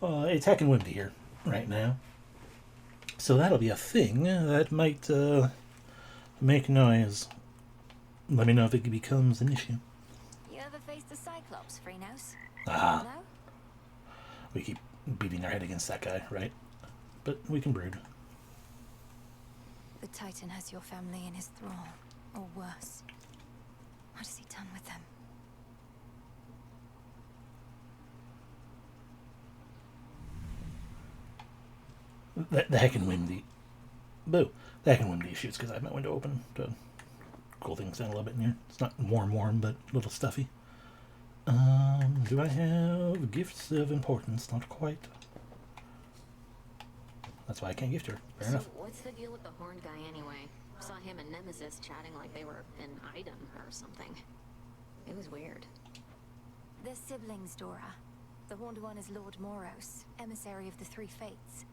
It's heckin' windy here right now. So that'll be a thing that might make noise. Let me know if it becomes an issue. You ever faced a Cyclops, Freenhouse? Ah. No? We keep beating our head against that guy, right? But we can brood. The Titan has your family in his thrall, or worse. What has he done with them? The heckin' windy. Boo. The heckin' windy shoots because I have my window open to cool things down a little bit in here. It's not warm, but a little stuffy. Do I have gifts of importance? Not quite. That's why I can't gift her. Fair enough. What's the deal with the horned guy anyway? Saw him and Nemesis chatting like they were an item or something. It was weird. They're siblings, Dora. The Horned One is Lord Moros, emissary of the Three Fates.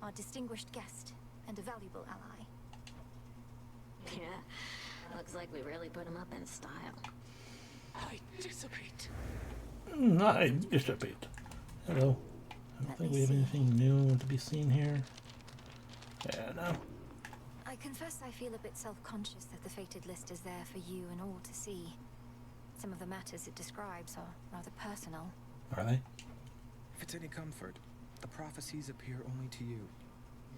Our distinguished guest and a valuable ally. Yeah, looks like we really put him up in style. I dissipate. I dissipate. Hello. I don't think we have anything new to be seen here. Yeah, no. I confess I feel a bit self-conscious that the fated list is there for you and all to see. Some of the matters it describes are rather personal. Are they? If it's any comfort, the prophecies appear only to you.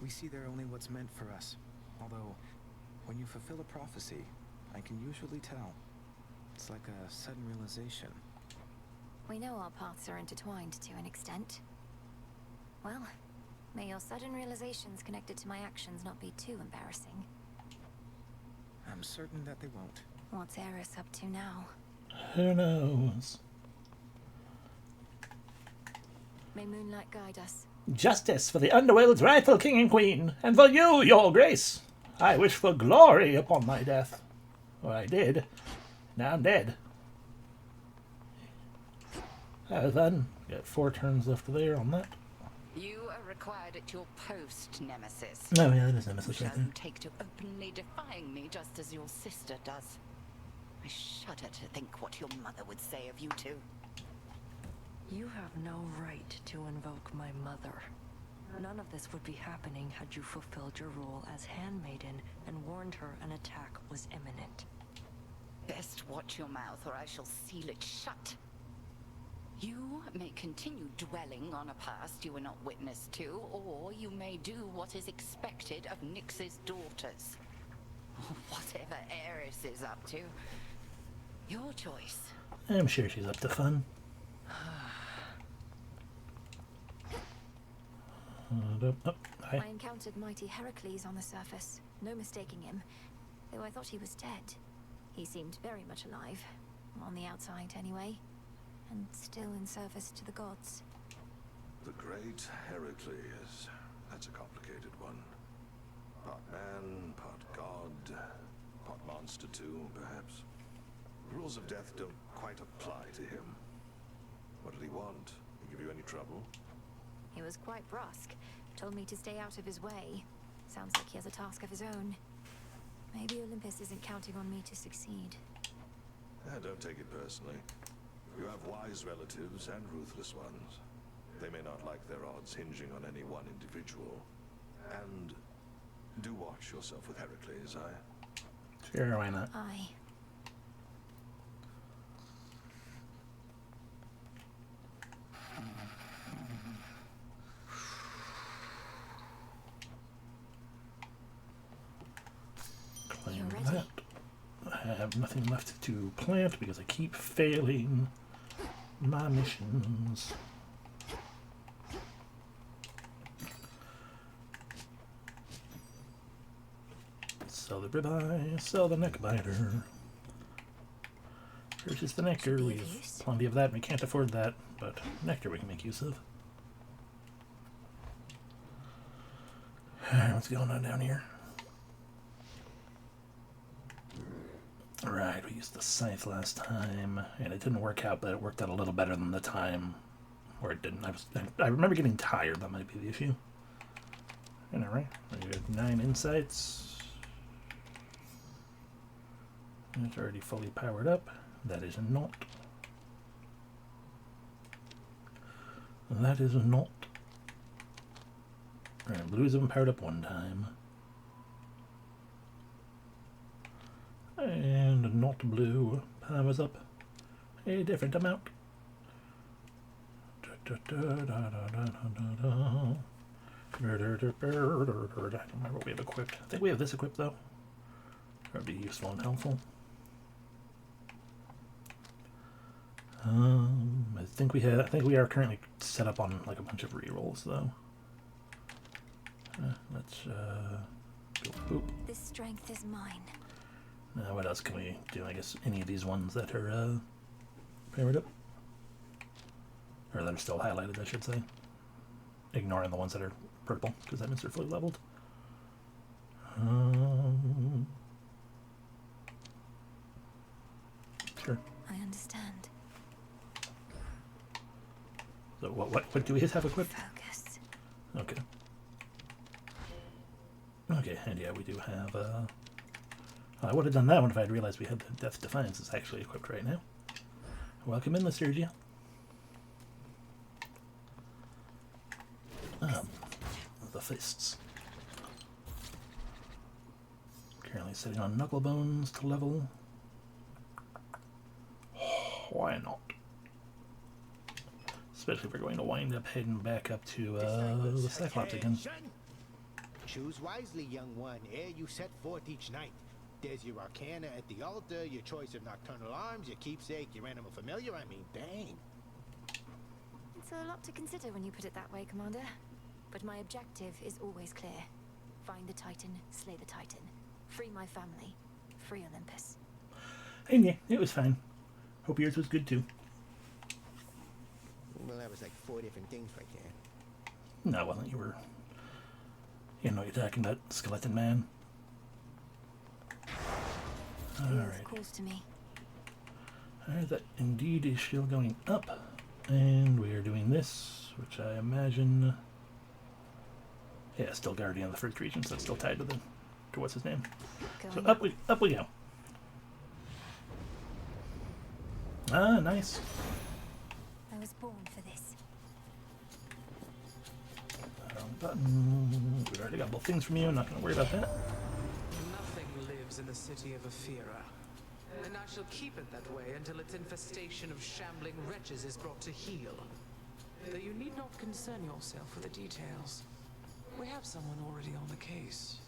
We see there only what's meant for us. Although, when you fulfill a prophecy, I can usually tell. It's like a sudden realization. We know our paths are intertwined to an extent. Well, may your sudden realizations connected to my actions not be too embarrassing. I'm certain that they won't. What's Eris up to now? Who knows? May moonlight guide us. Justice for the Underworld's rightful king and queen, and for you, your grace. I wish for glory upon my death. Or I did. Now I'm dead. Have fun. Got 4 turns left there on that. You are required at your post, Nemesis. Oh yeah, that is Nemesis right Shall there. you take to openly defying me just as your sister does? I shudder to think what your mother would say of you two. You have no right to invoke my mother. None of this would be happening had you fulfilled your role as handmaiden and warned her an attack was imminent. Best watch your mouth or I shall seal it shut. You may continue dwelling on a past you were not witness to, or you may do what is expected of Nyx's daughters. Whatever Eris is up to. Your choice. I'm sure she's up to fun. Hi. I encountered mighty Heracles on the surface. No mistaking him, though I thought he was dead. He seemed very much alive, on the outside anyway, and still in service to the gods. The great Heracles. That's a complicated one. Part man, part god, part monster too, perhaps. The rules of death don't quite apply to him. What did he want? Did he give you any trouble? He was quite brusque. Told me to stay out of his way. Sounds like he has a task of his own. Maybe Olympus isn't counting on me to succeed. Don't take it personally. You have wise relatives and ruthless ones. They may not like their odds hinging on any one individual. And do watch yourself with Heracles, Sure, why not? Aye. Claim You're ready. that. I have nothing left to plant because I keep failing my missions. Sell the ribeye, sell the neck biter. Purchase the nectar. Should be We of have use. plenty of that and we can't afford that, but nectar we can make use of. Alright, what's going on down here? Right, we used the scythe last time, and it didn't work out, but it worked out a little better than the time where it didn't. I remember getting tired, that might be the issue. Alright, we have 9 insights. It's already fully powered up. That is not. That is not Alright, blues have been powered up one time. And not blue powers up a different amount. I don't remember what we have equipped. I think we have this equipped though. That would be useful and helpful. I think we are currently set up on like a bunch of rerolls though. Let's go boop. This strength is mine. Now what else can we do? I guess any of these ones that are powered up. Or that are still highlighted, I should say. Ignoring the ones that are purple, because that means they're fully leveled. Sure. I understand. So what do we have equipped? Focus. Okay. Okay, and yeah, we do have, I would have done that one if I had realized we had the Death Defiance is actually equipped right now. Welcome in, Lysergia. The fists. Currently sitting on knuckle bones to level. Why not? Especially if we're going to wind up heading back up to the Cyclops again. Choose wisely, young one, ere you set forth each night. There's your arcana at the altar, your choice of nocturnal arms, your keepsake, your animal familiar, I mean, bang. It's a lot to consider when you put it that way, Commander. But my objective is always clear. Find the Titan, slay the Titan. Free my family. Free Olympus. And yeah, it was fine. Hope yours was good too. Well, that was like 4 different things right there. No, well, you were... You know, you're talking about Skeleton Man. Alright. Calls to me. Alright, that indeed is still going up. And we are doing this, which I imagine... Yeah, still Guardian of the First Region, so it's still tied to what's his name. So up we go. Ah, nice. I was born for this. Button. We already got both things from you. I'm not going to worry about that. Nothing lives in the city of Ephira, and I shall keep it that way until its infestation of shambling wretches is brought to heel. Though you need not concern yourself with the details. We have someone already on the case.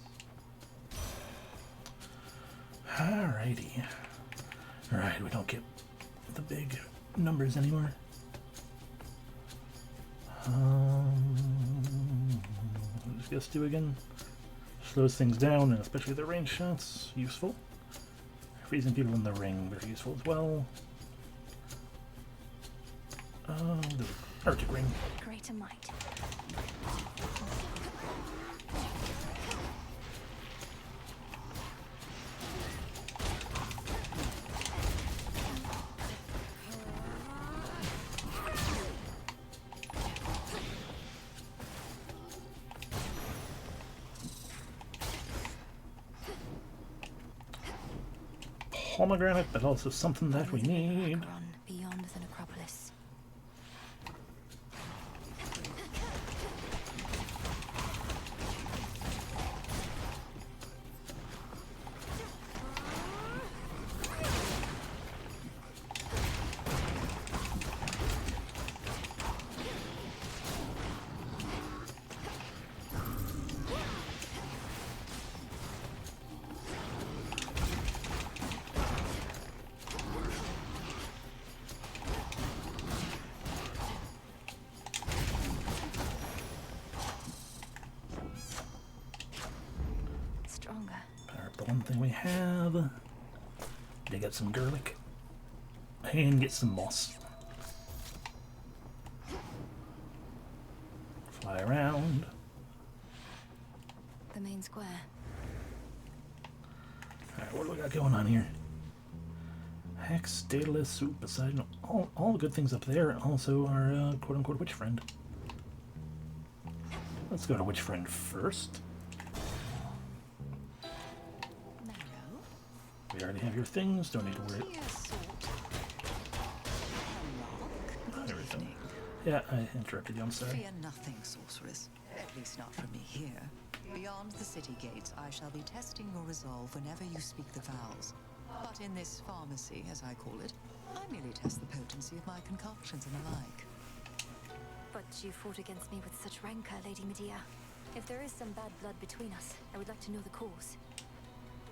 Alrighty. Alright, we don't get the big numbers anymore. Just gets to again. Slows things down, and especially the range shots, useful. Freezing people in the ring, very useful as well. The Arctic ring. Greater might. Pomegranate, but also something that we need. Beyond the necropolis. The one thing we have. Dig up some garlic. And get some moss. Fly around. The main square. Alright, what do we got going on here? Hex, Daedalus, Soup, Poseidon. All the good things up there. Also our quote-unquote witch friend. Let's go to witch friend first. We already have your things, don't need to worry. Everything. Yeah, I interrupted you, I'm sorry. Fear nothing, sorceress. At least not from me here. Beyond the city gates, I shall be testing your resolve whenever you speak the vows. But in this pharmacy, as I call it, I merely test the potency of my concoctions and the like. But you fought against me with such rancor, Lady Medea. If there is some bad blood between us, I would like to know the cause.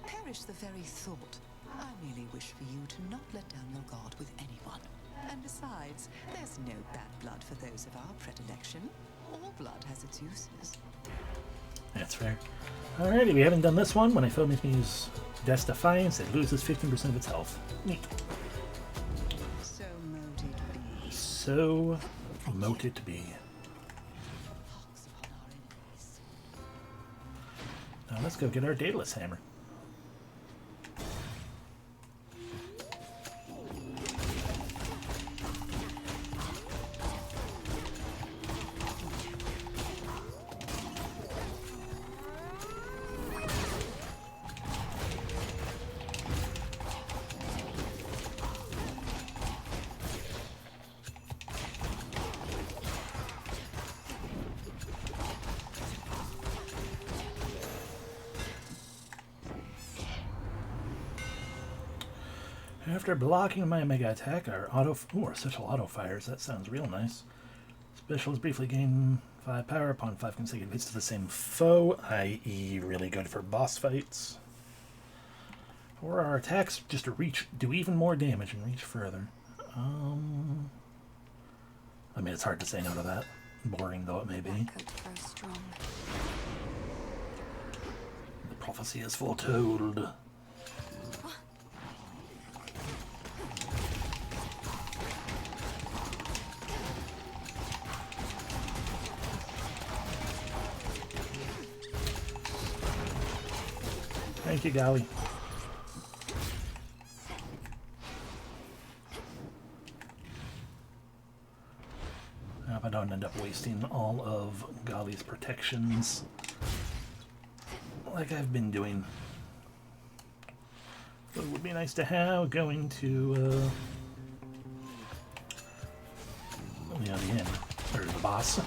Perish the very thought. I merely wish for you to not let down your guard with anyone. And besides, there's no bad blood for those of our predilection. All blood has its uses. That's fair. Alrighty, we haven't done this one. When a foe makes me use Death's Defiance, it loses 15% of its health. Neat. So mote it be. So mote it be. Pox upon our enemies. Now let's go get our Daedalus Hammer. After blocking my mega attack, our special auto fires. That sounds real nice. Specials briefly gain 5 power upon 5 consecutive hits to the same foe, i.e. really good for boss fights. Or our attacks just to do even more damage and reach further. I mean, it's hard to say no to that. Boring though it may be. The prophecy is foretold. Thank you, Golly. I hope I don't end up wasting all of Golly's protections like I've been doing. But it would be nice to have going to the end, or the boss.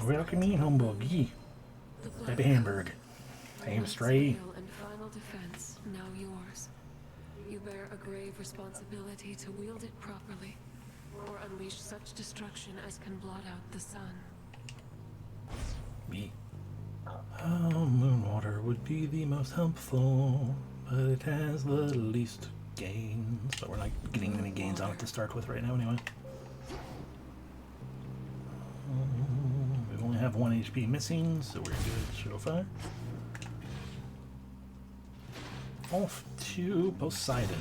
Welcome Hamburg. Happy Hamburg. Aim straight. And final defense, now yours. You bear a grave responsibility to wield it properly, or unleash such destruction as can blot out the sun. Me. Moonwater would be the most helpful, but it has the least gains. So we're not getting any gains on it to start with right now anyway. We only have 1 HP missing, so we're good so far. Off to Poseidon.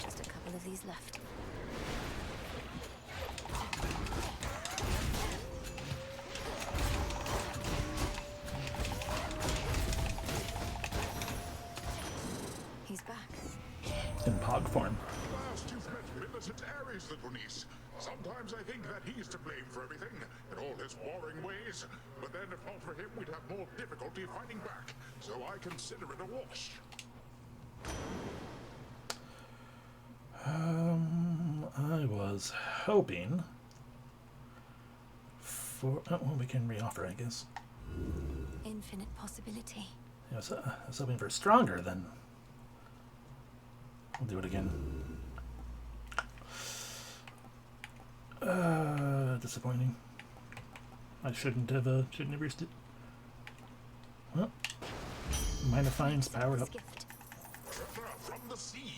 Just a couple of these left. He's back. In Pog form. Last you've met militant Ares, little niece. Sometimes I think that he's to blame for everything, and all his warring ways. But then if not for him, we'd have more difficulty fighting back. So I consider it a wash. I was hoping for... Oh, well, we can reoffer, I guess. Infinite possibility. I was hoping for stronger than I'll do it again. Disappointing. I shouldn't have risked it. Well, Minor Fine's powered up. From the sea.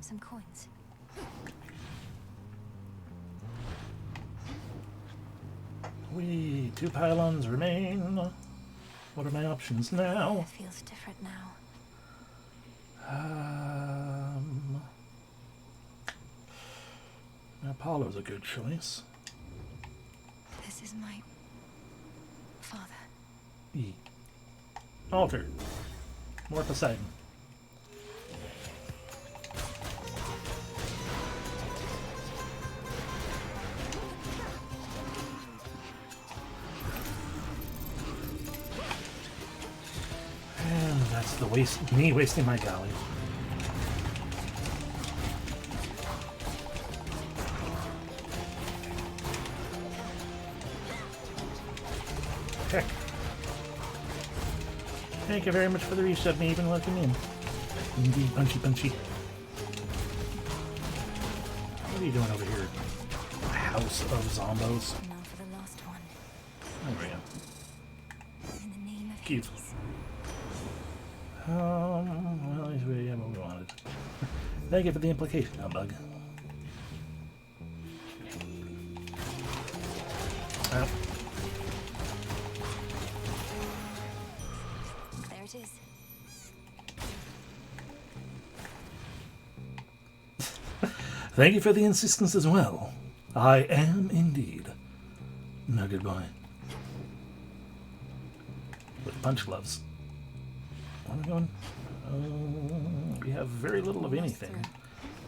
Some coins. Two pylons remain. What are my options now? It feels different now. Apollo's a good choice. This is my father. E. Altar. More Poseidon. And that's the me wasting my galley. Heck. Thank you very much for the reset, me even letting me in. Indeed, punchy. What are you doing over here? House of Zombos. Now for the last one. There we go. In the name of Cute. Hades. Well, at least we have what we wanted. Thank you for the implication, Humbug. Well. There it is. Thank you for the insistence as well. I am indeed. No goodbye. With punch gloves. Where are we going? We have very little of anything.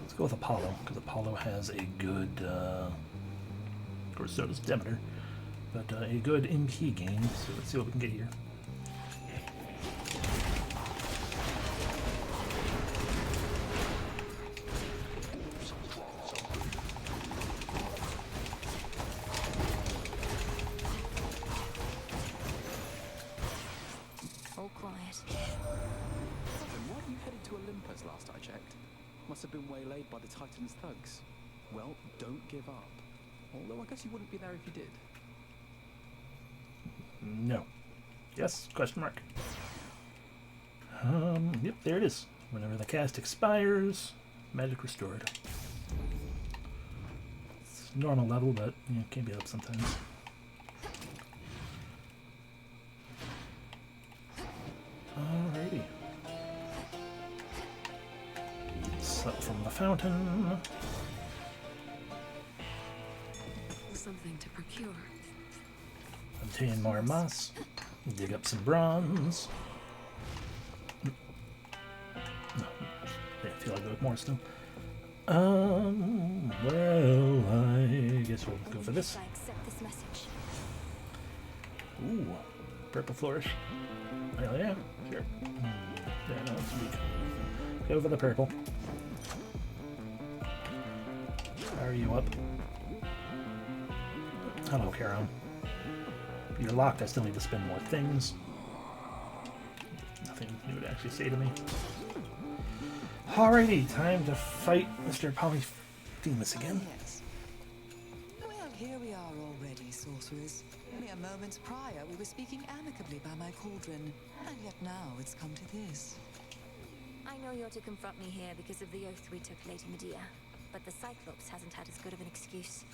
Let's go with Apollo, because Apollo has a good, of course so does Demeter, but a good MP game, so let's see what we can get here. All quiet. Why are you headed to Olympus last I checked? Must have been waylaid by the Titan's thugs. Well, don't give up. Although I guess you wouldn't be there if you did. No. Yes? Question mark. Yep, there it is. Whenever the cast expires, magic restored. It's normal level, but you know, it can be up sometimes. Alrighty. Sup from the fountain. Something to procure. Obtain more moss. Dig up some bronze. No, I feel like there's more still. Well, I guess we'll go for this. I accept this message. Ooh, purple flourish. Oh yeah, sure. Yeah, no, it's weak. Go for the purple. How are you up? Hello, Charon. You're locked. I still need to spend more things. Nothing new to actually say to me. Alrighty, time to fight Mr. Polyphemus again. Yes. Well, here we are already, sorcerers. Mere moments prior, we were speaking amicably by my cauldron, and yet now it's come to this. I know you're to confront me here because of the oath we took Lady Medea, but the Cyclops hasn't had as good of an excuse.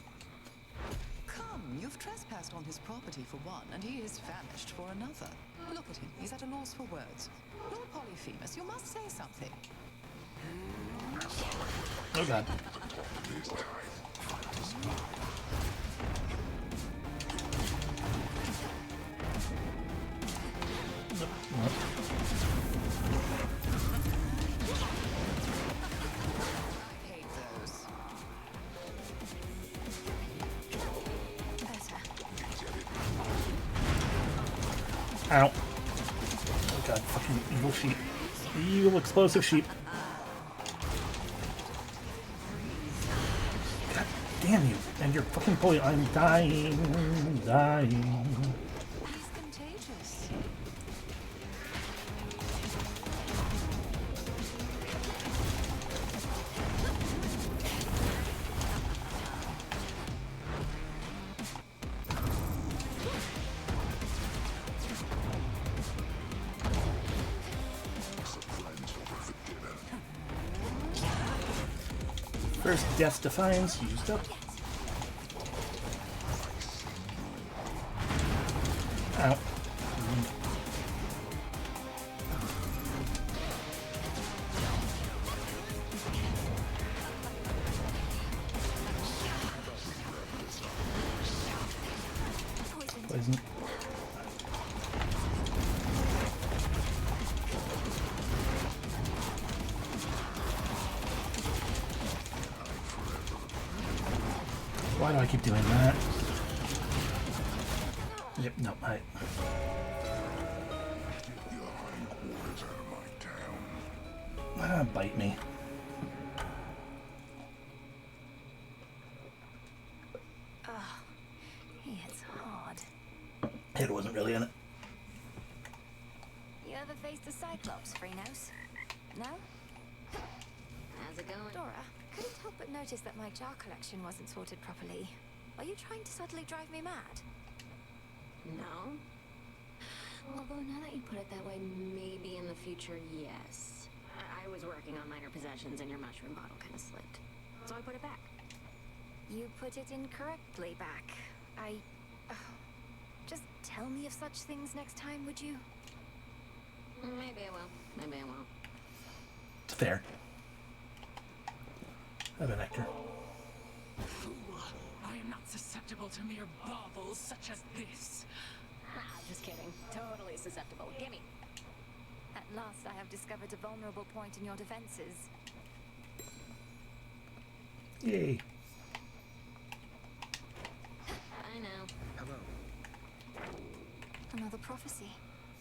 Come, you've trespassed on his property for one, and he is famished for another. Look at him, he's at a loss for words. Lord Polyphemus, you must say something. Oh god. Ow. Oh god, fucking evil sheep. Evil explosive sheep. God damn you. And you're fucking pulling. I'm dying. Dying. He's contagious. First Death's Defiance used up. Ow. Poison. Why do I keep doing that? Yep, no, I... bite me. Oh, he hits hard. It wasn't really in it. You ever faced a Cyclops, Freenos? No? How's it going? Dora, couldn't help but notice that my jar collection wasn't sorted properly. Are you trying to subtly drive me mad? No. Although now that you put it that way, maybe in the future, yes. I was working on minor possessions and your mushroom bottle kind of slipped. So I put it back. You put it incorrectly back. Just tell me of such things next time, would you? Maybe I will. Maybe I won't. It's fair. Have a nectar. Fool! I am not susceptible to mere baubles such as this. Just kidding. Totally susceptible. Gimme. At last I have discovered a vulnerable point in your defenses. Yay. I know. Hello. Another prophecy.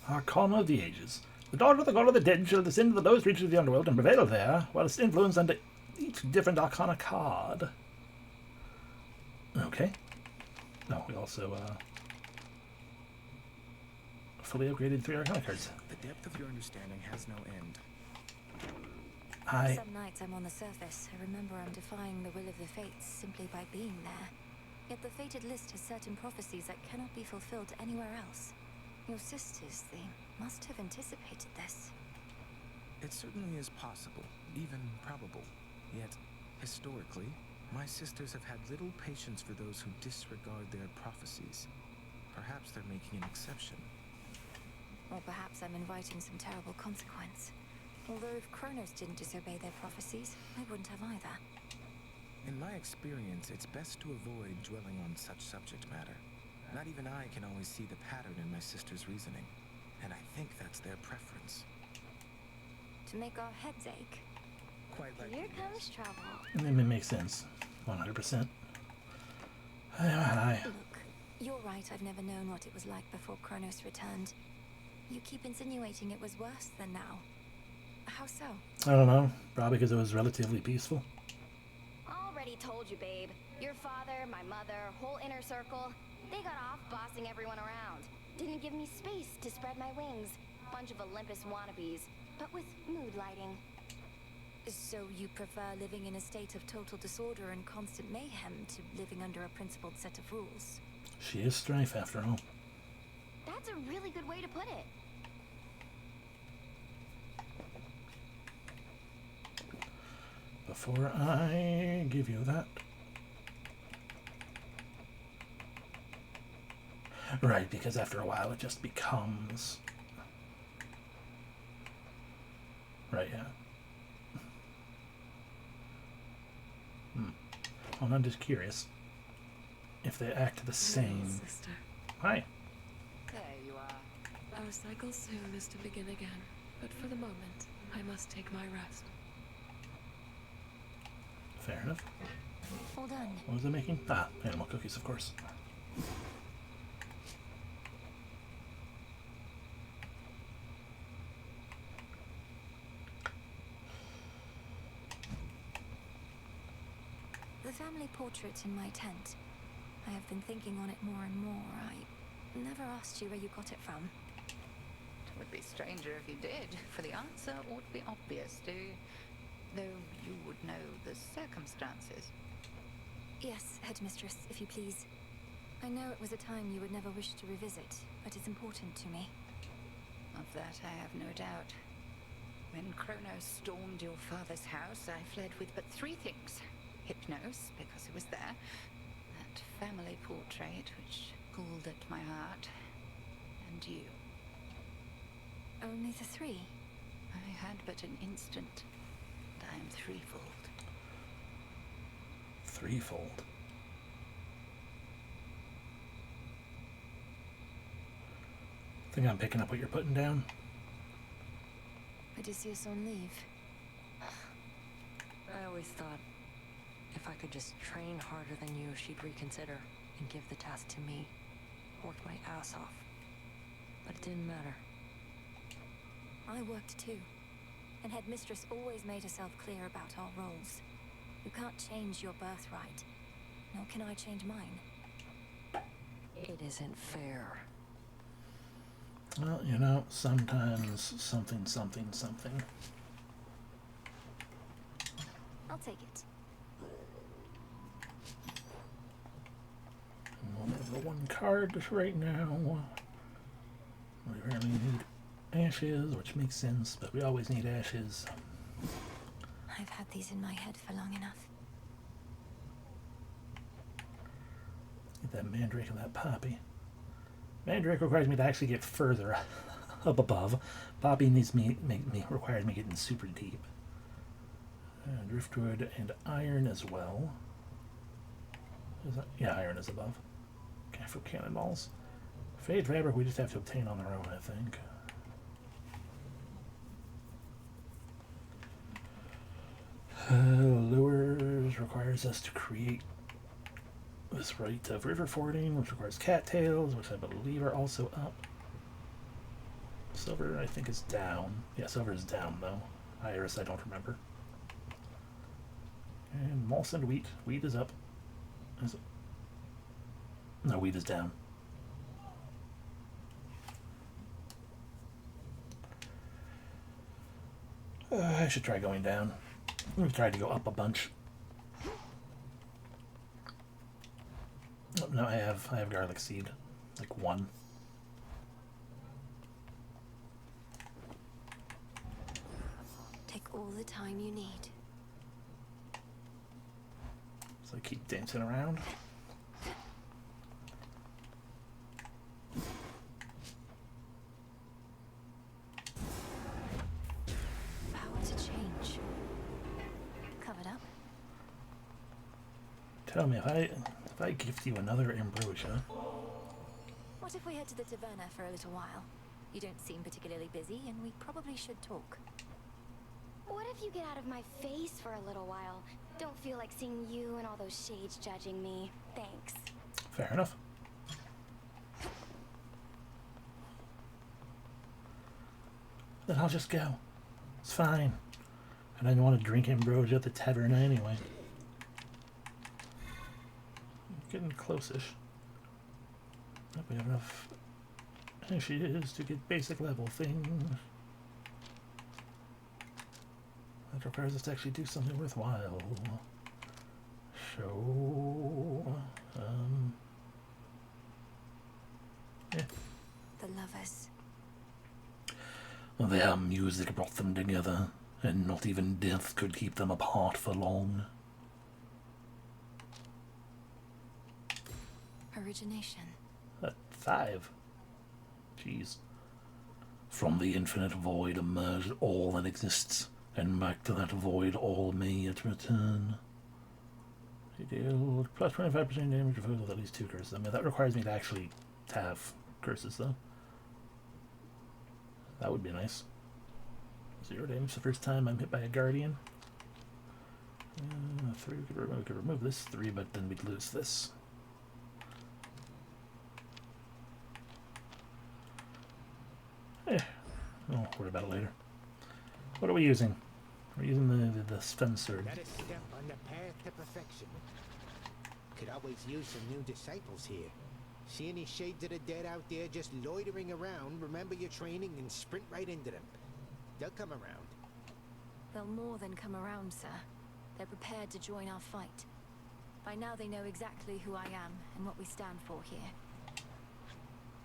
Arcana of the Ages. The daughter of the god of the dead shall descend to the lowest reaches of the underworld and prevail there, whilst influence under each different arcana card. Okay. No, we also fully upgraded 3 arcana cards. The depth of your understanding has no end. Some nights I'm on the surface. I remember I'm defying the will of the fates simply by being there. Yet the fated list has certain prophecies that cannot be fulfilled anywhere else. Your sisters, they must have anticipated this. It certainly is possible, even probable. Yet, historically, my sisters have had little patience for those who disregard their prophecies. Perhaps they're making an exception. Or perhaps I'm inviting some terrible consequence. Although if Kronos didn't disobey their prophecies, I wouldn't have either. In my experience, it's best to avoid dwelling on such subject matter. Not even I can always see the pattern in my sister's reasoning. And I think that's their preference. To make our heads ache. Quite likely. Here comes trouble. It makes sense. 100%. Hi. Look, you're right, I've never known what it was like before Kronos returned. You keep insinuating it was worse than now. How so? I don't know. Probably because it was relatively peaceful. Already told you, babe. Your father, my mother, whole inner circle, they got off bossing everyone around. Didn't give me space to spread my wings. Bunch of Olympus wannabes, but with mood lighting. So you prefer living in a state of total disorder and constant mayhem to living under a principled set of rules? She is strife, after all. That's a really good way to put it. Before I give you that. Right, because after a while it just becomes... Right, yeah. Well, I'm just curious if they act the same. Hello, sister. Hi. There you are. Our cycle soon is to begin again, but for the moment, I must take my rest. Fair enough. Hold on. What was I making? Ah, animal cookies, of course. The family portrait in my tent. I have been thinking on it more and more. I never asked you where you got it from. It would be stranger if you did, for the answer ought to be obvious, though you would know the circumstances. Yes, headmistress, if you please. I know it was a time you would never wish to revisit, but it's important to me. Of that I have no doubt. When Kronos stormed your father's house, I fled with but 3 things. Hypnos, because it was there. That family portrait, which pulled at my heart. And you. Only the 3? I had but an instant, and I am threefold. Threefold? I think I'm picking up what you're putting down. Odysseus on leave. I always thought if I could just train harder than you, she'd reconsider and give the task to me. Worked my ass off. But it didn't matter. I worked too. And headmistress always made herself clear about our roles. You can't change your birthright. Nor can I change mine. It isn't fair. Well, you know, sometimes something. I'll take it. We'll have the 1 card right now. We apparently need ashes, which makes sense, but we always need ashes. I've had these in my head for long enough. Get that mandrake and that poppy. Mandrake requires me to actually get further up above. Poppy requires me getting super deep. Driftwood and iron as well. Yeah, iron is above. Okay, for cannonballs. Fade fabric we just have to obtain on our own, I think. Lures requires us to create this rite of river fording, which requires cattails, which I believe are also up. Silver, I think, is down. Yeah, silver is down, though. Iris, I don't remember. And malts and wheat. Wheat is up. Is it? No, wheat is down. I should try going down. We've tried to go up a bunch. Oh, no, I have garlic seed. Like 1. Take all the time you need. So I keep dancing around. Power to change. Covered up. Tell me, if I gift you another ambrosia. What if we head to the taverna for a little while? You don't seem particularly busy, and we probably should talk. What if you get out of my face for a little while? Don't feel like seeing you and all those shades judging me. Thanks. Fair enough. Then I'll just go. It's fine. I didn't want to drink ambrosia at the tavern anyway. Getting close-ish. We have enough ashes to get basic level things. That requires us to actually do something worthwhile. So, yeah. The lovers. Their music brought them together, and not even death could keep them apart for long. Origination. 5. Jeez. From the infinite void emerged all that exists, and back to that void all may yet return. They deal plus 25% damage to foes with at least 2 curses. I mean, that requires me to actually have curses, though. That would be nice. 0 damage the first time I'm hit by a guardian. 3, we could remove this 3, but then we'd lose this. I'll worry about it later. What are we using? We're using the stun sword. Another step on the path to perfection. Could always use some new disciples here. See any shades of the dead out there just loitering around, remember your training and sprint right into them. They'll come around. They'll more than come around, sir. They're prepared to join our fight. By now they know exactly who I am and what we stand for here.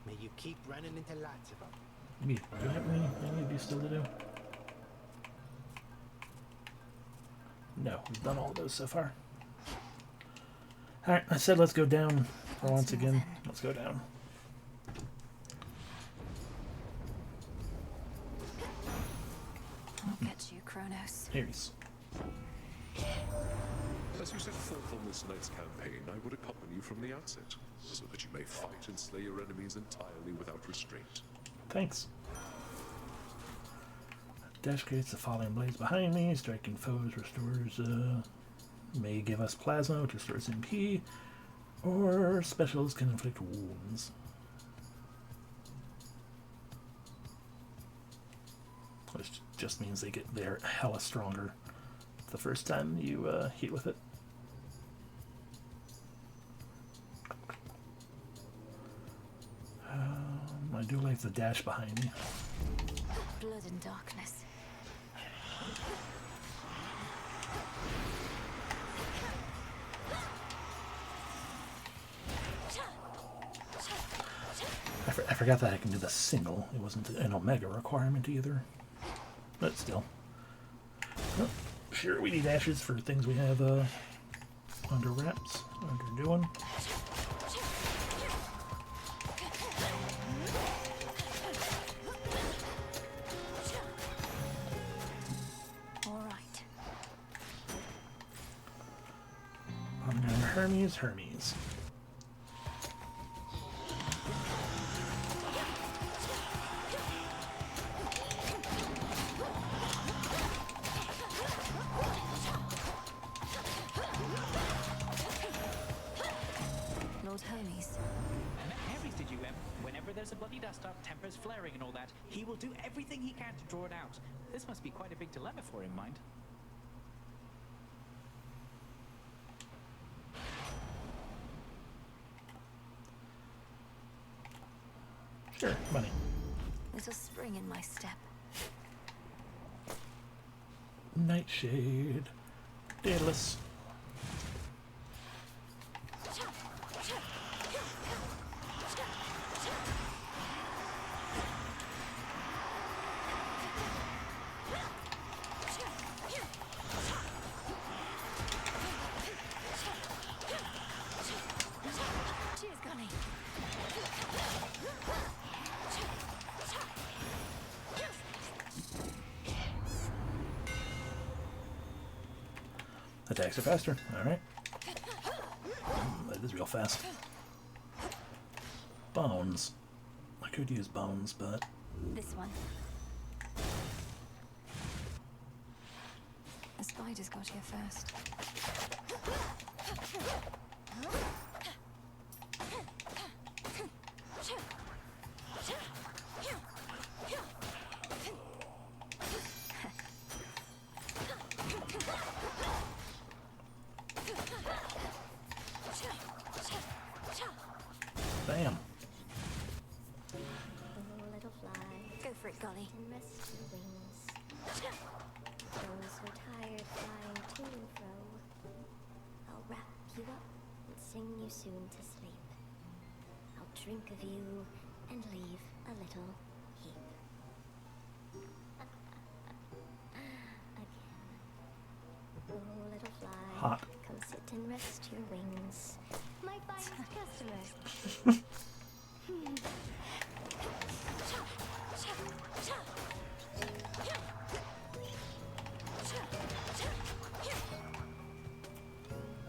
May you keep running into lots of them. Do you have any of you still to do? No, we've done all of those so far. Alright, I said let's go down for once again. Let's go down. I'll get you, Kronos. Ares. As you set forth on this night's campaign, I would accompany you from the outset, so that you may fight and slay your enemies entirely without restraint. Thanks. Dash creates the falling blades behind me. Striking foes restores, may give us plasma, which restores MP. Or specials can inflict wounds. Which just means they're hella stronger the first time you hit with it. I do like the dash behind me. Blood and darkness. I forgot that I can do the single. It wasn't an Omega requirement either. But still. Oh, sure, we need ashes for things we have under wraps, under doing. Alright. I'm down to Hermes. Tempers flaring and all that, he will do everything he can to draw it out. This must be quite a big dilemma for him, mind. Sure, money. Little spring in my step. Nightshade. Daedalus. Attacks are faster. Alright. That is real fast. Bones. I could use bones, but... This one. The spiders got here first. Bam. Oh, little fly. Go for it, Golly. And rest your wings. Those who are tired flying to and fro. I'll wrap you up and sing you soon to sleep. I'll drink of you and leave a little heap. Again. Oh, little fly. Hot. Come sit and rest your wings. My finest customer.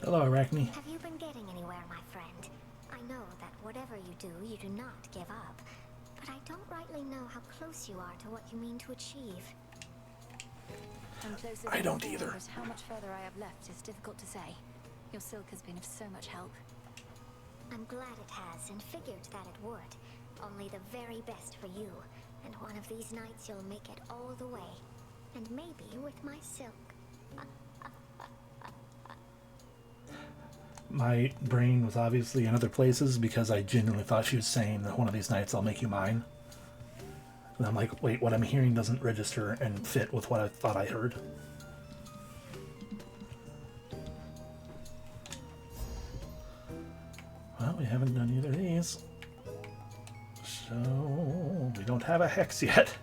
Hello, Arachne. Have you been getting anywhere, my friend? I know that whatever you do not give up. But I don't rightly know how close you are to what you mean to achieve. I'm closer I than don't before, either. But how much further I have left is difficult to say. Your silk has been of so much help. I'm glad it has, and figured that it would. Only the very best for you. And one of these nights you'll make it all the way. And maybe with my silk. My brain was obviously in other places because I genuinely thought she was saying that one of these nights I'll make you mine. And I'm like, wait, what I'm hearing doesn't register and fit with what I thought I heard. Well, we haven't done either of these. So, we don't have a hex yet,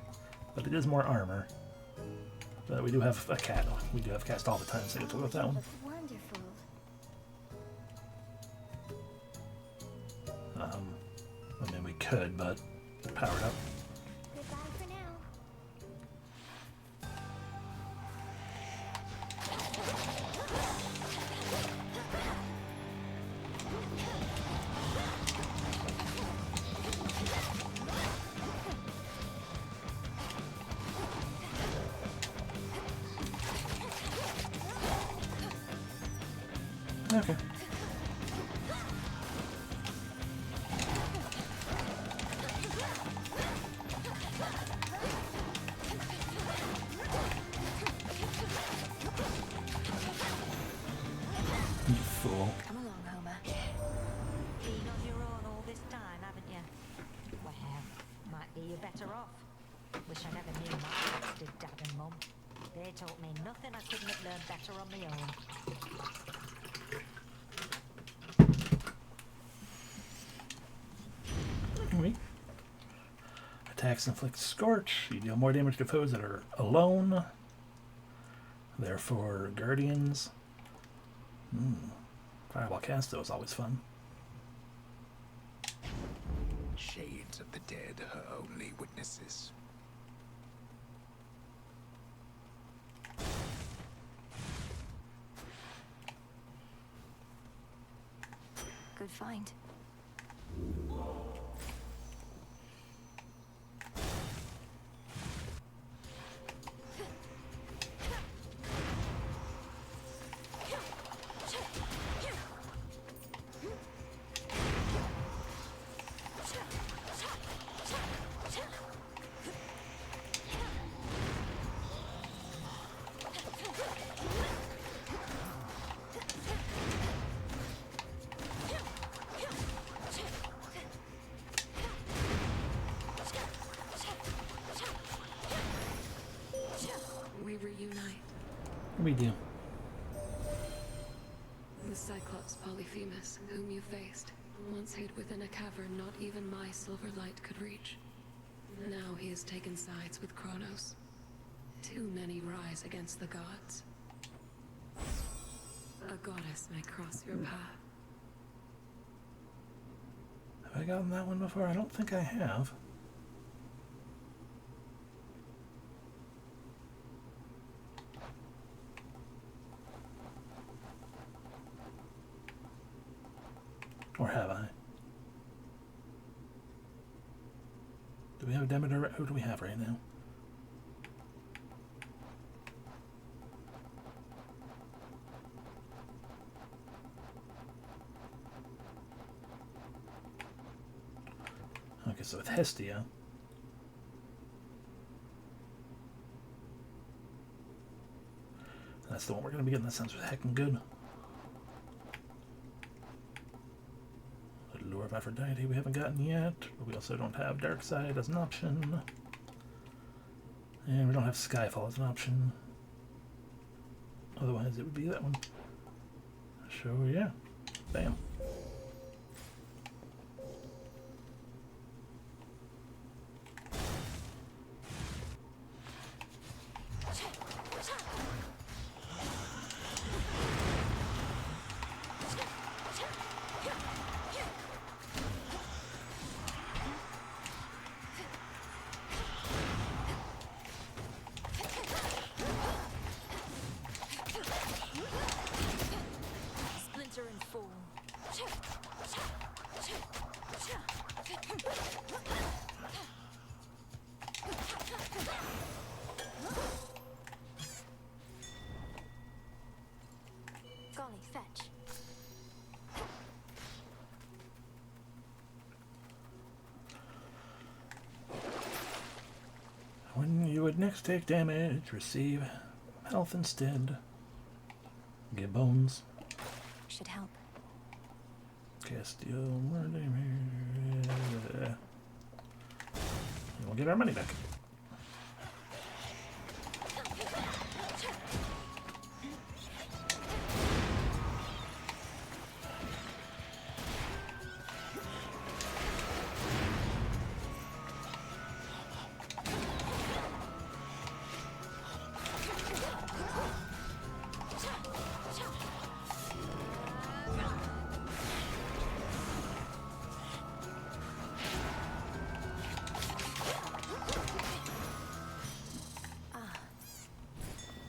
but it is more armor. But we do have a cat. We do have cast all the time, so you have to go with that one. Wonderful. I mean, we could, but power it up. Goodbye for now. Okay. You fool. Come along, Homer. Been on your own all this time, haven't you? Well, might be you better off. Wish I never knew my parents did, Dad and Mum. They taught me nothing I couldn't have learned better on my own. Wait. Attacks inflict scorch. You deal more damage to foes that are alone. Therefore, guardians. Fireball cast though is always fun. Shades of the dead, her only witnesses. Good find. We reunite. We do. The Cyclops Polyphemus, whom you faced, once hid within a cavern not even my silver light could reach. Now he has taken sides with Kronos. Too many rise against the gods. A goddess may cross your path. Have I gotten that one before? I don't think I have. Or have I? Do we have Demeter? Who do we have right now? Okay, so with Hestia. That's the one we're going to be getting. That sounds heckin' good. Lure of Aphrodite we haven't gotten yet. But we also don't have Dark Side as an option. And we don't have Skyfall as an option. Otherwise it would be that one. So yeah. Bam. Splinter and fall. Golly, fetch. When you would next take damage, receive health instead. Get bones. Should help. Cast deal more damage. And we'll get our money back.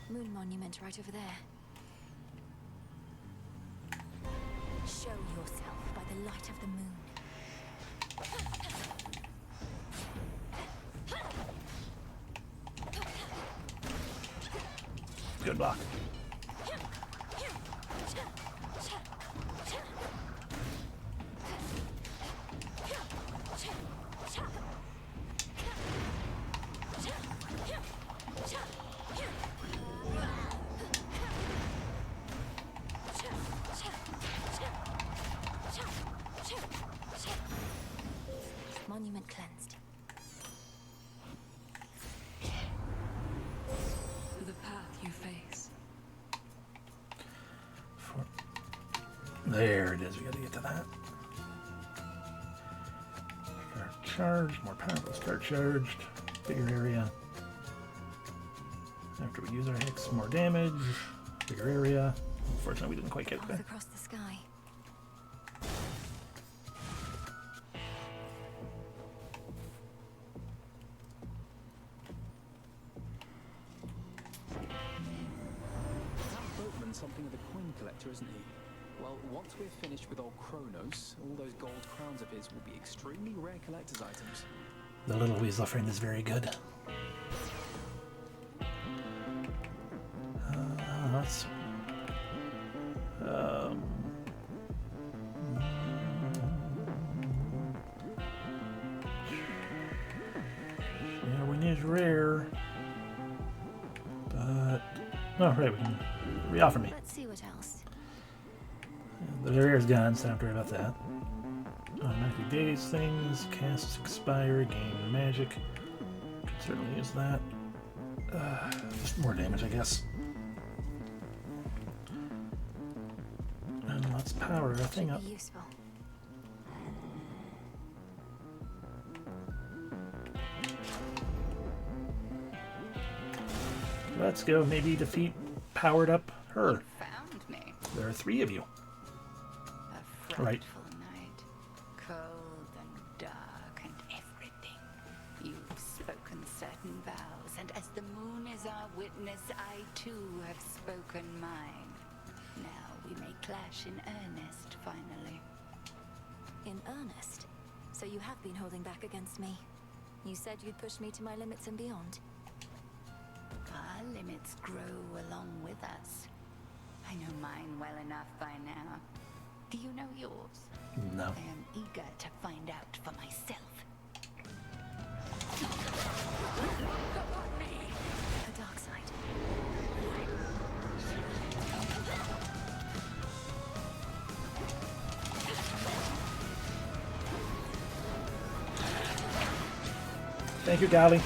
Moon monument right over there. Show yourself by the light of the moon. Good block. Monument cleansed. The path you face. There it is. We got to get to that. Start charged. More powerful. Start charged. Bigger area. After we use our hits, more damage. Bigger area. Unfortunately, we didn't quite get there. Across the sky. That boatman's something of a coin collector, isn't he? Well, once we're finished with old Kronos, all those gold crowns of his will be extremely rare collector's items. The little weasel friend is very good. Let's... Win is rare. But... Oh, right, we can re-offer me. Let's see what else. The rare's gone, so I don't have to worry about that. Automatically daze things, casts expire, gain magic. Could certainly use that. Just more damage, I guess. And let's power our thing up. Useful. Let's go maybe defeat powered up her. Found me. There are 3 of you. A Right. frightful night. Cold and dark and everything. You've spoken certain vows, and as the moon is our witness, I too have spoken mine. Now we may clash in earnest, finally. In earnest? So you have been holding back against me. You said you'd push me to my limits and beyond. Our limits grow along with us. I know mine well enough by now. Do you know yours? No. I am eager to find out for myself. The dark side. Thank you, Golly.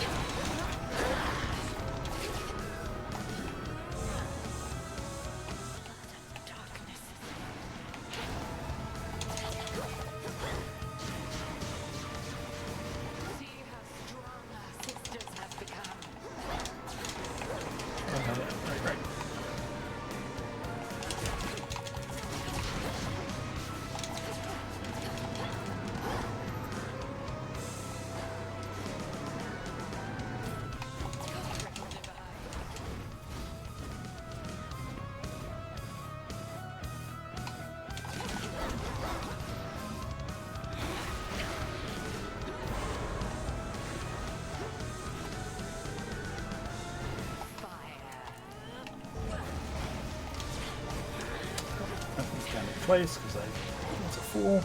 Twice because I was a fool.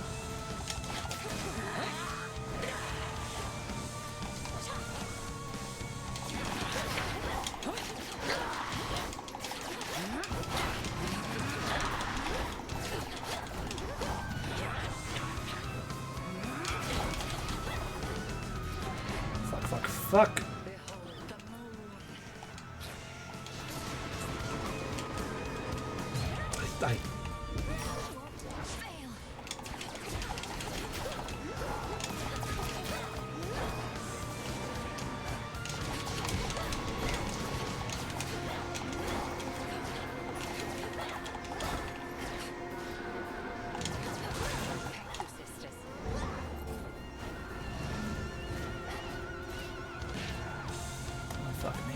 Fuck. I fuck me.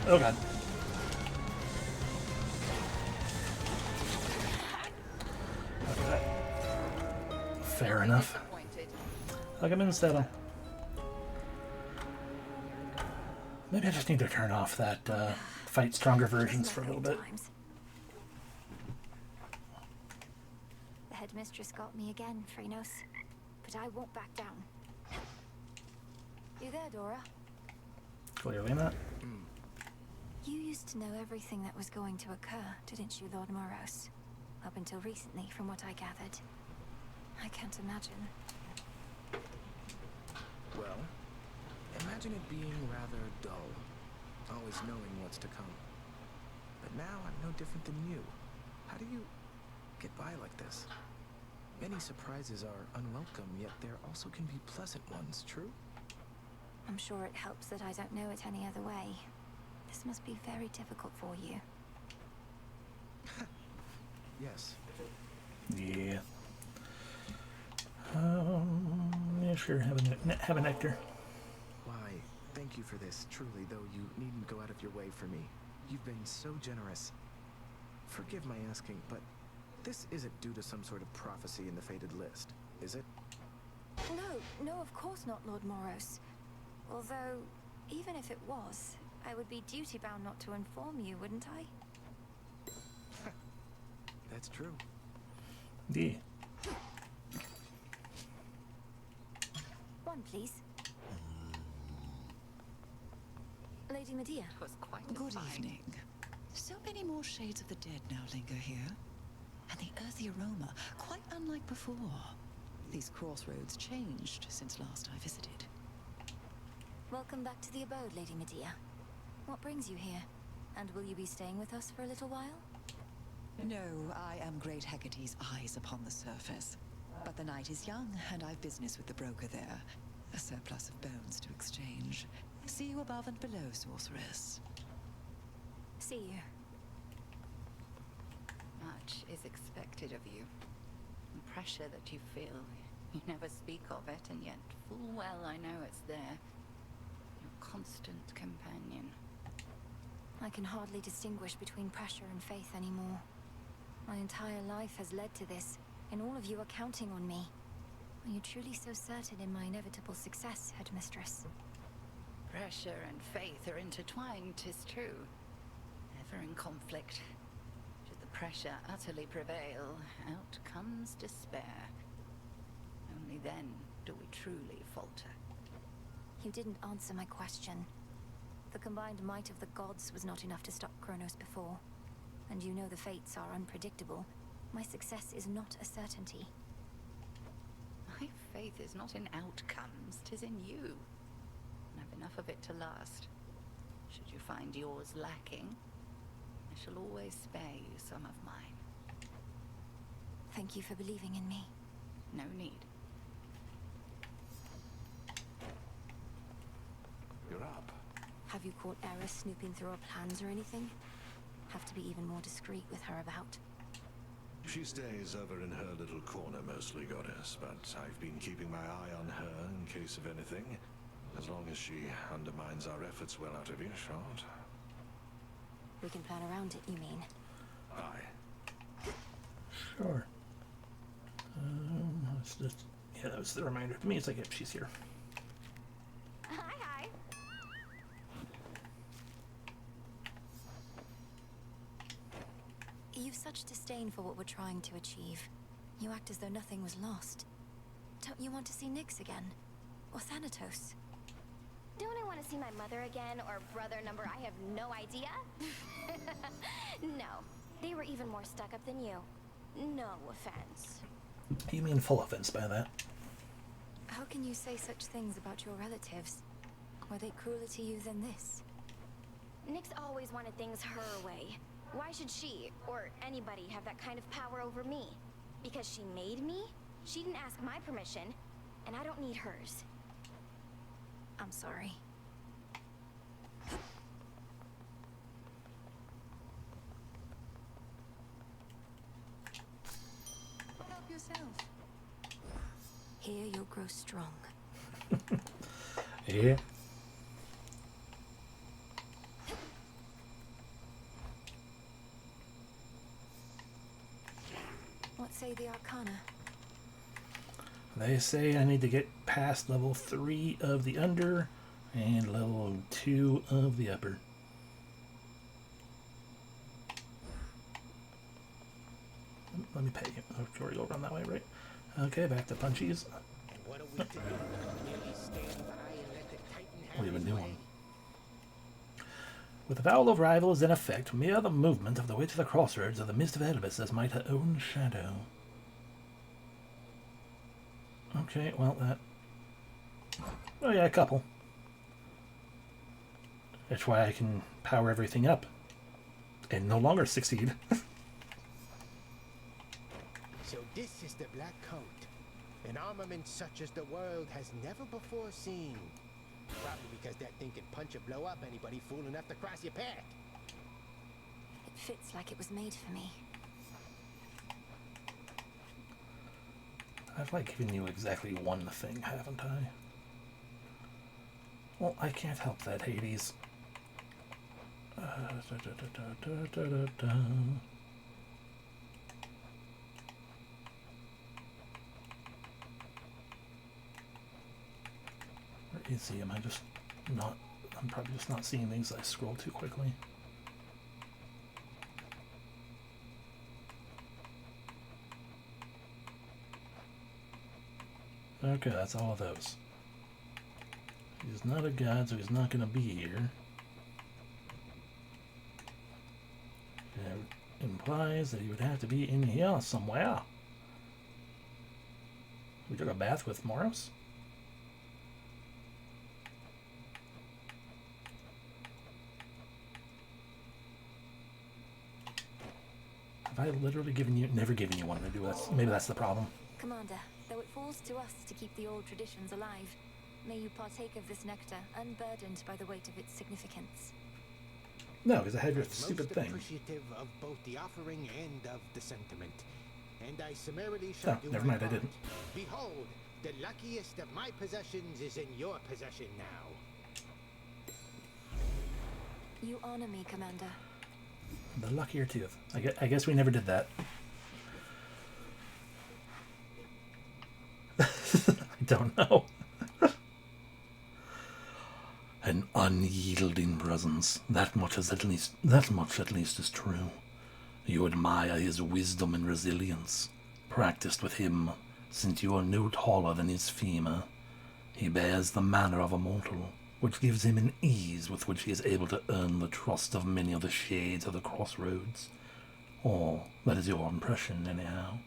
Oh god. Okay. Fair enough. Hug him instead. Maybe I just need to turn off that fight stronger versions for a little bit. The headmistress got me again, Phrynos. But I won't back down. You there, Dora? Clearly not. You used to know everything that was going to occur, didn't you, Lord Moros? Up until recently, from what I gathered. I can't imagine. Well, imagine it being rather dull, always knowing what's to come. But now I'm no different than you. How do you get by like this? Many surprises are unwelcome, yet there also can be pleasant ones, true? I'm sure it helps that I don't know it any other way. This must be very difficult for you. Yes. Yeah. Yeah, sure. Have a nectar. Why, thank you for this, truly, though you needn't go out of your way for me. You've been so generous. Forgive my asking, but this isn't due to some sort of prophecy in the fated list, is it? No, of course not, Lord Moros. Although, even if it was, I would be duty-bound not to inform you, wouldn't I? That's true. Yeah. One, please. Lady Medea. Was quite good evening. So many more shades of the dead now linger here. And the earthy aroma, quite unlike before. These crossroads changed since last I visited. Welcome back to the abode, Lady Medea. What brings you here? And will you be staying with us for a little while? No, I am Great Hecate's eyes upon the surface. But the night is young, and I've business with the broker there. A surplus of bones to exchange. See you above and below, sorceress. See you. Much is expected of you. The pressure that you feel, you never speak of it, and yet full well I know it's there. Your constant companion. I can hardly distinguish between pressure and faith anymore. My entire life has led to this, and all of you are counting on me. Are you truly so certain in my inevitable success, Headmistress? Pressure and faith are intertwined, 'tis true. Ever in conflict. Should the pressure utterly prevail, out comes despair. Only then do we truly falter. You didn't answer my question. The combined might of the gods was not enough to stop Kronos before. And you know the fates are unpredictable. My success is not a certainty. My faith is not in outcomes, 'tis in you. And I've enough of it to last. Should you find yours lacking, I shall always spare you some of mine. Thank you for believing in me. No need. You're up. Have you caught Eris snooping through our plans or anything? Have to be even more discreet with her about. She stays over in her little corner mostly, Goddess, but I've been keeping my eye on her in case of anything. As long as she undermines our efforts well out of earshot. We can plan around it, you mean? Aye. Sure. Let's just... Yeah, that was the reminder to me. It's like, yep, she's here. Hi. You've such disdain for what we're trying to achieve. You act as though nothing was lost. Don't you want to see Nyx again? Or Thanatos? Don't I want to see my mother again, or brother number I have no idea? No, they were even more stuck up than you. No offense. You mean full offense by that? How can you say such things about your relatives? Were they crueler to you than this? Nyx always wanted things her way. Why should she, or anybody, have that kind of power over me? Because she made me? She didn't ask my permission, and I don't need hers. I'm sorry. Help yourself. Here you'll grow strong. Yeah. What say the Arcana? They say I need to get past level 3 of the under and level 2 of the upper. Let me pay you. Oh, sure, you'll run that way, right? Okay, back to punchies. What are we to do? Merely stand by and let the Titan have What have you been his doing? way? With the Vowel of Rival is in effect, mere the movement of the way to the crossroads of the Mist of Elvis as might her own shadow. Okay, well that... Oh yeah, a couple. That's why I can power everything up. And no longer succeed. So this is the Black Coat. An armament such as the world has never before seen. Probably because that thing can punch or blow up anybody fool enough to cross your path. It fits like it was made for me. I've like given you exactly one thing, haven't I? Well, I can't help that, Hades. Where is he? Am I just not... I'm probably just not seeing things. I scroll too quickly. Okay, that's all of those. He's not a god, so he's not going to be here. It implies that he would have to be in here somewhere. We took a bath with Moros? Have I literally never given you one to do? Maybe that's the problem. Commander, though it falls to us to keep the old traditions alive, may you partake of this nectar, unburdened by the weight of its significance. No, because I had your I'm stupid most thing. appreciative of both the offering and of the sentiment. And I summarily shall Oh, do never my mind, I part. didn't. Behold, the luckiest of my possessions is in your possession now. You honor me, Commander. The luckier tooth. I guess we never did that. I don't know. An unyielding presence. That much at least is true. You admire his wisdom and resilience. Practiced with him, since you are no taller than his femur. He bears the manner of a mortal, which gives him an ease with which he is able to earn the trust of many of the shades of the crossroads. Or that is your impression, anyhow.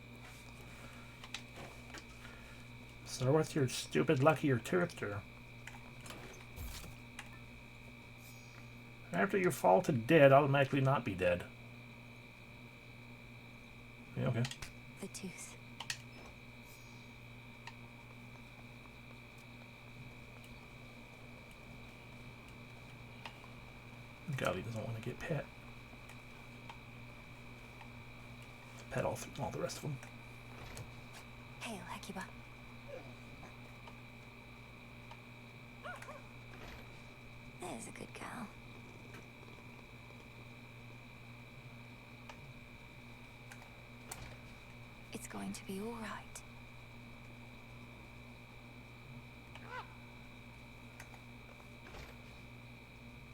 So what's your stupid luckier tooth, dear? After you fall to dead, automatically not be dead. Yeah, okay. The tooth. Golly doesn't want to get pet. Pet all the rest of them. Hail, Hecuba. There's a good girl. It's going to be all right.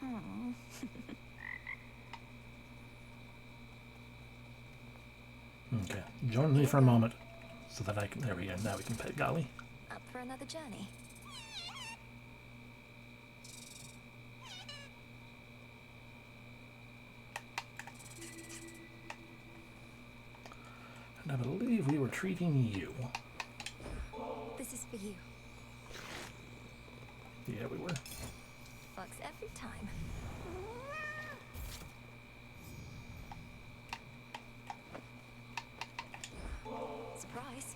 Hmm. Okay, join me for a moment, so that I can. There we go. Now we can pet Golly. Up for another journey. And I believe we were retrieving you. This is for you. Yeah, we were. Works every time. Surprise.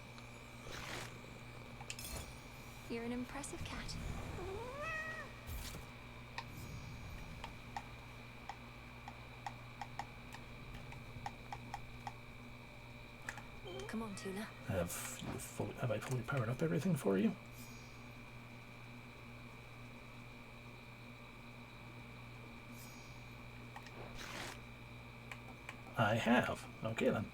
You're an impressive cat. Come on, Tula. Have I fully powered up everything for you? I have. Okay then.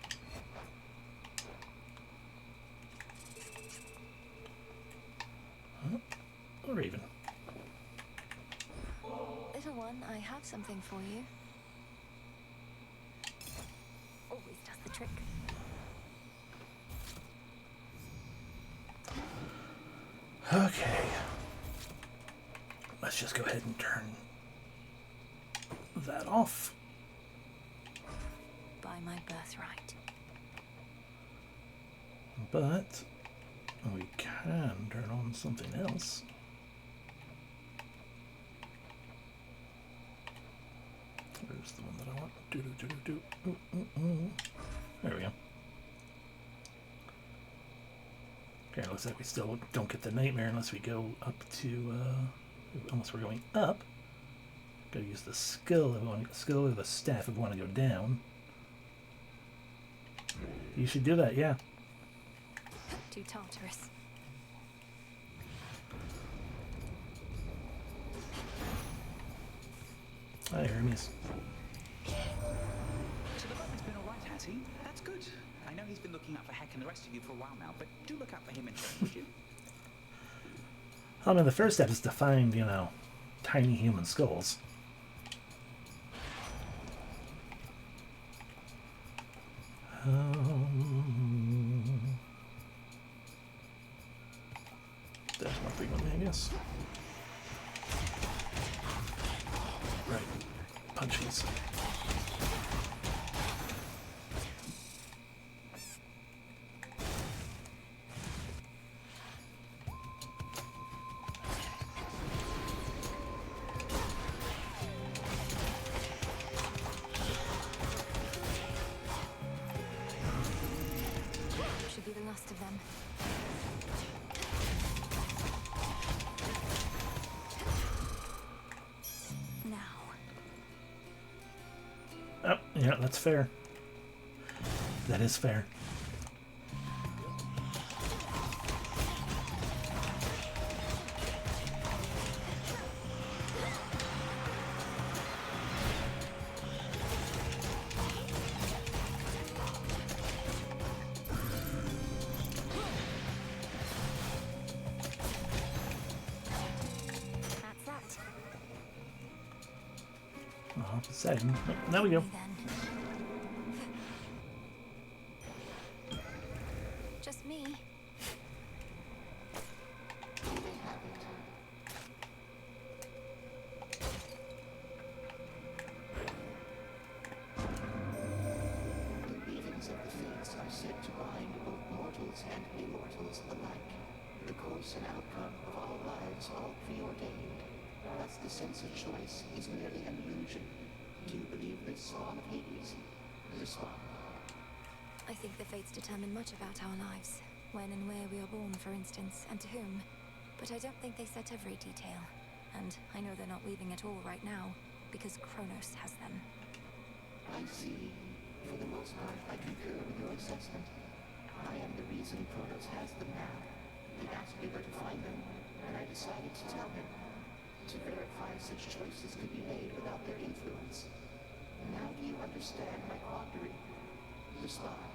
Raven. Little one, I have something for you. Always does the trick. Okay. Let's just go ahead and turn that off. By my birthright. But we can turn on something else. Where's the one that I want? There we go. Okay, looks like we still don't get the nightmare unless we go up to, unless we're going up. Gotta use the skill if we want to, skill or the staff if we want to go down. You should do that, yeah. Too Tartarus. Hi, Hermes. So the Bowman's been alright, has he? That's good. I know he's been looking out for Heck and the rest of you for a while now, but do look out for him in turn, would you? I mean, the first step is to find, you know, tiny human skulls. There's my big one, I guess. Right. Punches. Should be the last of them. Oh, yeah, that's fair. That is fair. That's that. Oh, second. Oh, there we go. Just me. The weavings of the fates are said to bind both mortals and immortals alike. The course and outcome of all lives all preordained. Thus the sense of choice is merely an illusion. Do you believe this, Swan of Hades? Respond. I think the fates determine much about our lives. When and where we are born, for instance, and to whom. But I don't think they set every detail. And I know they're not weaving at all right now, because Kronos has them. I see. For the most part, I concur with your assessment. I am the reason Kronos has them now. He asked me where to find them, and I decided to tell him. To verify such choices could be made without their influence. Now do you understand my quandary? Respond.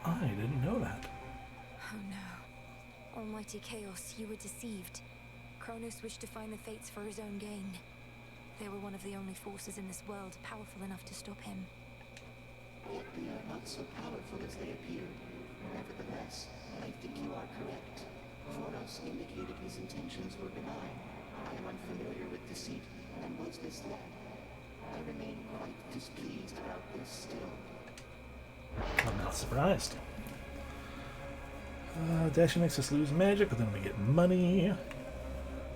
I didn't know that. Oh no. Almighty Chaos, you were deceived. Kronos wished to find the fates for his own gain. They were one of the only forces in this world powerful enough to stop him. Yet they are not so powerful as they appear. Nevertheless, I think you are correct. Kronos indicated his intentions were benign. I am unfamiliar with deceit and was misled. I remain quite displeased about this still. I'm not surprised. Dashing makes us lose magic, but then we get money.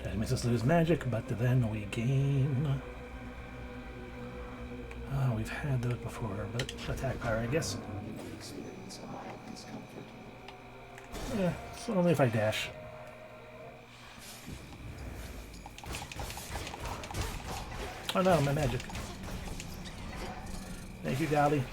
Dashing makes us lose magic, but then we gain... we've had those before, but attack power, I guess. Experience a mild discomfort. Yeah, it's only if I dash. Oh no, my magic. Thank you, Golly.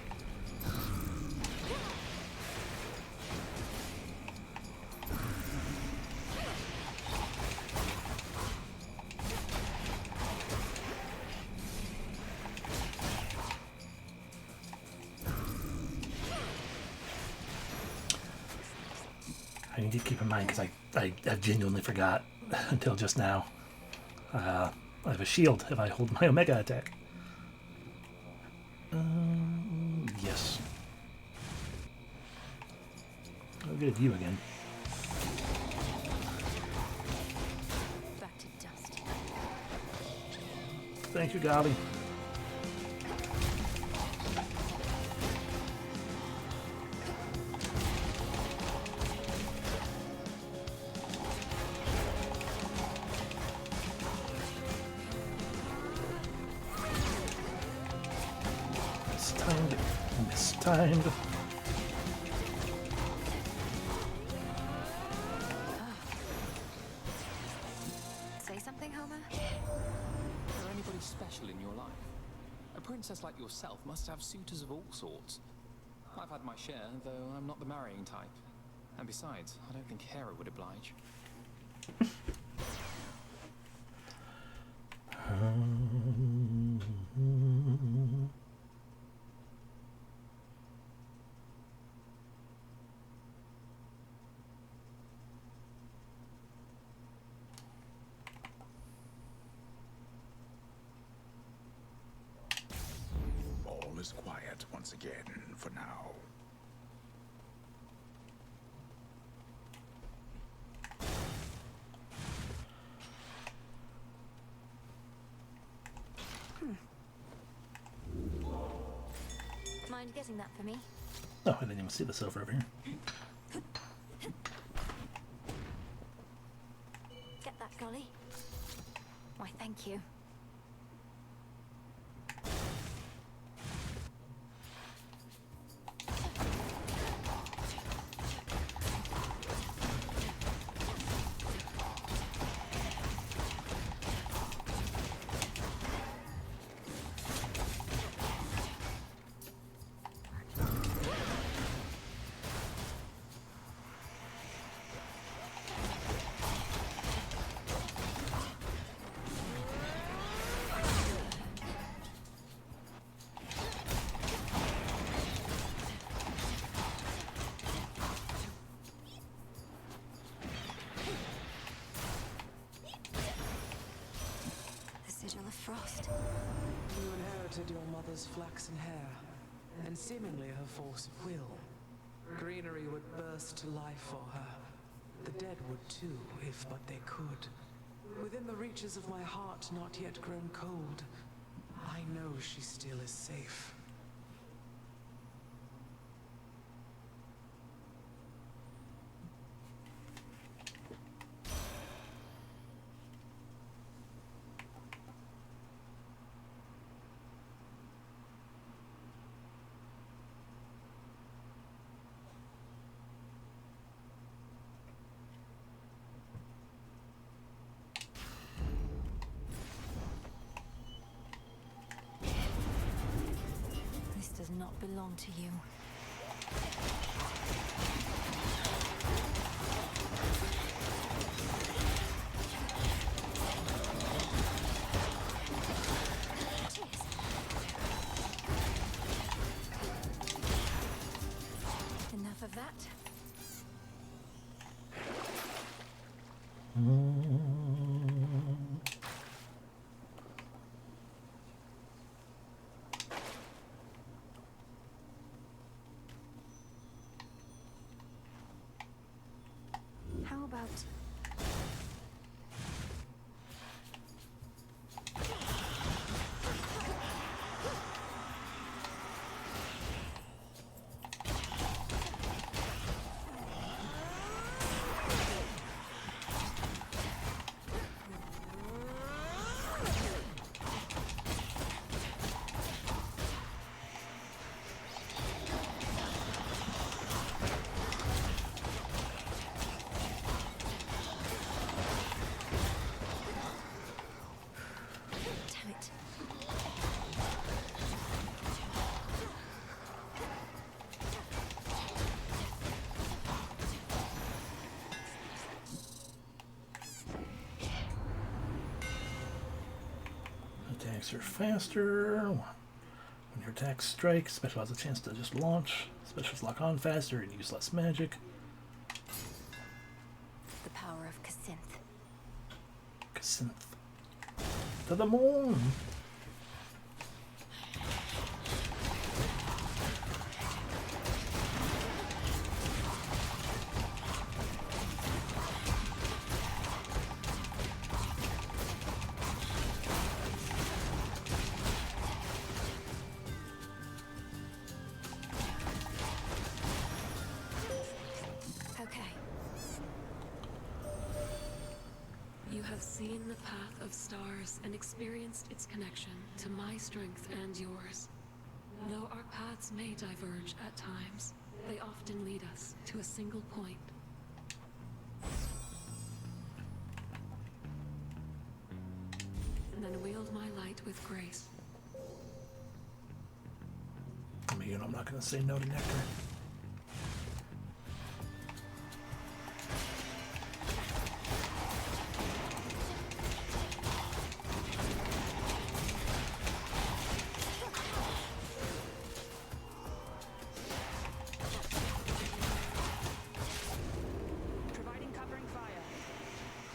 I need to keep in mind because I genuinely forgot until just now. I have a shield if I hold my Omega attack. Yes. I'll get you again. Back to dust. Thank you, Golly. Mistimed. Say something, Homer? Is there anybody special in your life? A princess like yourself must have suitors of all sorts. I've had my share, though I'm not the marrying type. And besides, I don't think Hera would oblige. All is quiet once again for now. Mind getting that for me? Oh, I didn't even see the silver over here. Get that, Golly. Why, thank you. Frost. You inherited your mother's flaxen hair, and seemingly her force of will. Greenery would burst to life for her. The dead would too, if but they could. Within the reaches of my heart not yet grown cold, I know she still is safe. Does not belong to you. Enough of that. How about... attacks are faster. When your attacks strike, special has a chance to just launch. Specials lock on faster and use less magic. The power of Kacinth. Kacinth. To the moon! You have seen the path of stars and experienced its connection to my strength and yours. Though our paths may diverge at times, they often lead us to a single point. And then wield my light with grace. I mean, I'm not going to say no to nectar.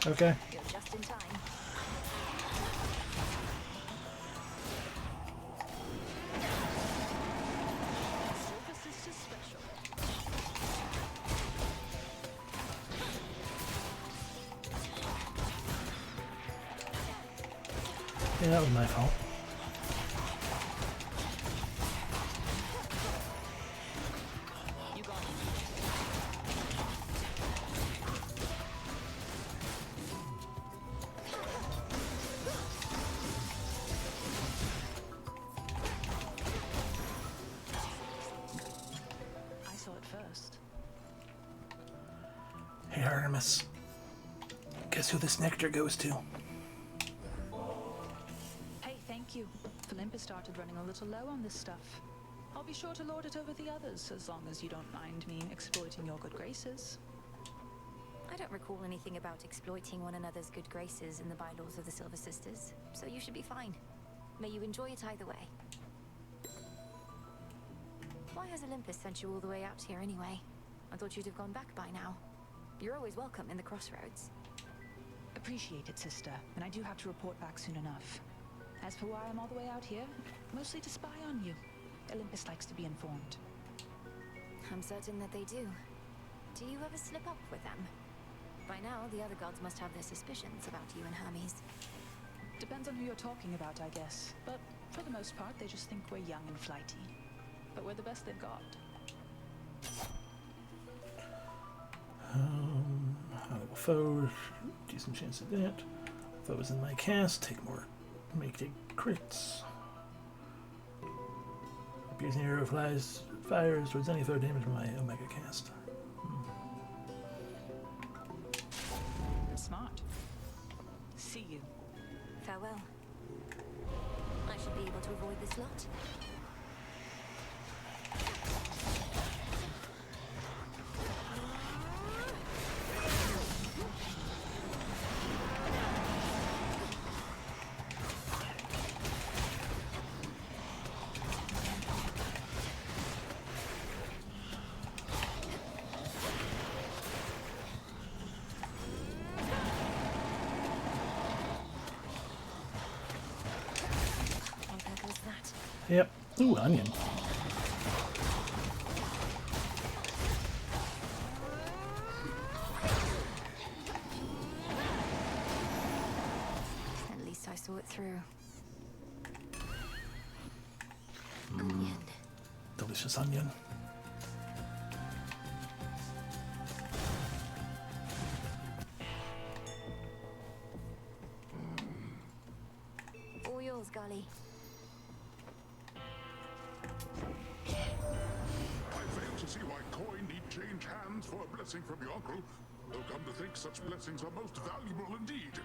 Okay. You're just in time. Yeah, that was my fault. Hey Artemis, guess who this nectar goes to? Hey, thank you. Olympus started running a little low on this stuff. I'll be sure to lord it over the others, as long as you don't mind me exploiting your good graces. I don't recall anything about exploiting one another's good graces in the bylaws of the Silver Sisters, so you should be fine. May you enjoy it either way. Why has Olympus sent you all the way out here anyway? I thought you'd have gone back by now. You're always welcome in the crossroads. Appreciate it, sister, and I do have to report back soon enough. As for why I'm all the way out here, mostly to spy on you. Olympus likes to be informed. I'm certain that they do. Do you ever slip up with them? By now, the other gods must have their suspicions about you and Hermes. Depends on who you're talking about, I guess. But for the most part, they just think we're young and flighty. But we're the best they've got. High-level foe, decent chance of that. Foes in my cast, take more, take crits. Appears an arrow fires towards any foe damage from my Omega cast. Smart. See you. Farewell. I should be able to avoid this lot. Yep. Ooh, onion. At least I saw it through. Onion. Delicious onion. All yours, Gully. See why coin need change hands for a blessing from your uncle. Though come to think, such blessings are most valuable indeed.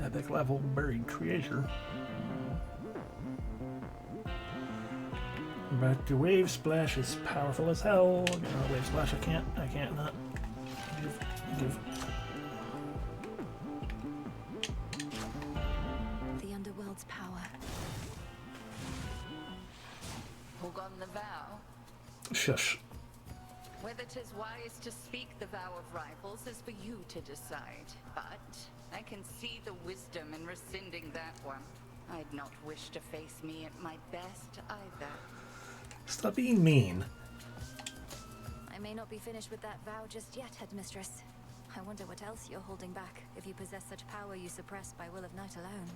Epic level buried treasure. But the wave splash is powerful as hell. Wave splash, I can't not give. The underworld's power. Who got the vow? Shush. Whether 'tis wise to speak the vow of rivals is for you to decide. But I can see the wisdom in rescinding that one. I'd not wish to face me at my best either. Stop being mean. I may not be finished with that vow just yet, Headmistress. I wonder what else you're holding back if you possess such power you suppress by will of night alone.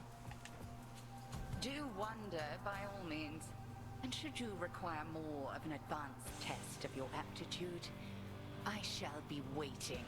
Do wonder, by all means. And should you require more of an advanced test of your aptitude, I shall be waiting.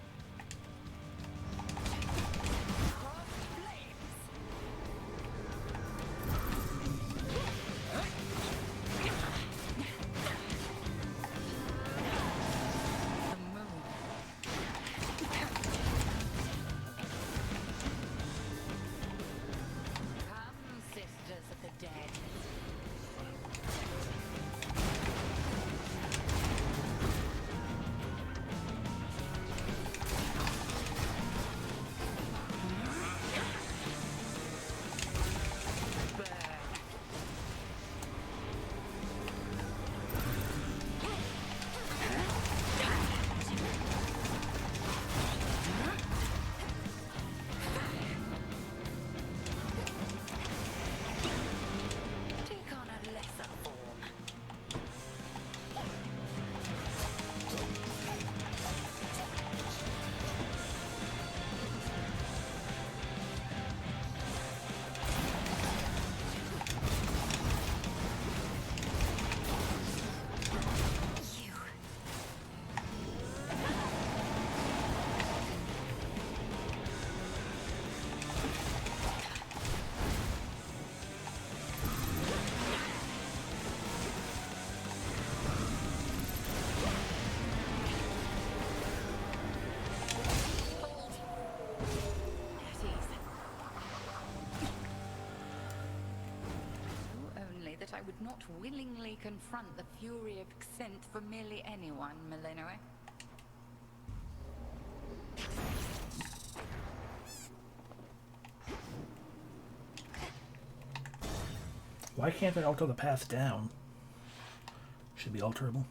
I would not willingly confront the fury of Xinth for merely anyone, Millennium. Why can't I alter the path down? Should be alterable.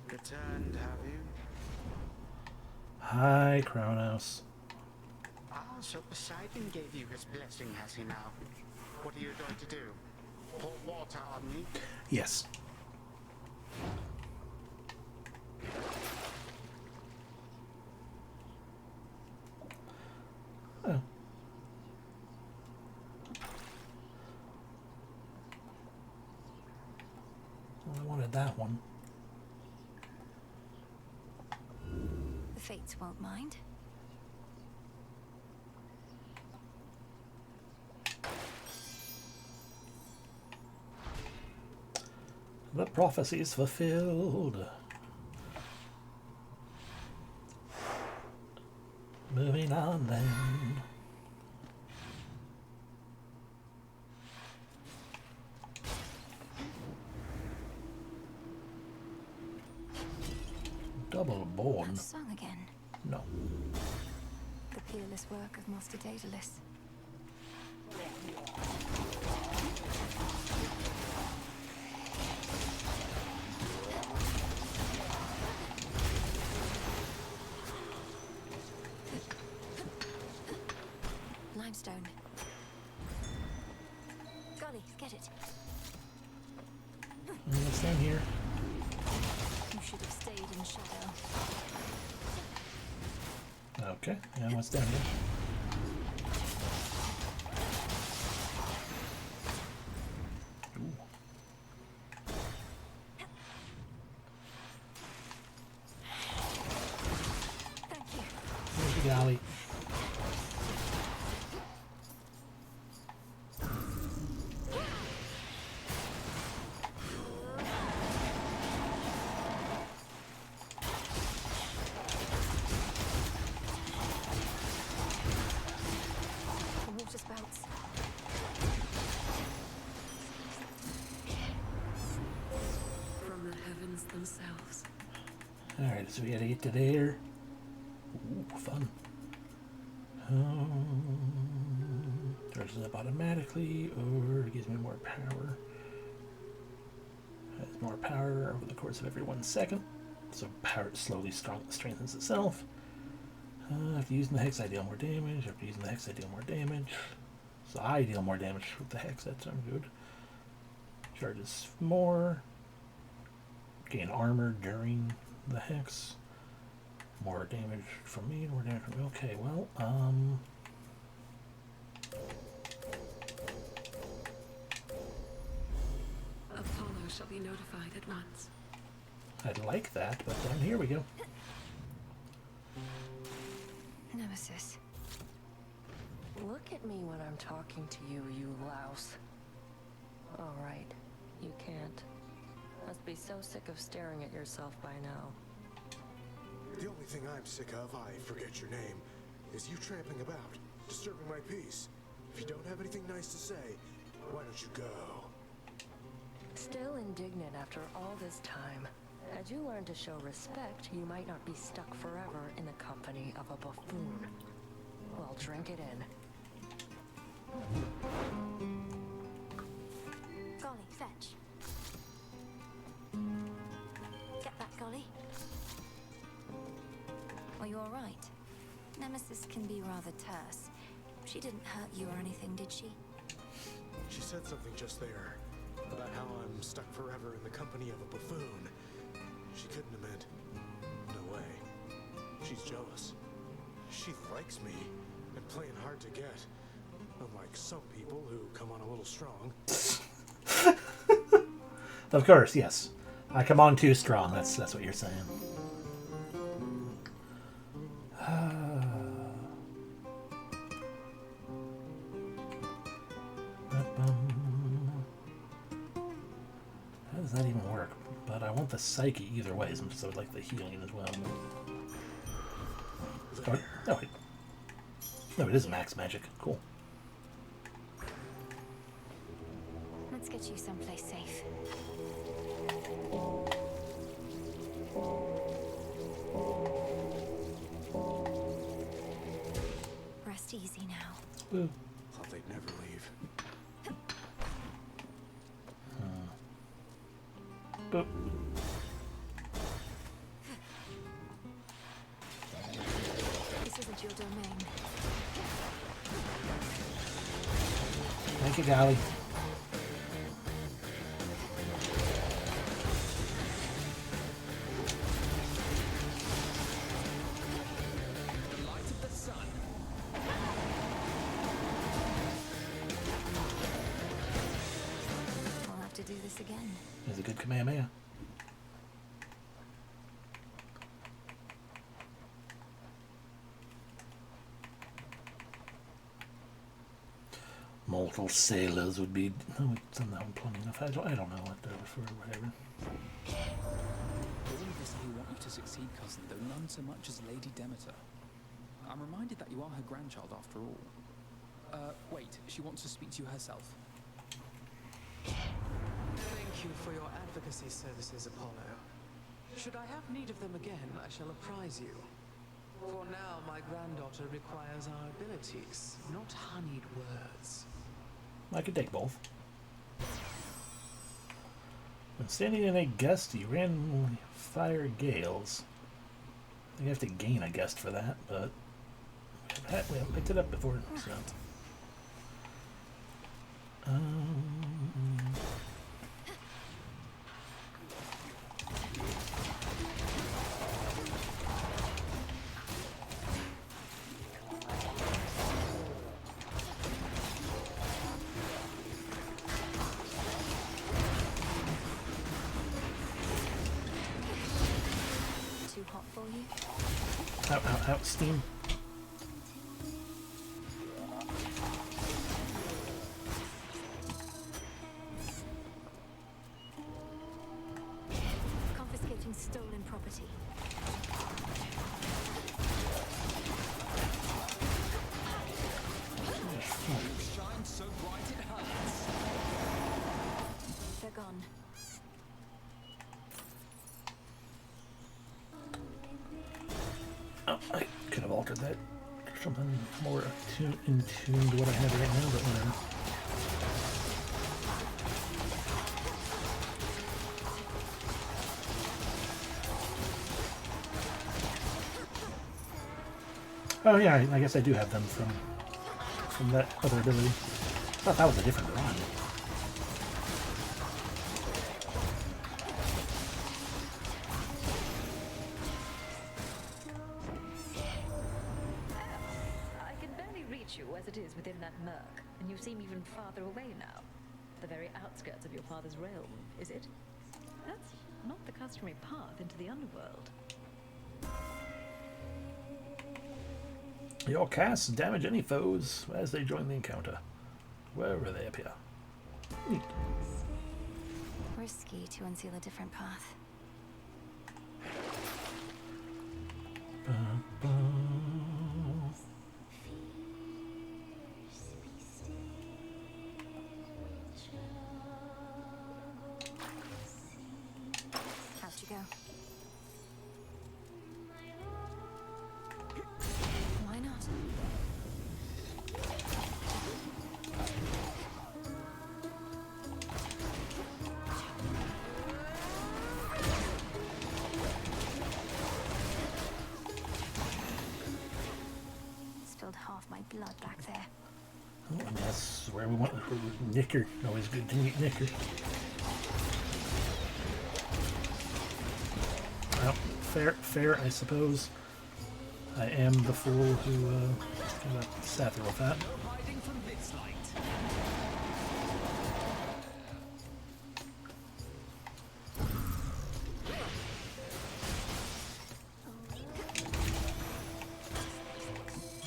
Returned, have you? Hi, Kronos. Ah, so Poseidon gave you his blessing, has he now? What are you going to do? Pour water on me? Yes. Oh. Well, I wanted that one. The Fates won't mind. The prophecy is fulfilled. Moving on then. Double born. That song again. No. The peerless work of Master Daedalus. Limestone. Golly, get it. Let's stand here. You should have stayed in shadow. Okay, yeah, what's down here? Ooh. Thank you. There's the galley. Alright, so we gotta get to there. Ooh, fun. Charges up automatically, or gives me more power. Has more power over the course of every 1 second. So power slowly strengthens itself. After using the hex, I deal more damage. After using the hex, I deal more damage. So I deal more damage with the hex. That sounds good. Charges more. Gain armor during the hex. More damage from me. More damage from me. Okay, well, Apollo shall be notified at once. I'd like that, but here we go. Nemesis. Look at me when I'm talking to you, you louse. All right, you can't. Must be so sick of staring at yourself by now. The only thing I'm sick of, I forget your name, is you tramping about, disturbing my peace. If you don't have anything nice to say, why don't you go? Still indignant after all this time. Had you learned to show respect, you might not be stuck forever in the company of a buffoon. Well, drink it in. Golly, fetch. Get that, Golly. Are you alright? Nemesis can be rather terse. She didn't hurt you or anything, did she? She said something just there, about how I'm stuck forever in the company of a buffoon. She couldn't have meant... No way. She's jealous. She likes me, and playing hard to get. Unlike some people who come on a little strong. Of course, yes. I come on too strong, that's what you're saying. How does that even work? But I want the psyche either way, so I'd like the healing as well. Oh, no, wait. No, it is max magic. Cool. Let's get you someplace safe. Rest easy now. Woo. Thought they'd never leave. Boop. This isn't your domain. Thank you, Golly. The light of the sun. I'll have to do this again. There's a good Kamehameha. Mortal sailors would be... No, it's somehow plenty enough. I don't know what they're for, whatever. All of us here want you to succeed, cousin, though none so much as Lady Demeter. I'm reminded that you are her grandchild after all. Wait, she wants to speak to you herself. Thank you for your advocacy services, Apollo. Should I have need of them again, I shall apprise you. For now, my granddaughter requires our abilities, not honeyed words. I could take both. When standing in a gust, you randomly fire gales. I think you have to gain a gust for that, but we haven't picked it up before, so. Too hot for you? Out, steam. Confiscating stolen property. Shine so bright it hurts. They're gone. should have altered that. Something more in tune to what I have right now, but whatever. Oh yeah, I guess I do have them from that other ability. I thought that was a different run. I can barely reach you as it is within that murk, and you seem even farther away now. The very outskirts of your father's realm, is it? That's not the customary path into the underworld. Your casts damage any foes as they join the encounter, wherever they appear. Neat. Risky to unseal a different path. How'd you go? Why not? Spilled half my blood back there. Oh, and that's where we want Knicker. Always good to meet Knicker. Well, fair, I suppose. I am the fool who sat there with that.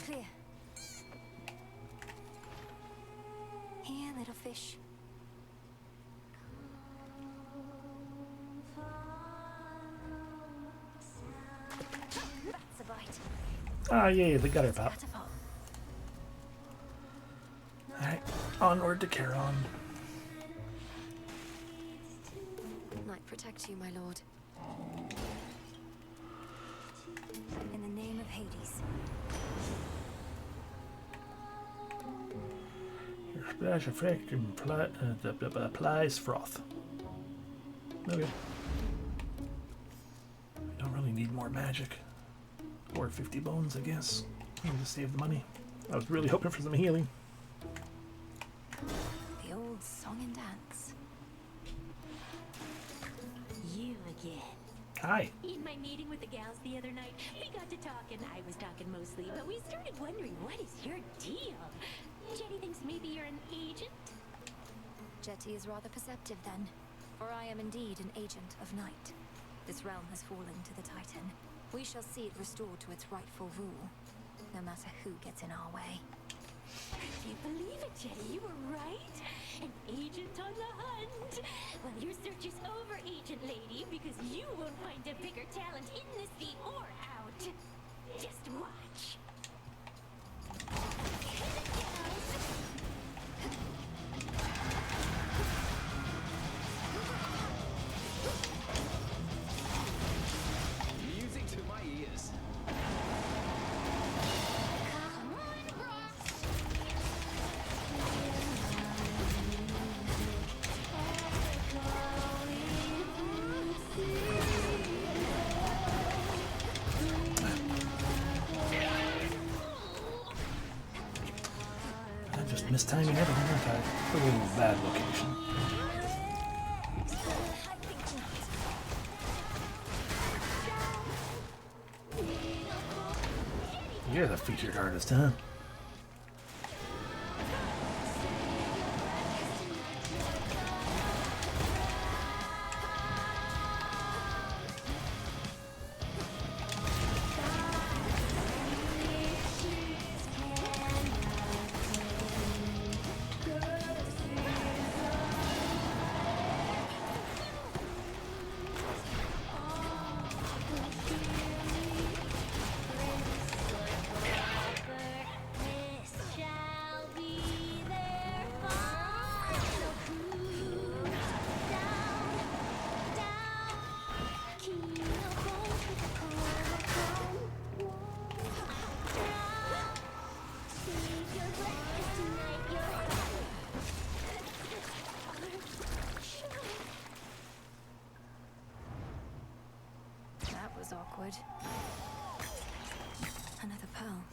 Clear. Here, little fish. That's a bite. Ah, yay, the gutter pop. Alright, onward to Charon. Might protect you, my lord. In the name of Hades. Your splash effect applies froth. Okay. We don't really need more magic. Or 50 bones, I guess. To save the money. I was really hoping for some healing. The old song and dance. You again. Hi. In my meeting with the gals the other night, we got to talking. I was talking mostly, but we started wondering, what is your deal? Jenny thinks maybe you're an agent? Jetty is rather perceptive then, for I am indeed an agent of night. This realm has fallen to the Titan. We shall see it restored to its rightful rule, no matter who gets in our way. Do you believe it, Jenny? You were right. An agent on the hunt. Well, your search is over, agent lady, because you won't find a bigger talent in the sea or out. Just watch. Music to my ears. I'm just mistiming everything, aren't I? Oh, bad location. You're the featured artist, huh? awkward. Another pearl.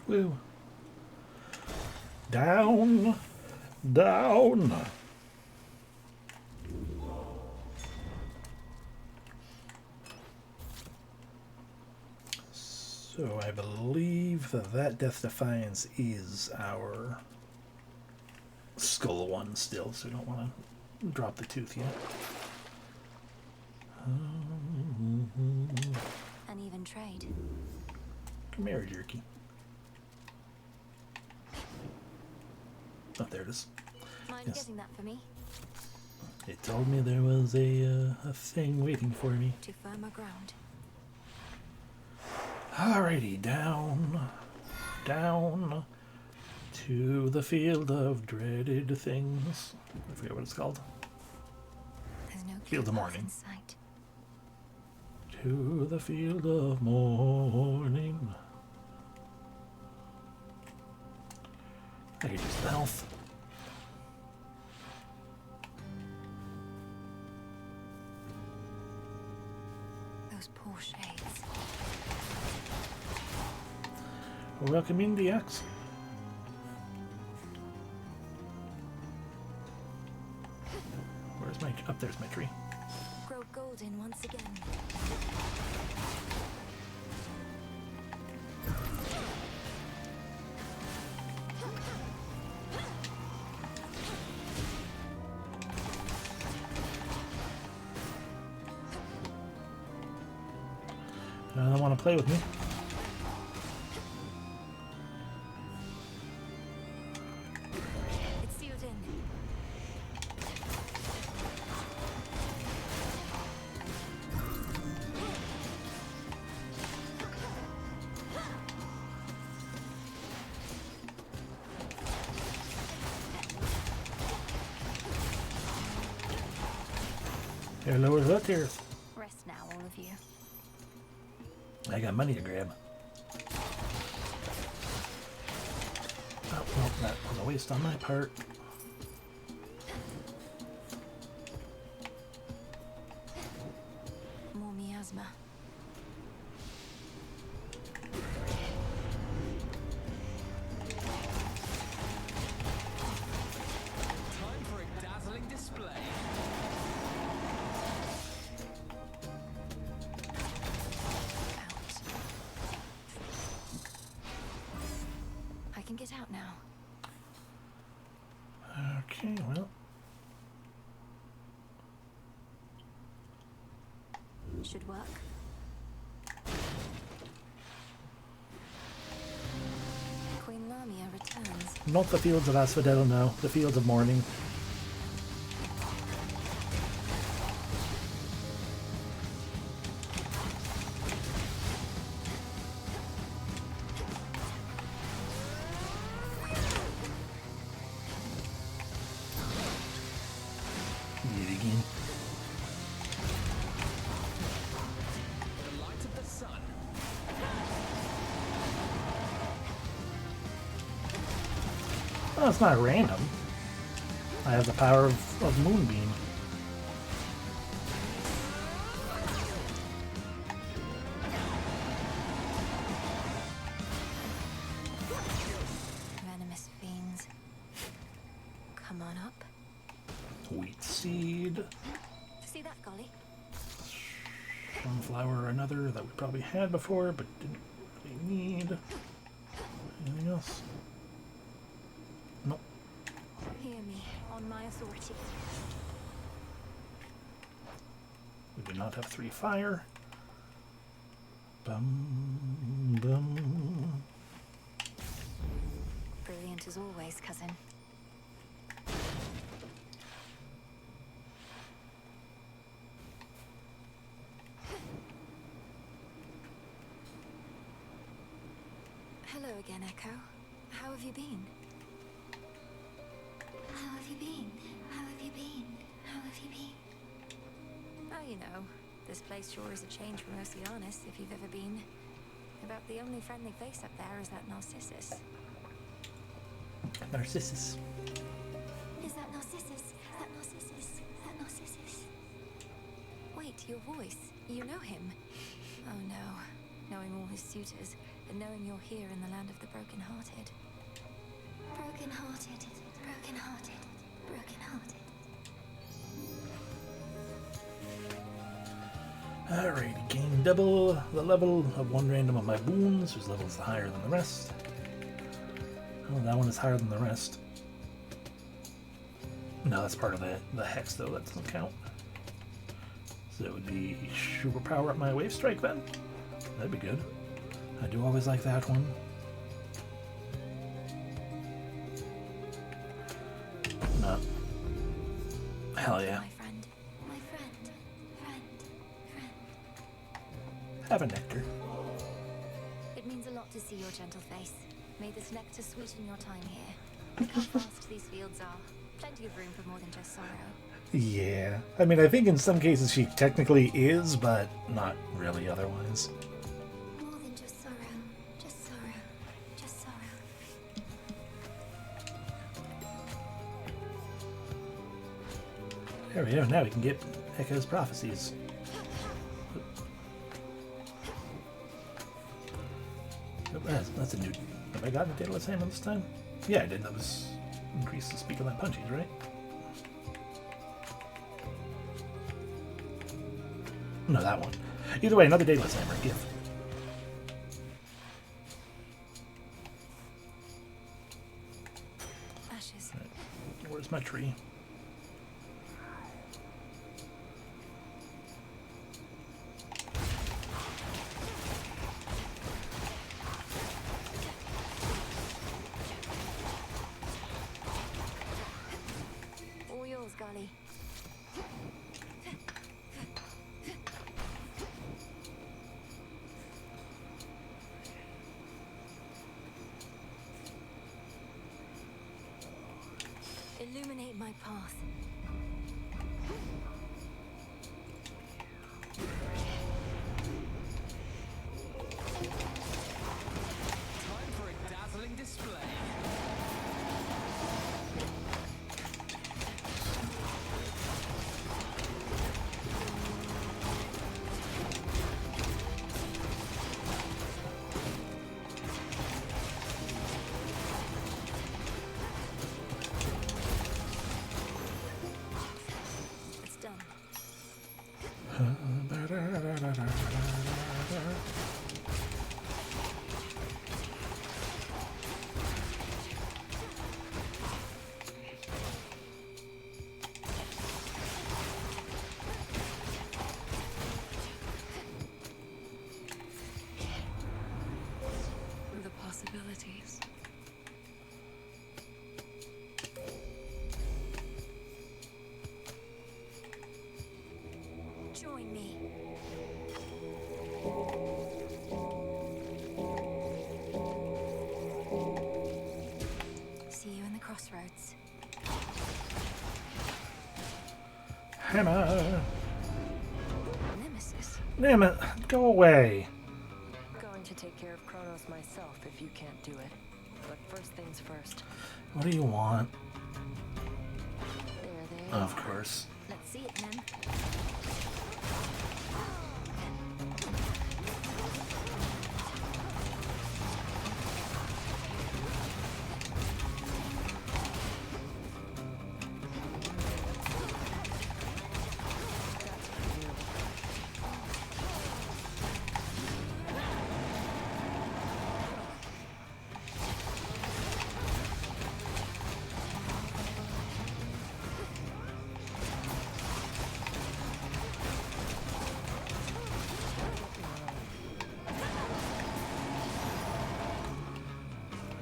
Woo. Down. Down. So I believe that Death Defiance is our skull one still, so we don't want to drop the tooth yet. Uneven trade. Come here, jerky. Oh, there it is. Mind Yes. getting that for me? It told me there was a thing waiting for me. To firmer ground. Alrighty, down, down to the field of dreaded things. I forget what it's called. There's no Field of path Mourning. in sight. To the field of mourning. I could use the health. Those poor shades. Welcome in, the axe. Where's my... Up there's my tree. Grow golden once again. I don't want to play with me. It's sealed in. Hello, what's here? Rest now, all of you. I got money to grab. Oh, well, that was a waste on my part. More miasma. Time for a dazzling display. I can get out now. Okay, well. Should work. Queen Lamia returns. Not the fields of Asphodel, no. The fields of mourning. Yet again. The light of the sun. Well, it's not random. I have the power of Moonbeam. Venomous fiends. Come on up. Wheat seed. See that, Golly? Sunflower, another that we probably had before, but didn't really need. Anything else? Nope. Hear me on my authority. We do not have 3 fire. Bum, bum. Brilliant as always, cousin. Hello again, Echo. How have you been? How have you been? How have you been? How have you been? Oh, you know, this place sure is a change from Oceanus, if you've ever been. About the only friendly face up there is that Narcissus. Narcissus. Is that Narcissus? That Narcissus? That Narcissus? Wait, your voice. You know him. Oh no. Knowing all his suitors, and knowing you're here in the land of the broken-hearted. Broken-hearted, broken-hearted, broken-hearted. Alright, gain double the level of one random of my boons, whose level is higher than the rest. Oh, that one is higher than the rest. No, that's part of the hex, though. That doesn't count. So it would be super power up my wave strike then? That'd be good. I do always like that one. No. Hell yeah. My friend, friend. Have a nectar. It means a lot to see your gentle face. May this nectar sweeten your time here. Look how vast these fields are. Plenty of room for more than just sorrow. Yeah. I mean, I think in some cases she technically is, but not really otherwise. More than just sorrow. Just sorrow. Just sorrow. There we go. Now we can get Echo's prophecies. Oh, that's a new... Have I gotten a Daedalus Hammer this time? Yeah, I did. That was increase the speed of my punchies, right? No, that one. Either way, another Daedalus Hammer. Give. Ashes. Right. Where's my tree? All yours, Golly. Illuminate my path. Time for a dazzling display. It's done. The possibilities. Join me. See you in the crossroads. Hammer! Nemesis. Damn it! Go away! Going to take care of Kronos myself if you can't do it. But first things first. What do you want? There they Of are. course. Let's see it, men.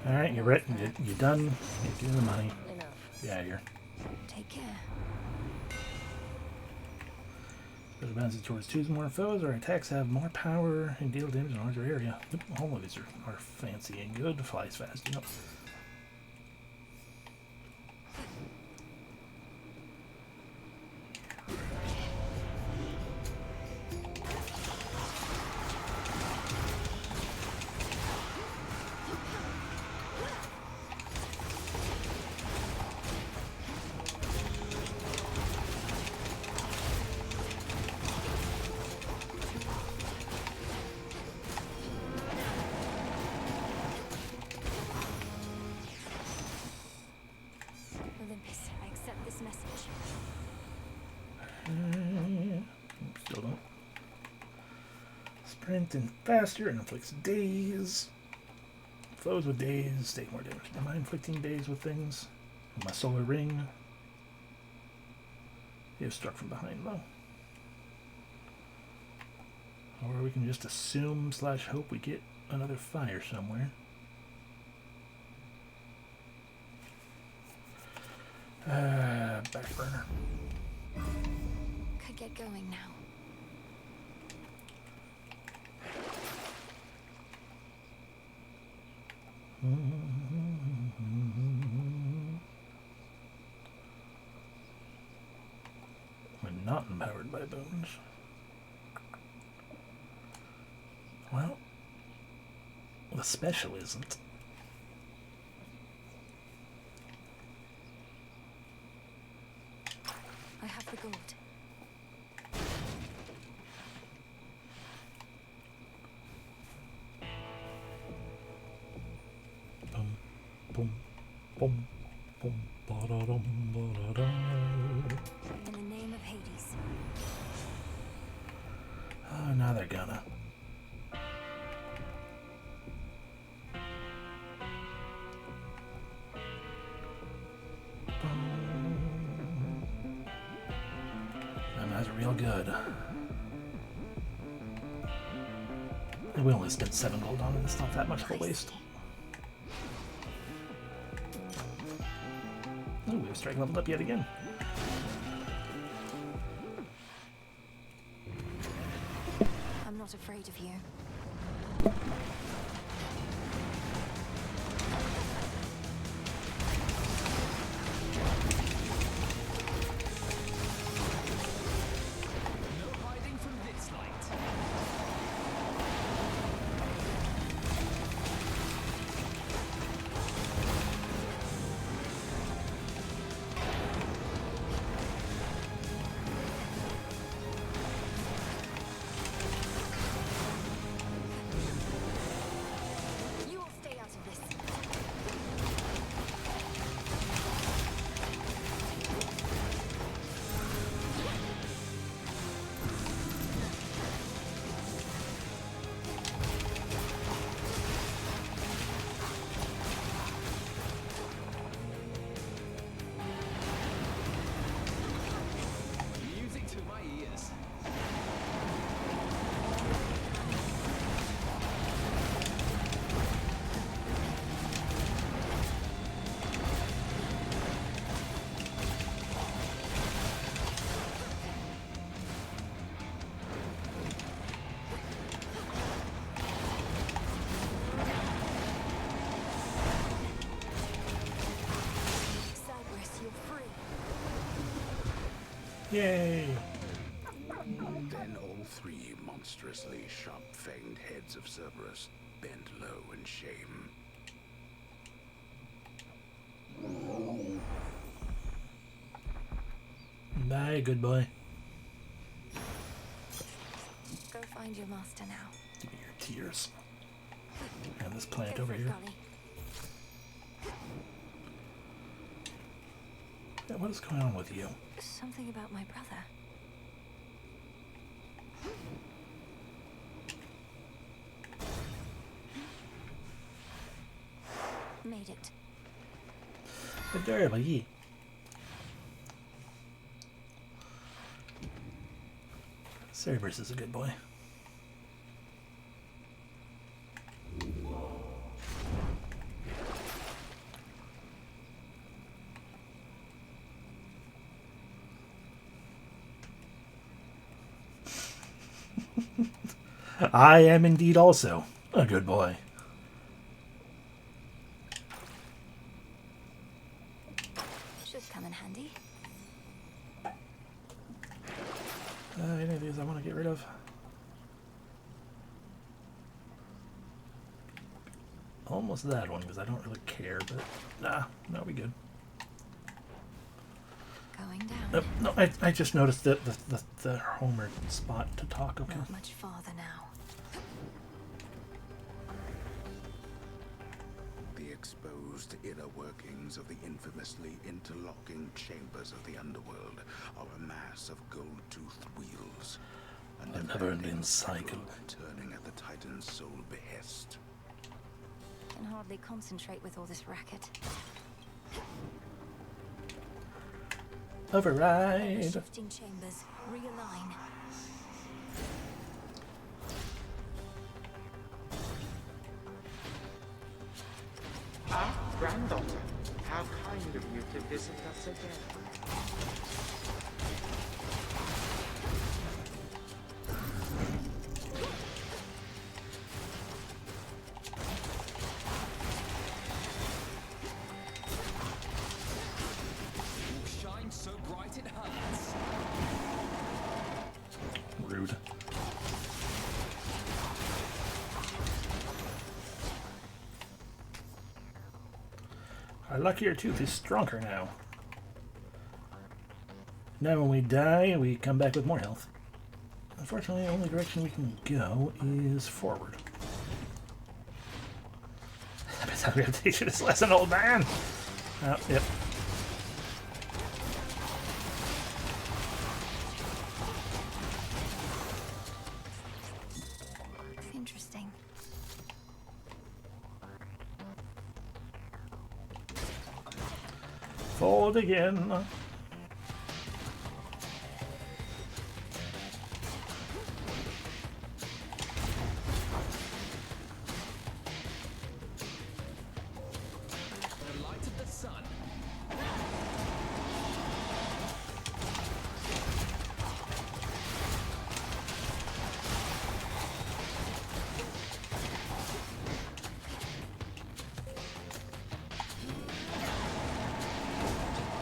Alright, you're ready. You done? Give me the money. Enough. Get out of here. Take care. Special bounces towards 2 more foes. Our attacks have more power and deal damage in a larger area. Yep, all of these are fancy and good. Flies fast, you know. Sprint and faster and inflicts daze. Foes with daze take more damage. Am I inflicting daze with things? With my solar ring. He was struck from behind though. Or we can just assume / hope we get another fire somewhere. Back burner. Could get going now. We're not empowered by bones. Well, the special isn't. I have the gold. Boom, boom, boom, boom, ba-da-dum, ba-da-dum. In the name of Hades. Oh, now they're gonna. That's real good. And we only spent 7 gold on it. It's not that much of a waste. Oh, we have strike leveled up yet again. I'm not afraid of you. Yay! Then all 3 monstrously sharp-fanged heads of Cerberus bent low in shame. Bye, good boy. Go find your master now. Give me your tears. And this plant over here. Yeah, what is going on with you? Something about my brother. Made it. Adorable, ye. Cerberus is a good boy. I am indeed also a good boy. Should come in handy. Any of these I want to get rid of. Almost that one because I don't really care, but nah, that'll be good. Going down. No, I just noticed that the Homer spot to talk. Okay. Not much farther now. The exposed inner workings of the infamously interlocking chambers of the underworld are a mass of gold-toothed wheels. A never-ending cycle. Turning Abaddon's sole behest. Can hardly concentrate with all this racket. Override. Shifting chambers. Realign. Ah, granddaughter, how kind of you to visit us again. Shine so bright it hurts. Rude. Our luckier tooth is stronger now. Now when we die, we come back with more health. Unfortunately, the only direction we can go is forward. Habitat reputation is less an old man! Oh, yep. Interesting. Fold again. The light of the sun.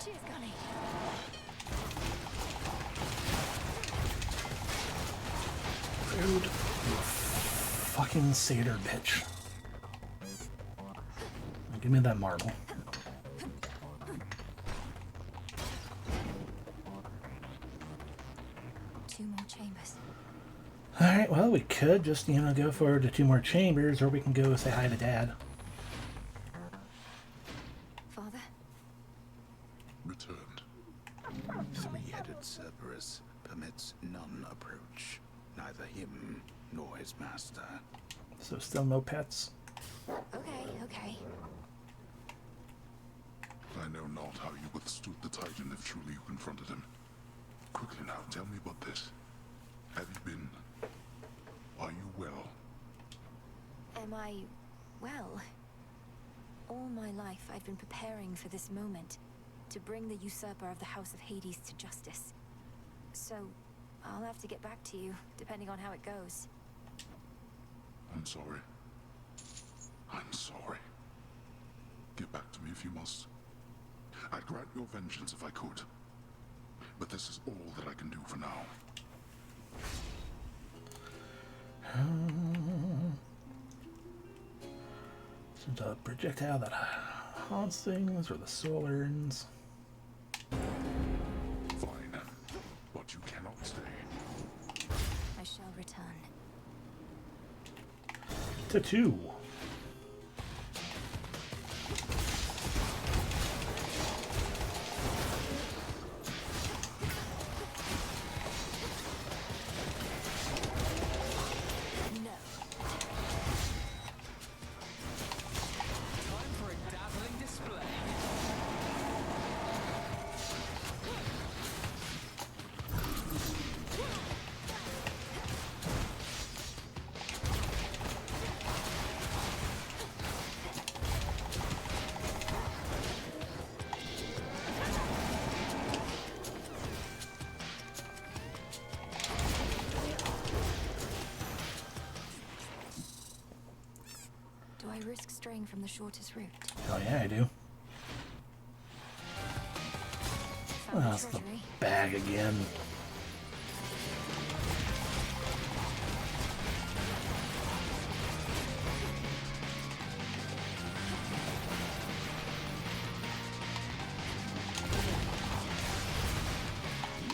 Cheers, Gunny. Rude. You fucking satyr bitch. Give me that marble. Two more chambers. Alright, well, we could just, go for the 2 more chambers, or we can go say hi to Dad. Father? Returned. Three-headed Cerberus permits none approach, neither him nor his master. So still no pets. Okay, okay. I know not how you withstood the Titan if truly you confronted him. Quickly now, tell me about this. Have you been... Are you well? Am I... well? All my life I've been preparing for this moment. To bring the usurper of the House of Hades to justice. So, I'll have to get back to you, depending on how it goes. I'm sorry. I'm sorry. Get back to me if you must. I'd grant your vengeance if I could. But this is all that I can do for now. So the projectile that haunts things, or the soul urns. Fine. But you cannot stay. I shall return. To 2. Time for a dazzling display. Do I risk straying from the shortest route? Oh yeah, I do. Found Oh, the it's the treasury. bag again.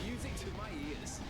Music to my ears.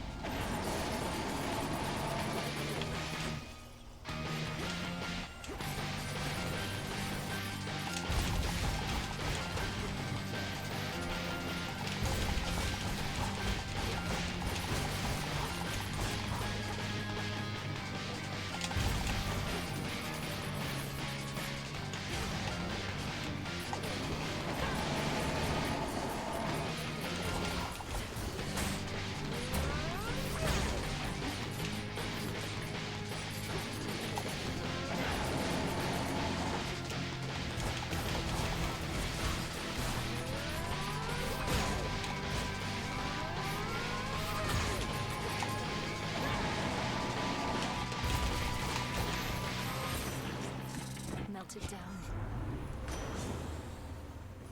melted down.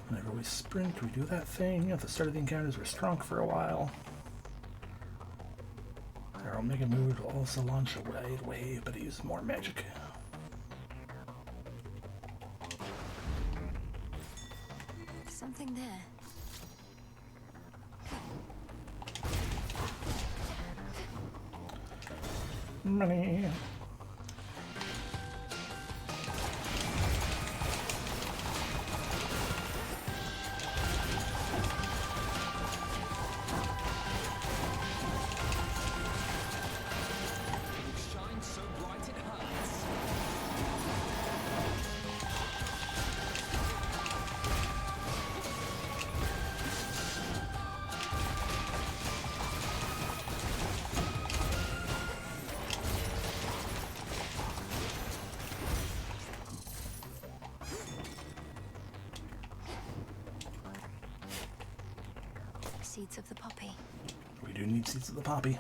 Whenever we sprint, we do that thing. At the start of the encounters, we're strong for a while. Our Omega move will also launch a wide wave, but it uses more magic. Something there. Money. Seeds of the poppy. We do need seeds of the poppy.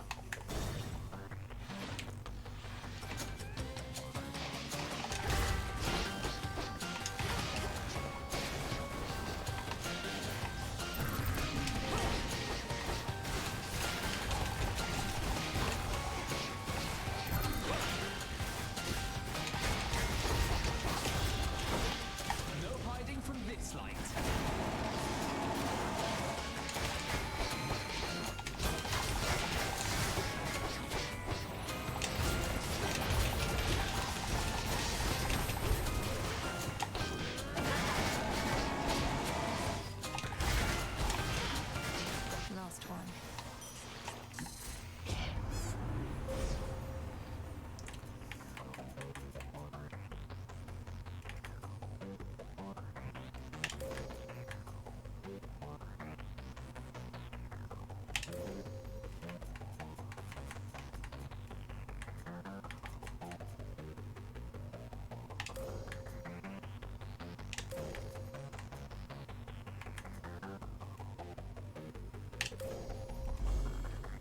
No hiding from this light. Last one.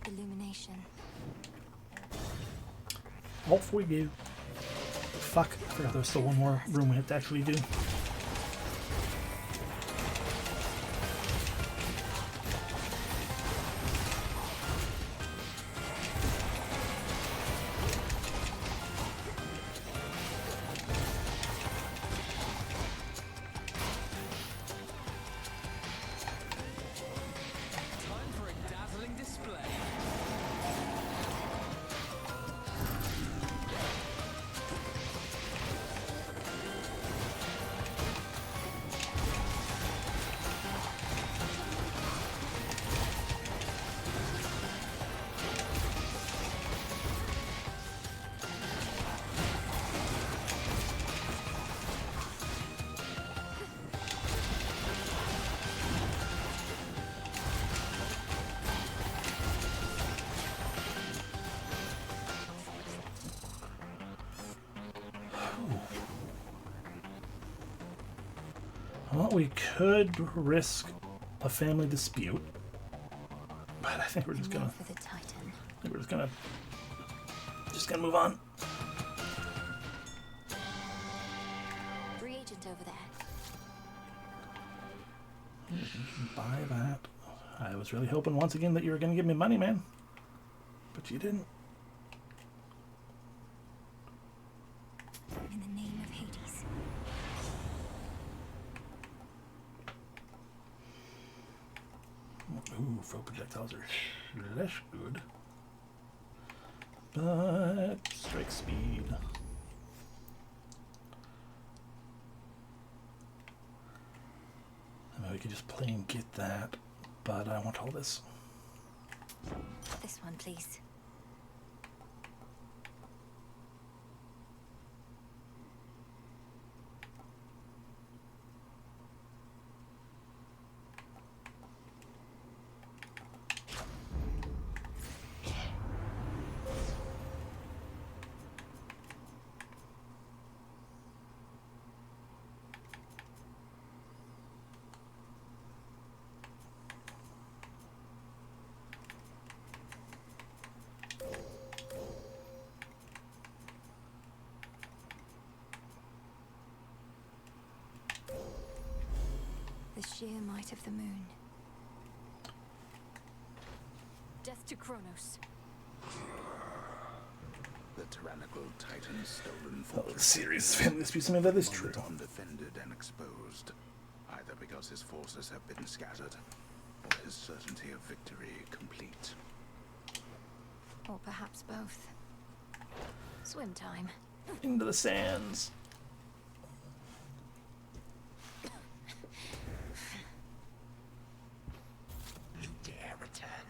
Illumination. Off we go. Fuck, I forgot there's still one more room we have to actually do. Time for a dazzling display. Well, we could risk a family dispute, but I think we're just gonna. For the Titan. I think we're just gonna move on. Free agent over there. Buy that. I was really hoping once again that you were gonna give me money, man, but you didn't. In the name of Hades. Ooh, foe projectiles are less good. But strike speed. I mean, we could just plain get that, but I want all this. This one, please. sheer might of the moon. Death to Kronos. The tyrannical titan's stolen Oh, fortress. the series family dispute, some of that is true. Undefended and exposed, either because his forces have been scattered, or his certainty of victory complete. Or perhaps both. Swim time. Into the sands. You dare return?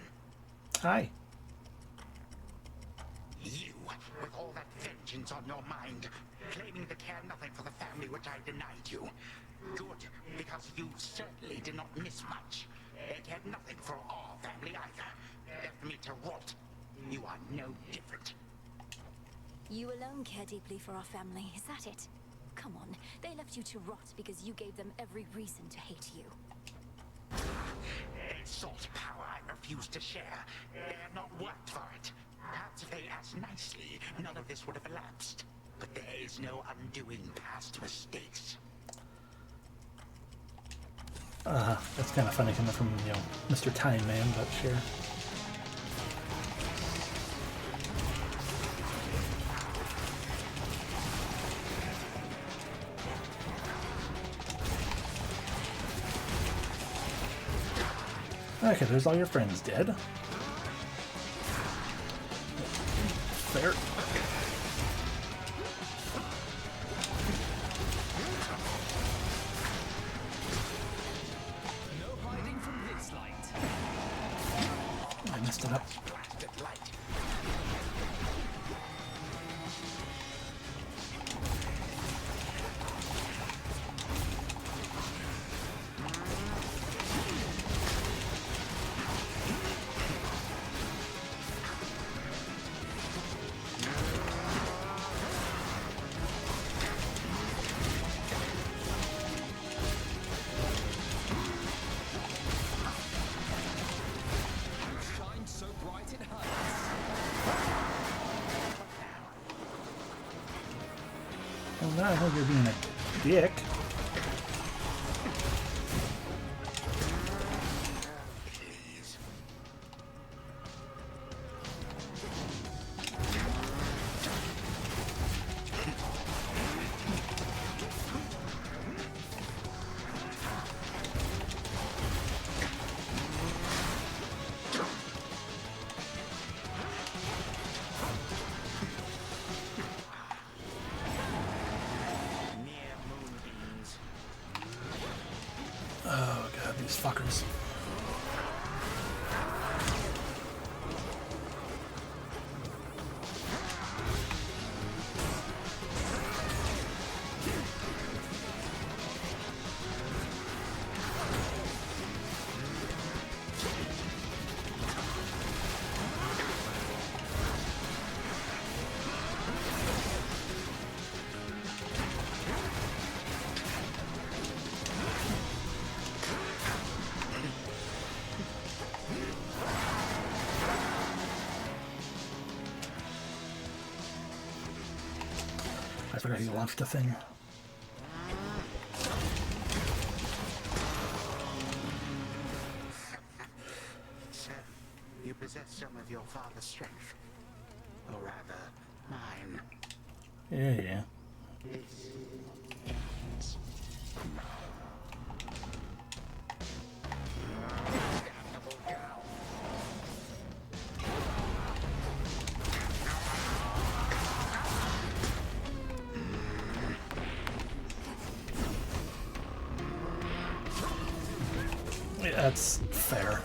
Hi. You, with all that vengeance on your mind, claiming to care nothing for the family which I denied you. Good, because you certainly did not miss much. They cared nothing for our family either. Left me to rot. You are no different. You alone care deeply for our family, is that it? Come on, they left you to rot because you gave them every reason to hate you. They sought power I refused to share. They have not worked for it. Perhaps if they asked nicely, none of this would have elapsed. But there is no undoing past mistakes. That's kind of funny coming from, you know, Mr. Time Man, but sure. Okay, there's all your friends dead. Fair. No hiding from this light. I messed it up. Blasted light. Shine so bright it hurts. Well, now I know you're being a dick. Please. Mere moonbeams. Oh god, these fuckers. I forgot he launched the thing. Sir, you possess some of your father's strength. Or rather, mine. Yeah, yeah. This ends. Damnable girl. Yeah, that's fair.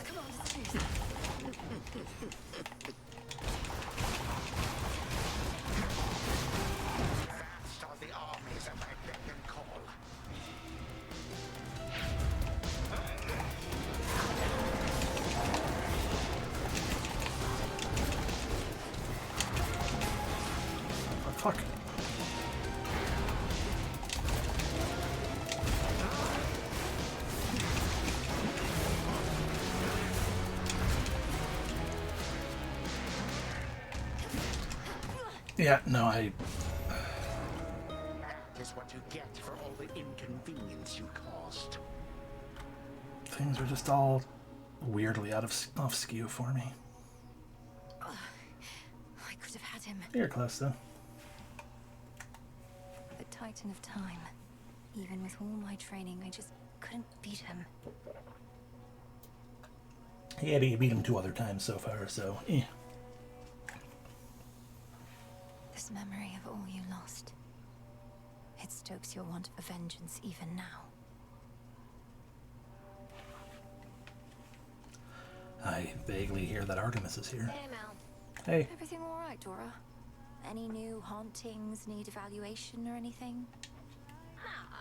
Vast are the armies at my beck and call. Oh, fuck. Yeah, no, I... That is what you get for all the inconvenience you caused. Things are just all weirdly off skew for me. I could have had him. You're close, though. The Titan of Time. Even with all my training, I just couldn't beat him. Yeah, but you beat him 2 other times so far, so eh. This memory of all you lost. It stokes your want for vengeance even now. I vaguely hear that Artemis is here. Hey, Mel. Hey. Everything all right, Dora? Any new hauntings need evaluation or anything? No,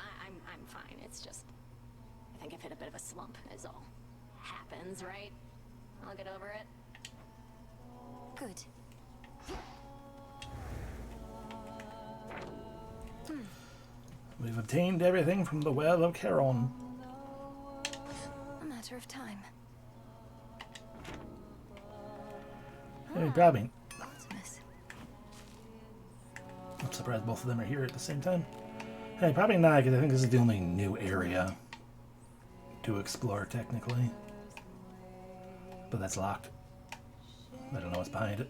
I'm fine. It's just, I think I've hit a bit of a slump, is all. Happens, right? I'll get over it. Good. We've obtained everything from the Well of Charon. A matter of time. Hey, probably. Artemis. I'm surprised both of them are here at the same time. Hey, probably not, because I think this is the only new area to explore, technically. But that's locked. I don't know what's behind it.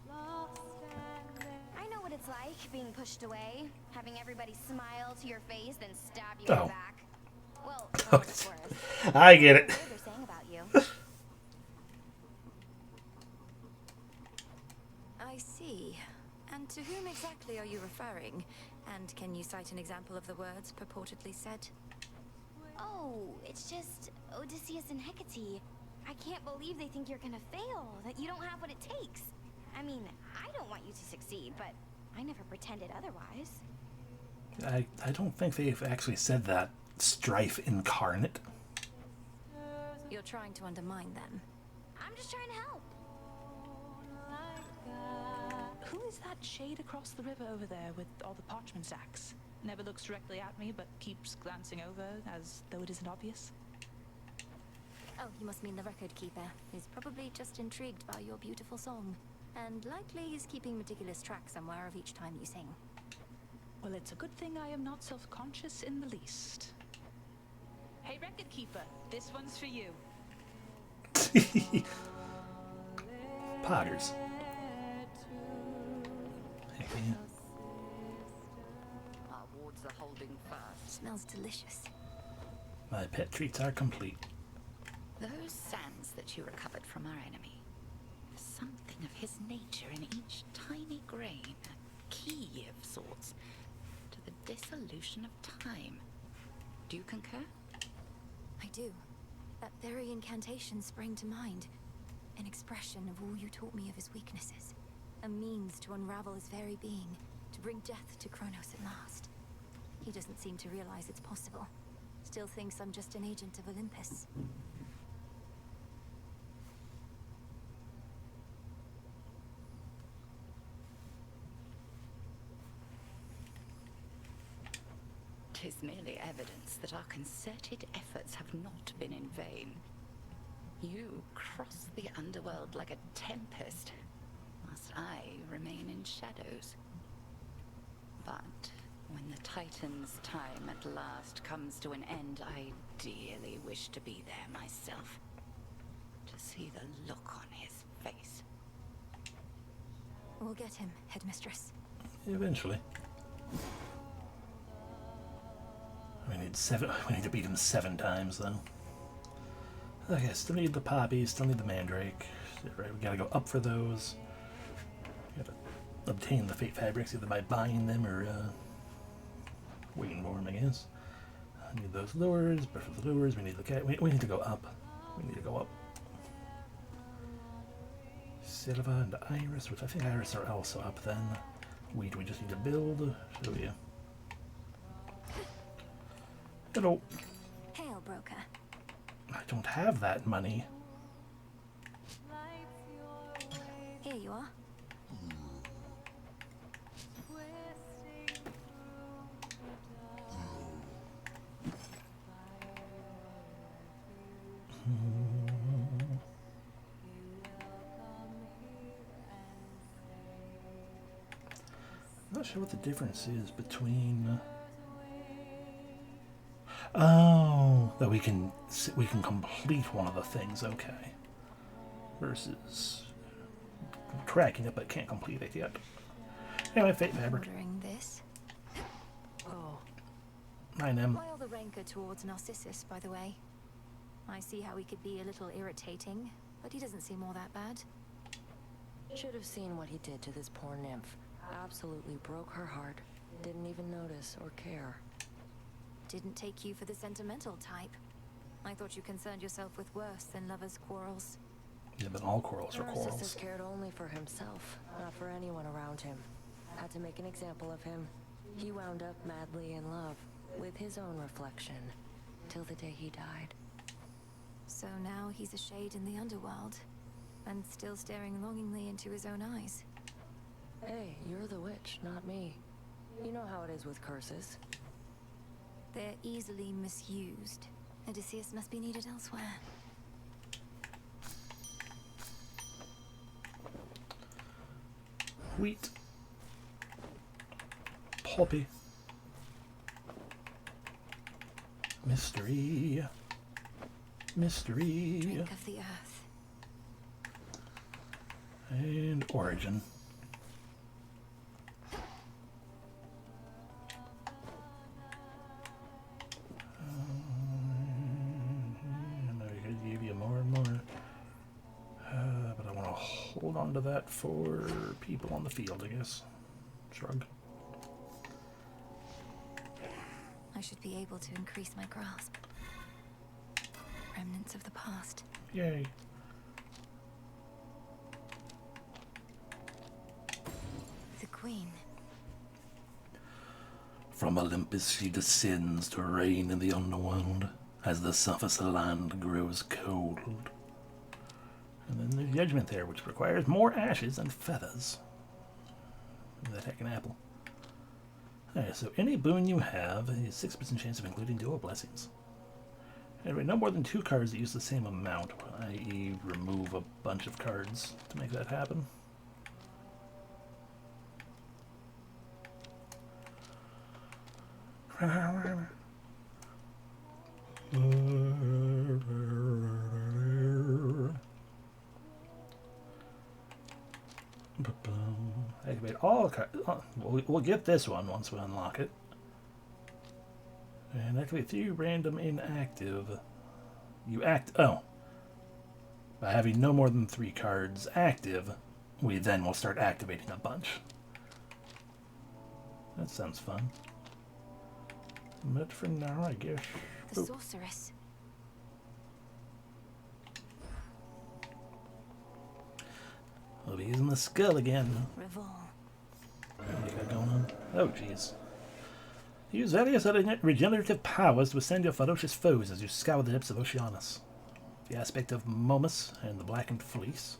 I know what it's like, being pushed away, having everybody smile to your face, then stab you Oh. in the back. Well, for what it's worth. I get it. What they're saying about you. I see. And to whom exactly are you referring? And can you cite an example of the words purportedly said? Oh, it's just Odysseus and Hecate. I can't believe they think you're gonna fail, that you don't have what it takes. I mean, I don't want you to succeed, but I never pretended otherwise. I don't think they've actually said that. Strife incarnate. You're trying to undermine them. I'm just trying to help. Who is that shade across the river over there with all the parchment sacks? Never looks directly at me, but keeps glancing over as though it isn't obvious. Oh, you must mean the record keeper. He's probably just intrigued by your beautiful song. And likely he's keeping meticulous track somewhere of each time you sing. Well, it's a good thing I am not self-conscious in the least. Hey, record keeper, this one's for you. Poggers. Heck yeah. Our wards are holding fast. Smells delicious. My pet treats are complete. Those sands that you recovered from our enemy. Something of his nature in each tiny grain. A key of sorts to the dissolution of time. Do you concur? I do. That very incantation sprang to mind. An expression of all you taught me of his weaknesses. A means to unravel his very being. To bring death to Kronos at last. He doesn't seem to realize it's possible. Still thinks I'm just an agent of Olympus. Tis merely evidence that our concerted efforts have not been in vain. You cross the underworld like a tempest, whilst I remain in shadows. But when the Titan's time at last comes to an end, I dearly wish to be there myself. To see the look on his face. We'll get him, Headmistress. Eventually. We need to beat him 7 times, though. Okay, still need the poppy, still need the mandrake. Right, we gotta go up for those. We gotta obtain the fate fabrics either by buying them or waiting for them, I guess. I need those lures, but for the lures, we need the cat. We need to go up. We need to go up. Silva and Iris, which I think Iris are also up then. We just need to build. So yeah. Hello. Hail, broker. I don't have that money. Here you are. I'm not sure what the difference is between... Oh, That we can complete one of the things, okay. Versus tracking it but can't complete it yet. Anyway, fate fabric. Ordering this. Oh. I am. Why all the rancor towards Narcissus, by the way? I see how he could be a little irritating, but he doesn't seem all that bad. Should have seen what he did to this poor nymph. Absolutely broke her heart. Didn't even notice or care. Didn't take you for the sentimental type. I thought you concerned yourself with worse than lovers' quarrels. Yeah, but all quarrels are quarrels. Narcissus cared only for himself, not for anyone around him. Had to make an example of him. He wound up madly in love with his own reflection, till the day he died. So now he's a shade in the underworld, and still staring longingly into his own eyes. Hey, you're the witch, not me. You know how it is with curses. They're easily misused. Odysseus must be needed elsewhere. Wheat. Poppy. Mystery. Mystery. Drink of the earth. And origin. I could give you more and more. But I want to hold on to that for people on the field, I guess. Shrug. I should be able to increase my grasp. Remnants of the past. Yay. The Queen. From Olympus she descends to reign in the underworld as the surface land grows cold. And then there's judgment there, which requires more ashes and feathers. That heck an apple. Alright, so any boon you have is 6% chance of including dual blessings. Anyway, no more than 2 cards that use the same amount, i.e. remove a bunch of cards to make that happen. Activate all cards. We'll get this one once we unlock it. And activate 3 random inactive. You act. Oh. By having no more than 3 cards active, we then will start activating a bunch. That sounds fun. But for now, I guess. The sorceress. We'll be using the skull again. Revol. What do you got going on? Oh, jeez. Use various regenerative powers to ascend your ferocious foes as you scour the depths of Oceanus. The aspect of Momus and the Blackened Fleece.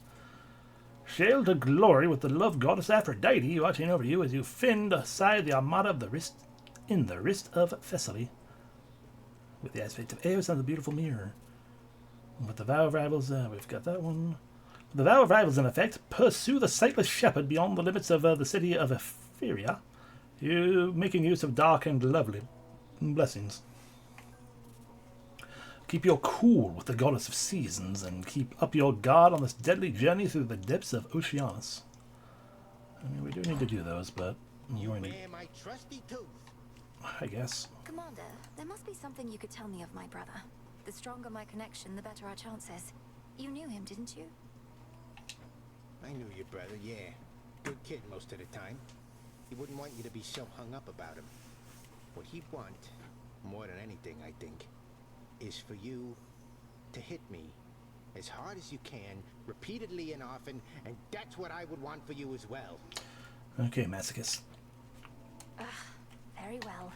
Sail to glory with the love goddess Aphrodite watching over you as you fend aside the armada of the wrist in the wrist of Thessaly. With the aspect of Eos and the beautiful mirror. With the vow of rivals, we've got that one. With the vow of rivals in effect, pursue the sightless shepherd beyond the limits of the city of Ephyria. You making use of dark and lovely blessings. Keep your cool with the goddess of seasons, and keep up your guard on this deadly journey through the depths of Oceanus. I mean, we do need to do those, but you are my trusty tooth. I guess. Commander, there must be something you could tell me of my brother. The stronger my connection, the better our chances. You knew him, didn't you? I knew your brother, yeah. Good kid most of the time. He wouldn't want you to be so hung up about him. What he'd want, more than anything, I think, is for you to hit me as hard as you can, repeatedly and often, and that's what I would want for you as well. Okay, masochist. Very well.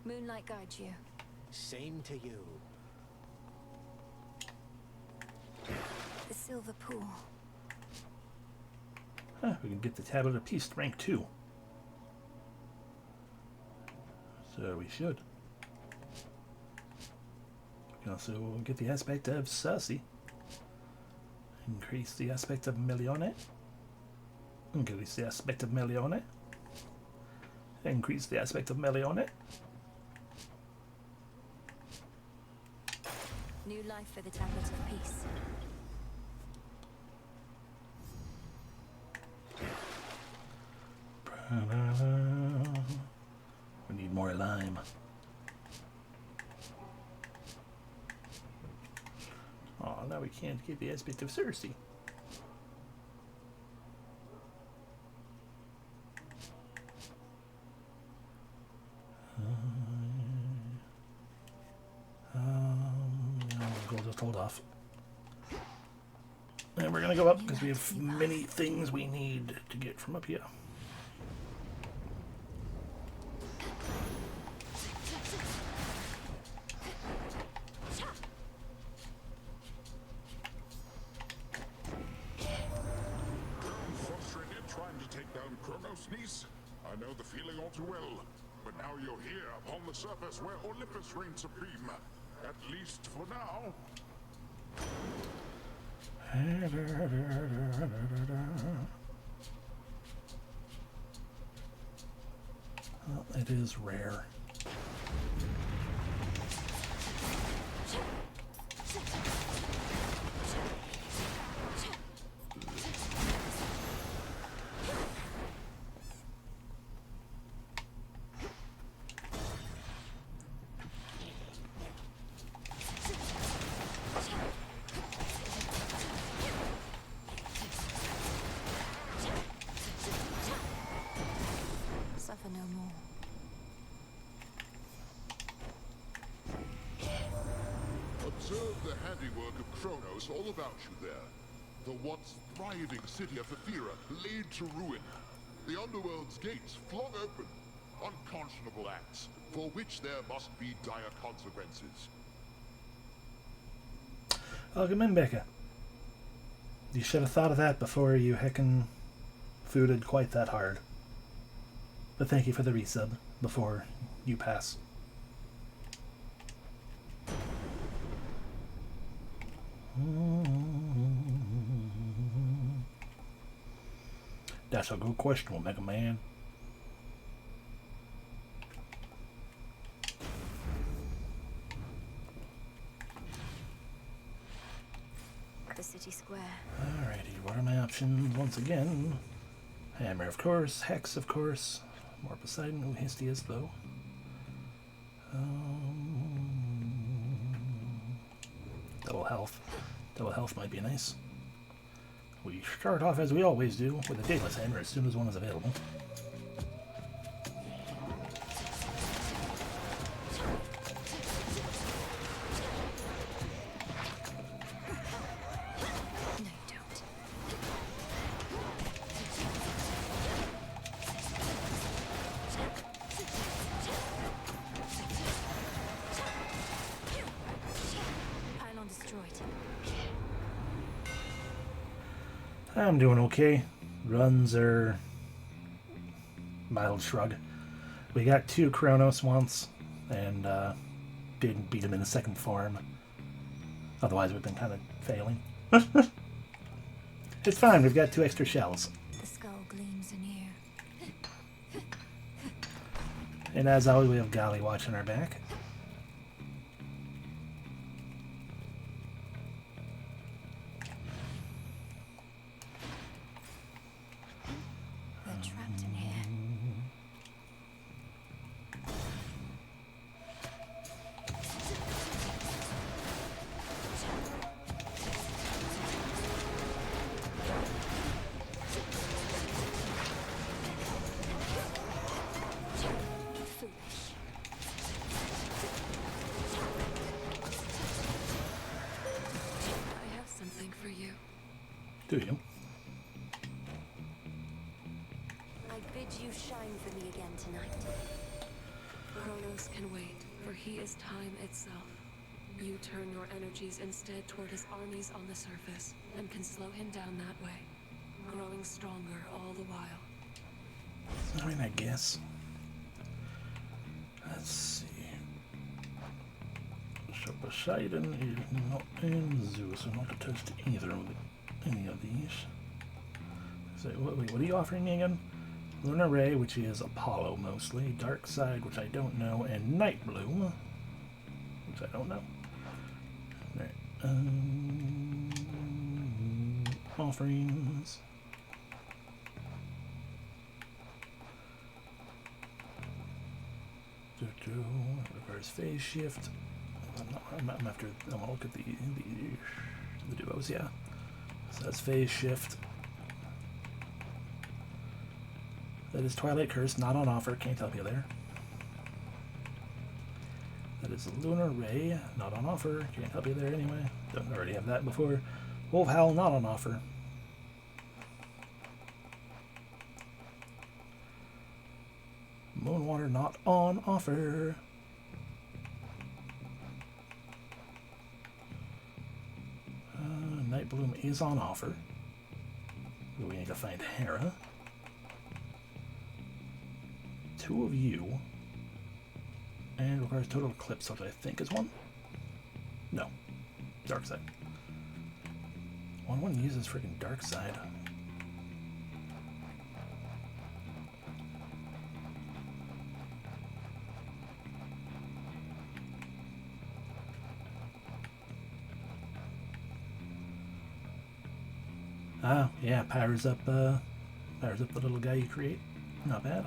Moonlight guides you. Same to you. The Silver Pool. Huh, we can get the Tablet of Peace rank 2. So we should. We can also get the aspect of Circe. Increase the aspect of Melione. Increase the aspect of Melione. increase the aspect of melee on it. New life for the Tablet of Peace. We need more lime. Oh, now we can't get the aspect of Cersei. We'll just hold off. And we're gonna go up because we have many things we need to get from up here. Frustrated trying to take down Kronos, niece? I know the feeling all too well. But now you're here upon the surface where Olympus reigns supreme. At least for now. Well, it is rare. Suffer no more. Observe the handiwork of Kronos all about you there. The once thriving city of Ephyra laid to ruin. The underworld's gates flung open. Unconscionable acts, for which there must be dire consequences. Gamien, Becca. You should have thought of that before you heckin' fooded quite that hard. But thank you for the resub before you pass. That's a good question, Omega Man. The city square. Alrighty, what are my options once again? Hammer, of course. Hex, of course. More Poseidon. Who Histy is, though. Double health. Double health might be nice. We start off, as we always do, with a Daedalus Hammer as soon as one is available. I'm doing okay. Runs are mild shrug. We got 2 Kronos once, and didn't beat him in the second form. Otherwise, we've been kind of failing. It's fine. We've got 2 extra shells. The skull gleams anew. And as always, we have Gali watching our back. Do you? I bid you shine for me again tonight. Kronos can wait, for he is time itself. You turn your energies instead toward his armies on the surface, and can slow him down that way, growing stronger all the while. I mean, I guess. Let's see. So Poseidon is not in Zeus, are not attached to either of any of these. So, wait, what are you offering me again? Lunar Ray, which is Apollo mostly. Dark Side, which I don't know. And Night Bloom, which I don't know. Alright. Offerings. Reverse phase shift. I'm after. I want to look at the duos. Yeah. So that's phase shift. That is Twilight Curse, not on offer. Can't help you there. That is Lunar Ray, not on offer. Can't help you there anyway. Don't already have that before. Wolf Howl, not on offer. Moonwater, not on offer. Night Bloom is on offer. We need to find Hera. 2 of you. And requires total eclipse, which I think is 1. No. Dark Side. 1 uses freaking Dark Side. Oh, yeah, powers up the little guy you create. Not bad.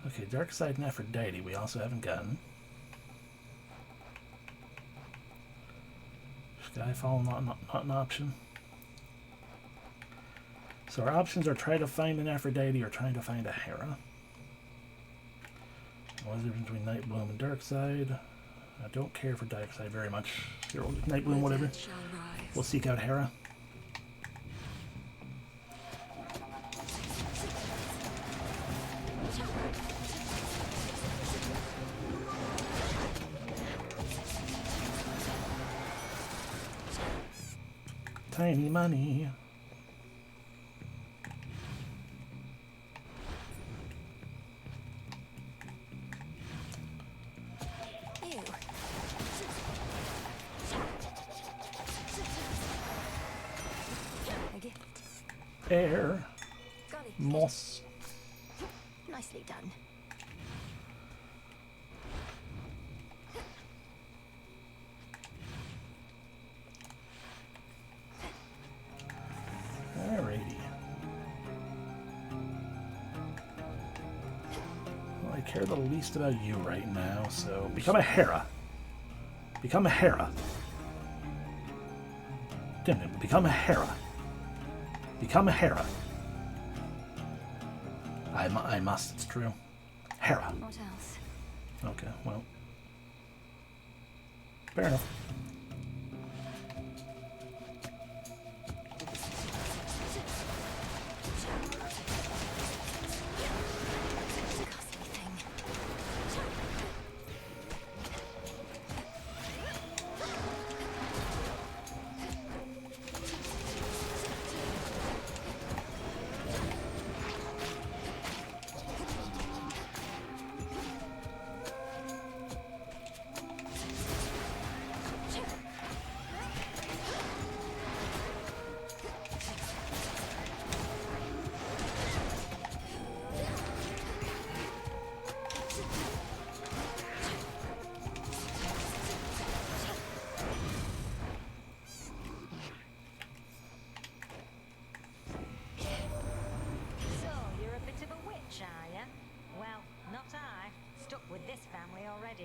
Okay, Dark Side and Aphrodite we also haven't gotten. Skyfall, not an option. So our options are try to find an Aphrodite or trying to find a Hera. What's the difference between Night Bloom and Dark Side? I don't care for Dark Side very much. Here, Night Bloom, whatever. We'll seek out Hera. Tiny money. Air. Moss. Nicely done. Alrighty. Well, I care the least about you right now, so become a Hera. Become a Hera. Damien, become a Hera. Become a Hera. I must, it's true. Hera. What else? Okay, well. Fair enough.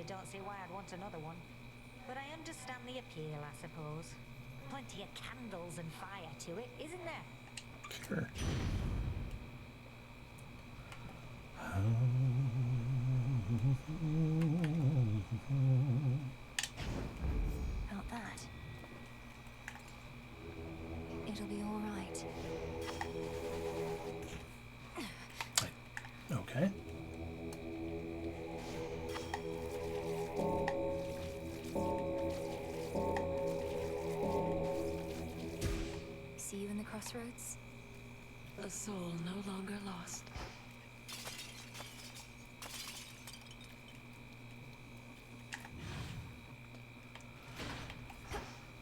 Don't see why I'd want another one. But I understand the appeal, I suppose. Plenty of candles and fire to it, isn't there? Sure. About that. It'll be all right. Okay. See you in the crossroads? A soul no longer lost.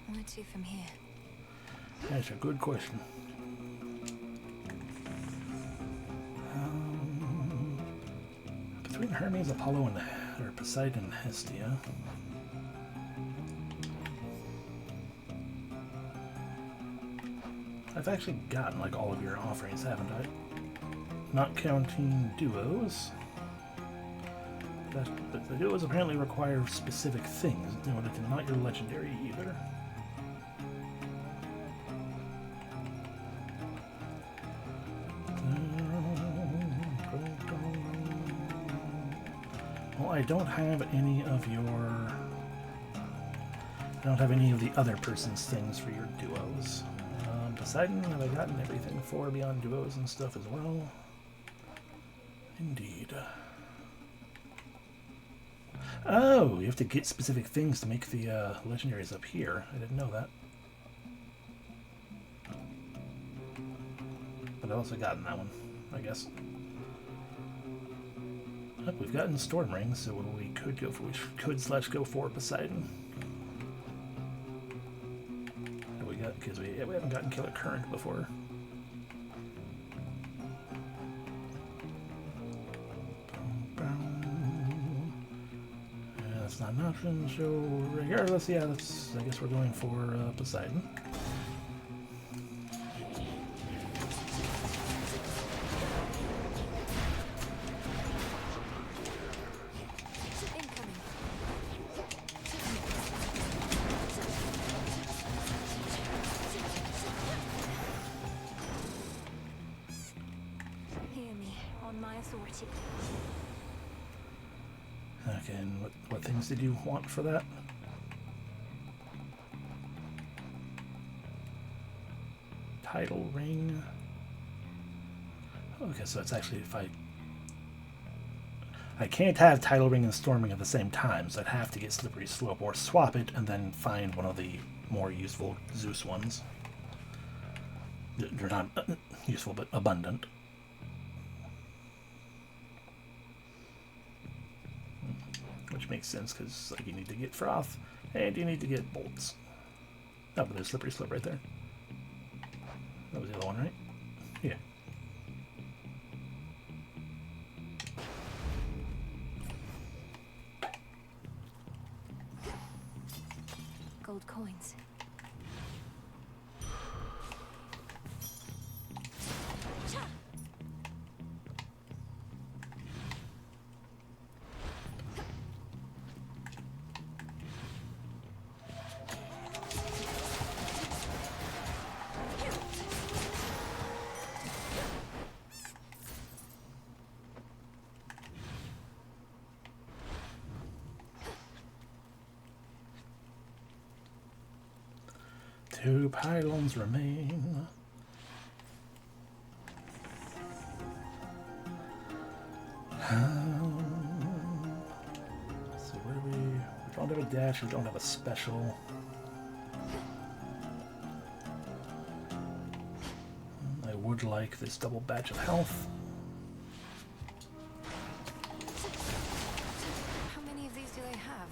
Where to from here? That's a good question. Between Hermes, Apollo, and Poseidon and Hestia. I've actually gotten like all of your offerings, haven't I? Not counting duos. But the duos apparently require specific things in order to not your legendary either. Well, I don't have any of your... I don't have any of the other person's things for your duos. Poseidon, have I gotten everything for beyond duos and stuff as well? Indeed. Oh, you have to get specific things to make the legendaries up here. I didn't know that. But I've also gotten that one, I guess. Oh, we've gotten Storm Rings, so we could go for go for Poseidon. What do we got? Because we haven't gotten Killer Current before. That's not an option, so regardless, yeah, I guess we're going for Poseidon. Hear me on my authority. Okay, and what things did you want for that? Title ring. Okay, so it's actually if I can't have title ring and storm ring at the same time, so I'd have to get slippery slope or swap it and then find one of the more useful Zeus ones. They're not useful, but abundant. Which makes sense because like, you need to get froth and you need to get bolts. Oh, but there's slippery slope right there. That was the other one, right? Yeah. Gold coins. Two pylons remain. So where do we don't have a dash, we don't have a special. I would like this double batch of health. How many of these do they have?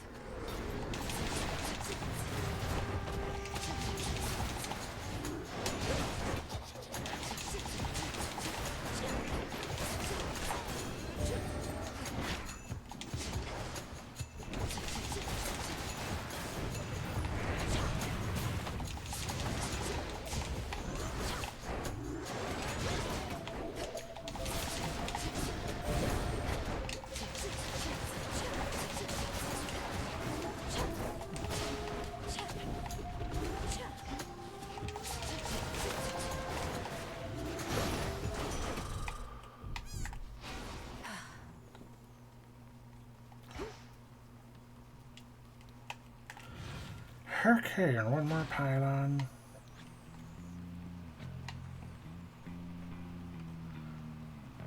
Okay, and one more pylon.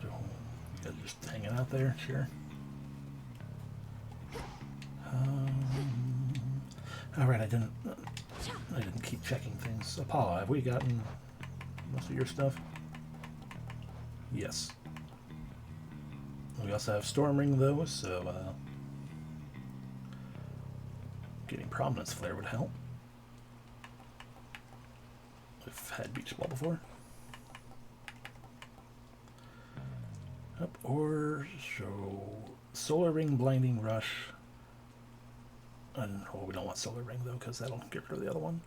You guys just hanging out there, sure. All right, I didn't keep checking things. Apollo, have we gotten most of your stuff? Yes. We also have Storm Ring though, so getting Prominence Flare would help. I've had beach ball before. Up or so solar ring, blinding rush. And oh, we don't want solar ring though, because that'll get rid of the other one.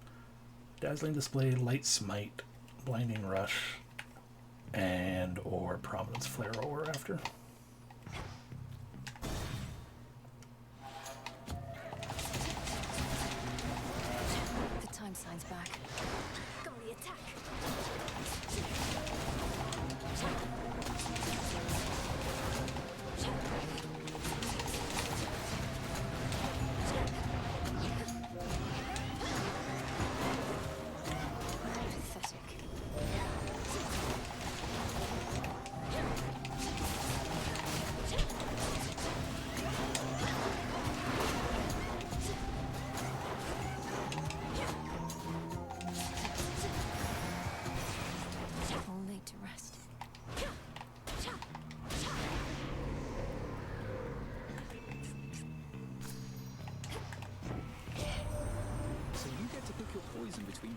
Dazzling display, light smite, blinding rush, and or prominence flare while we're after. The time sign's back. Go the attack.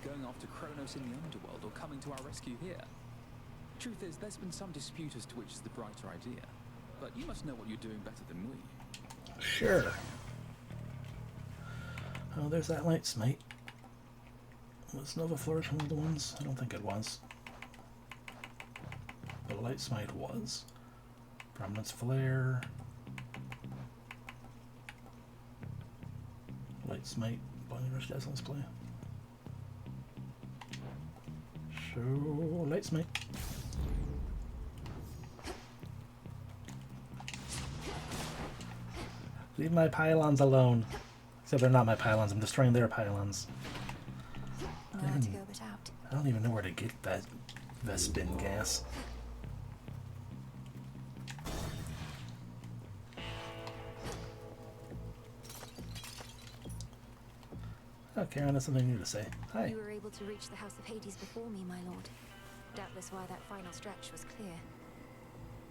Going after Kronos in the underworld or coming to our rescue here. Truth is, there's been some dispute as to which is the brighter idea, but you must know what you're doing better than we. Sure. Oh, there's that light smite. Was Nova Flourish one of the ones? I don't think it was. But light smite was. Prominence Flare. Light smite. Blinding Rush, Dazzling Display. So, light smite. Leave my pylons alone. Except they're not my pylons, I'm destroying their pylons. Nowhere to go but out. I don't even know where to get that Vespin gas. Oh, Karen has something new to say. Hi. You were able to reach the House of Hades before me, my lord. Doubtless why that final stretch was clear.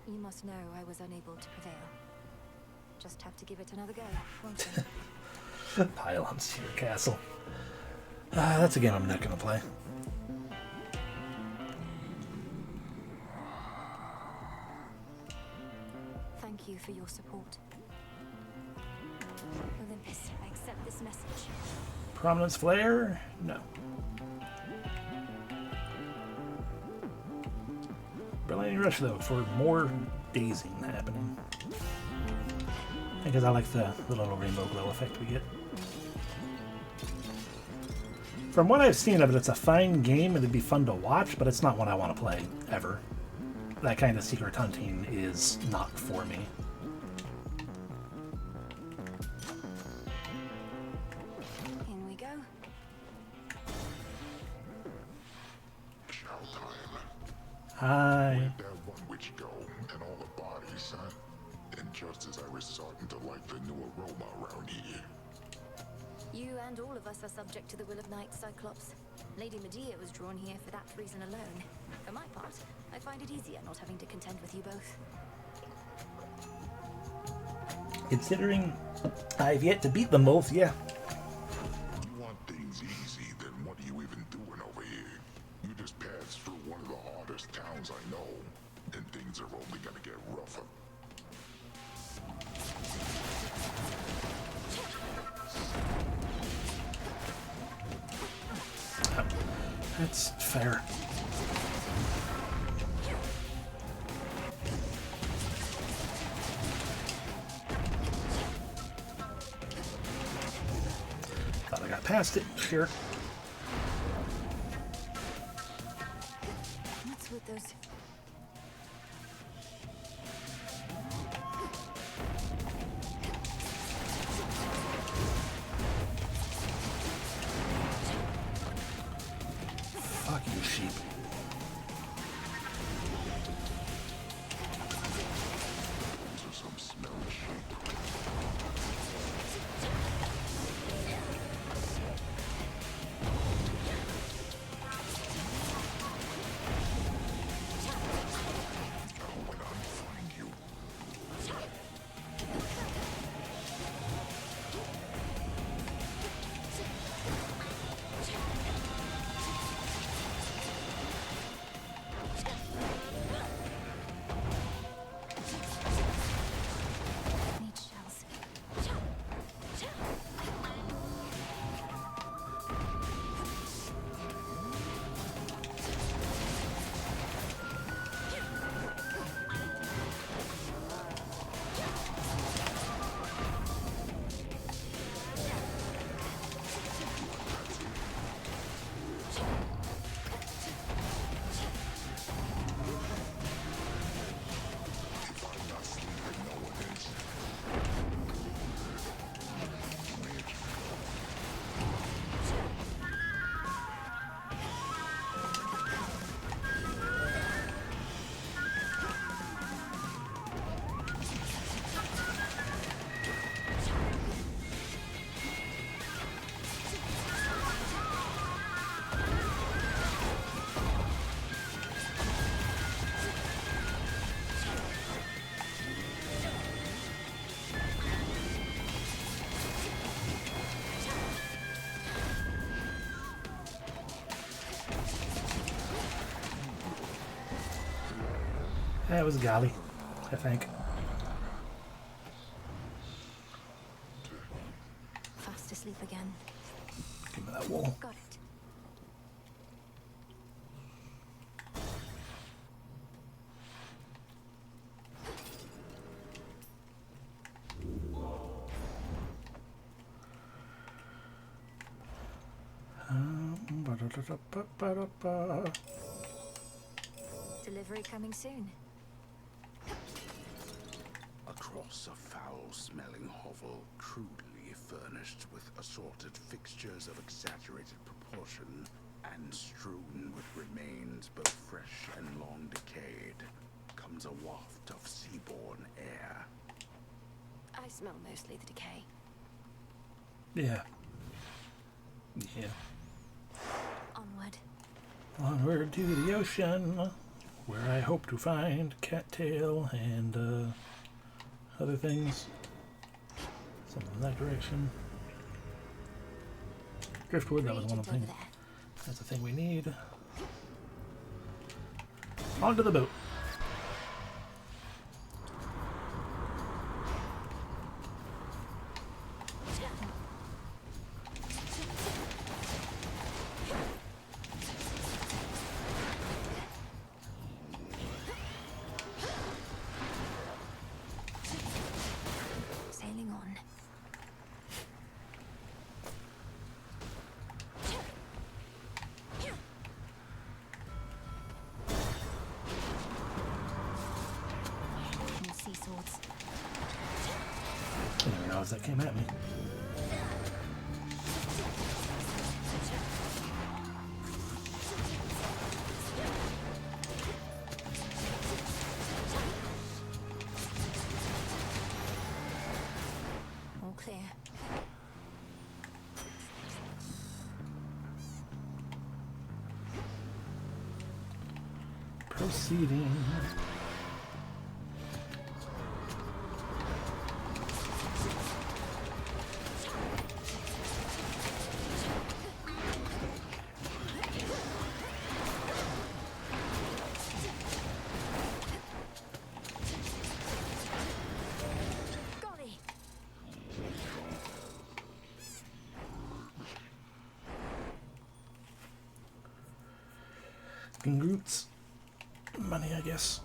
You must know I was unable to prevail. Just have to give it another go, won't you? Pylons to your castle. That's a game I'm not going to play. Thank you for your support. Olympus, I accept this message. Prominence Flare? No. Blinding Rush, though, for more dazing happening. Because I like the little rainbow glow effect we get. From what I've seen of it, it's a fine game and it'd be fun to watch, but it's not one I want to play, ever. That kind of secret hunting is not for me. In we go. Hi. Where'd that one witch go, and all the bodies, huh? And just as I was starting to like the new aroma around here. You and all of us are subject to the will of Night Cyclops. Lady Medea was drawn here for that reason alone. For my part, I find it easier not having to contend with you both. Considering I've yet to beat them both, yeah. You want things easy, then what are you even doing over here? You just passed through one of the hardest towns I know, and things are only gonna get rougher. That's fair. Thought I got past it, sure. What's with those? Fuck you, sheep. Those are some smelly sheep. That was golly, I think. Fast asleep again. Give me that wool. Got it. Delivery coming soon. Across a foul-smelling hovel, crudely furnished with assorted fixtures of exaggerated proportion, and strewn with remains both fresh and long decayed, comes a waft of seaborne air. I smell mostly the decay. Yeah. Yeah. Onward. Onward to the ocean, where I hope to find cattail and other things. Something in that direction. Driftwood, that was one of the things. That's the thing we need. Onto the boat. Sailing on. More sea swords. I didn't realize that came at me. All clear. Proceeding. Golly. Roots. Money, I guess.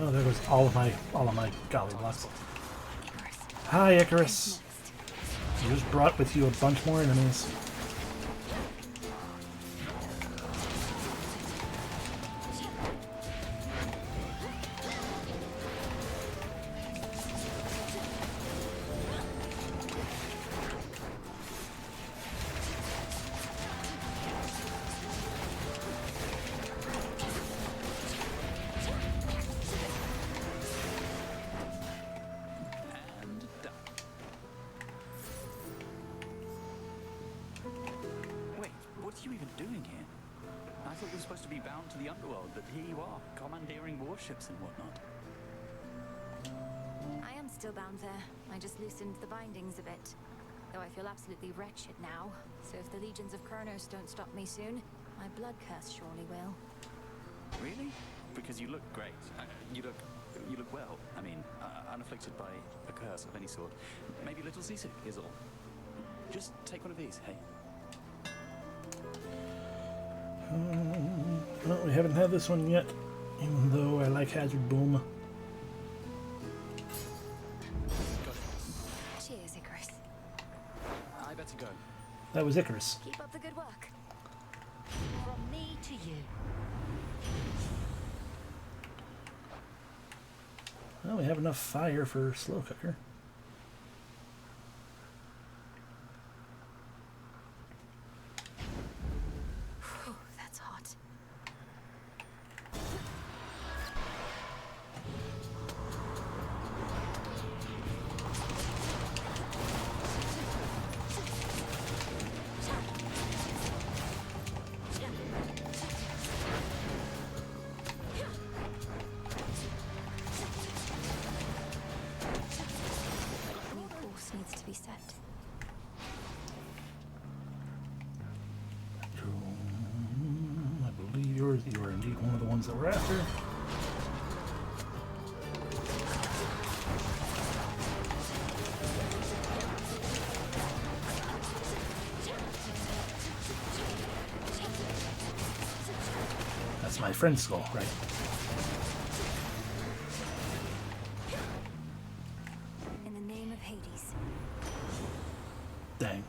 Oh, there goes all of my golly blocks. Hi, Icarus. You just brought with you a bunch more enemies. Wait, what are you even doing here? I thought you were supposed to be bound to the underworld, but here you are, commandeering warships and whatnot. I am still bound there. I just loosened the bindings a bit. Though I feel absolutely wretched now. So if the legions of Kronos don't stop me soon, my blood curse surely will. Really? Because you look great. You look well. I mean, unafflicted by a curse of any sort. Maybe a little seasick is all. Just take one of these, hey? Well, we haven't had this one yet, even though I like Hazard Boom. Cheers, Icarus. I better go. That was Icarus. Keep up the good work. From me to you. Well, we have enough fire for slow cooker. Whew, that's hot. be set. I believe you are indeed one of the ones that we're after. That's my friend's skull, right? In the name of Hades. Dang.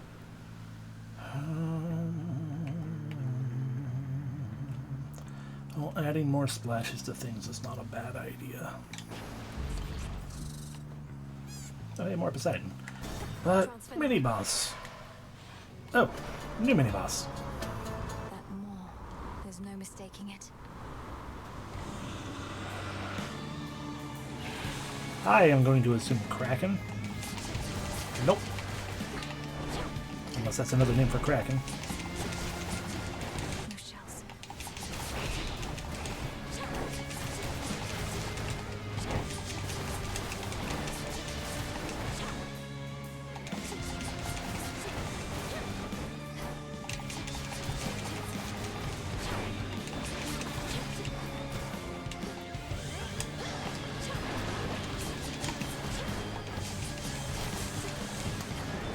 Well, adding more splashes to things is not a bad idea. Oh, yeah, more Poseidon. But mini-boss. Oh, new mini-boss. That maw. There's no mistaking it. I am going to assume Kraken. Nope. Unless that's another name for Kraken. No shells.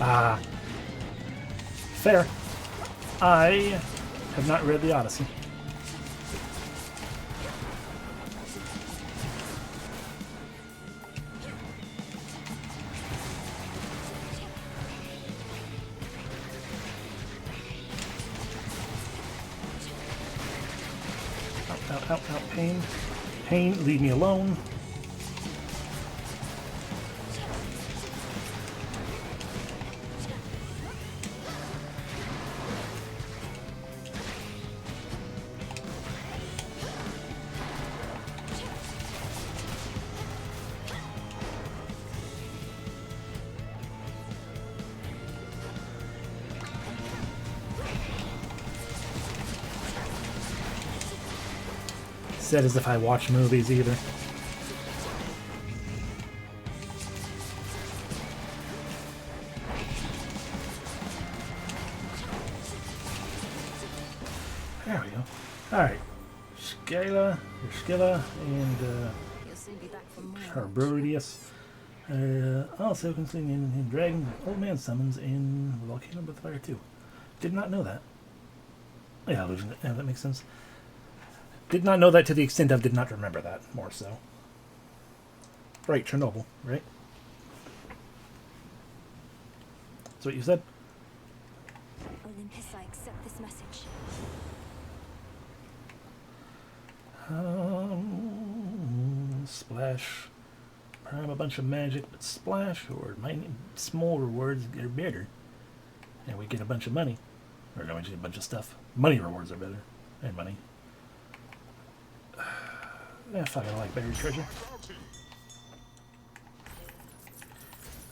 Ah. Fair. I have not read the Odyssey. Out, pain. Pain, leave me alone. Said as if I watch movies either. There we go. Alright. Scylla, and You'll soon be back for more. Carbrodius. Also consuming in Dragon Old Man Summons in Volcano with Fire 2. Did not know that. Yeah, that makes sense. Did not know that to the extent of did not remember that, more so. Right, Chernobyl, right? That's what you said? Olympus, I accept this message. Splash. Prime a bunch of magic, but splash or small rewards are better. And we get a bunch of money. Or no, we get a bunch of stuff. Money rewards are better. And money. Yeah, fuck, I like buried treasure.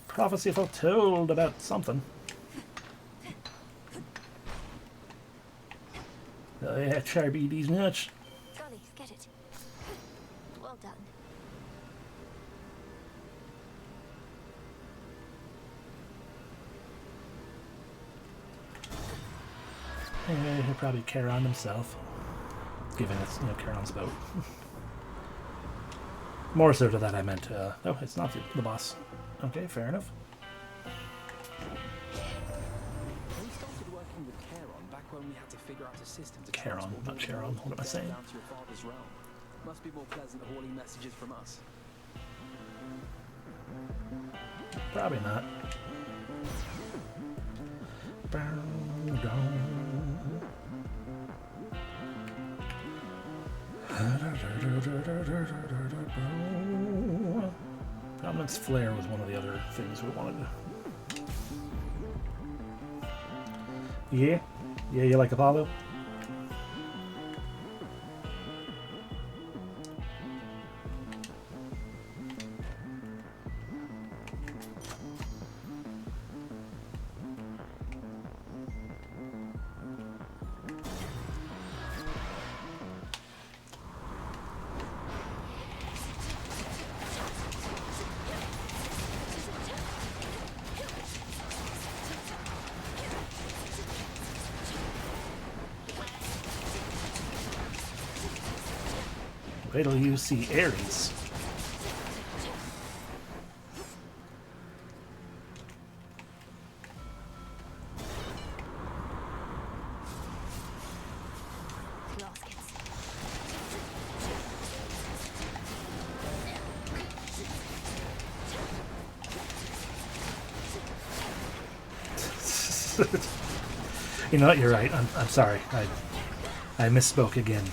Prophecy foretold about something. Oh yeah, try to beat these nuts. Golly, get it. Well done. Anyway, he'll probably Charon himself. Given it's, Charon's boat. More so to that I meant, no, it's not the boss. Okay, fair enough. We started working with Charon back when we had to figure out a system to Charon, not Charon. What am I saying? down to your father's realm. Must be more pleasant hauling messages from us. Probably not. Prominence Flare was one of the other things we wanted to... Yeah? Yeah, you like Apollo? Wait till you see Ares. You know what? You're right. I'm sorry. I misspoke again.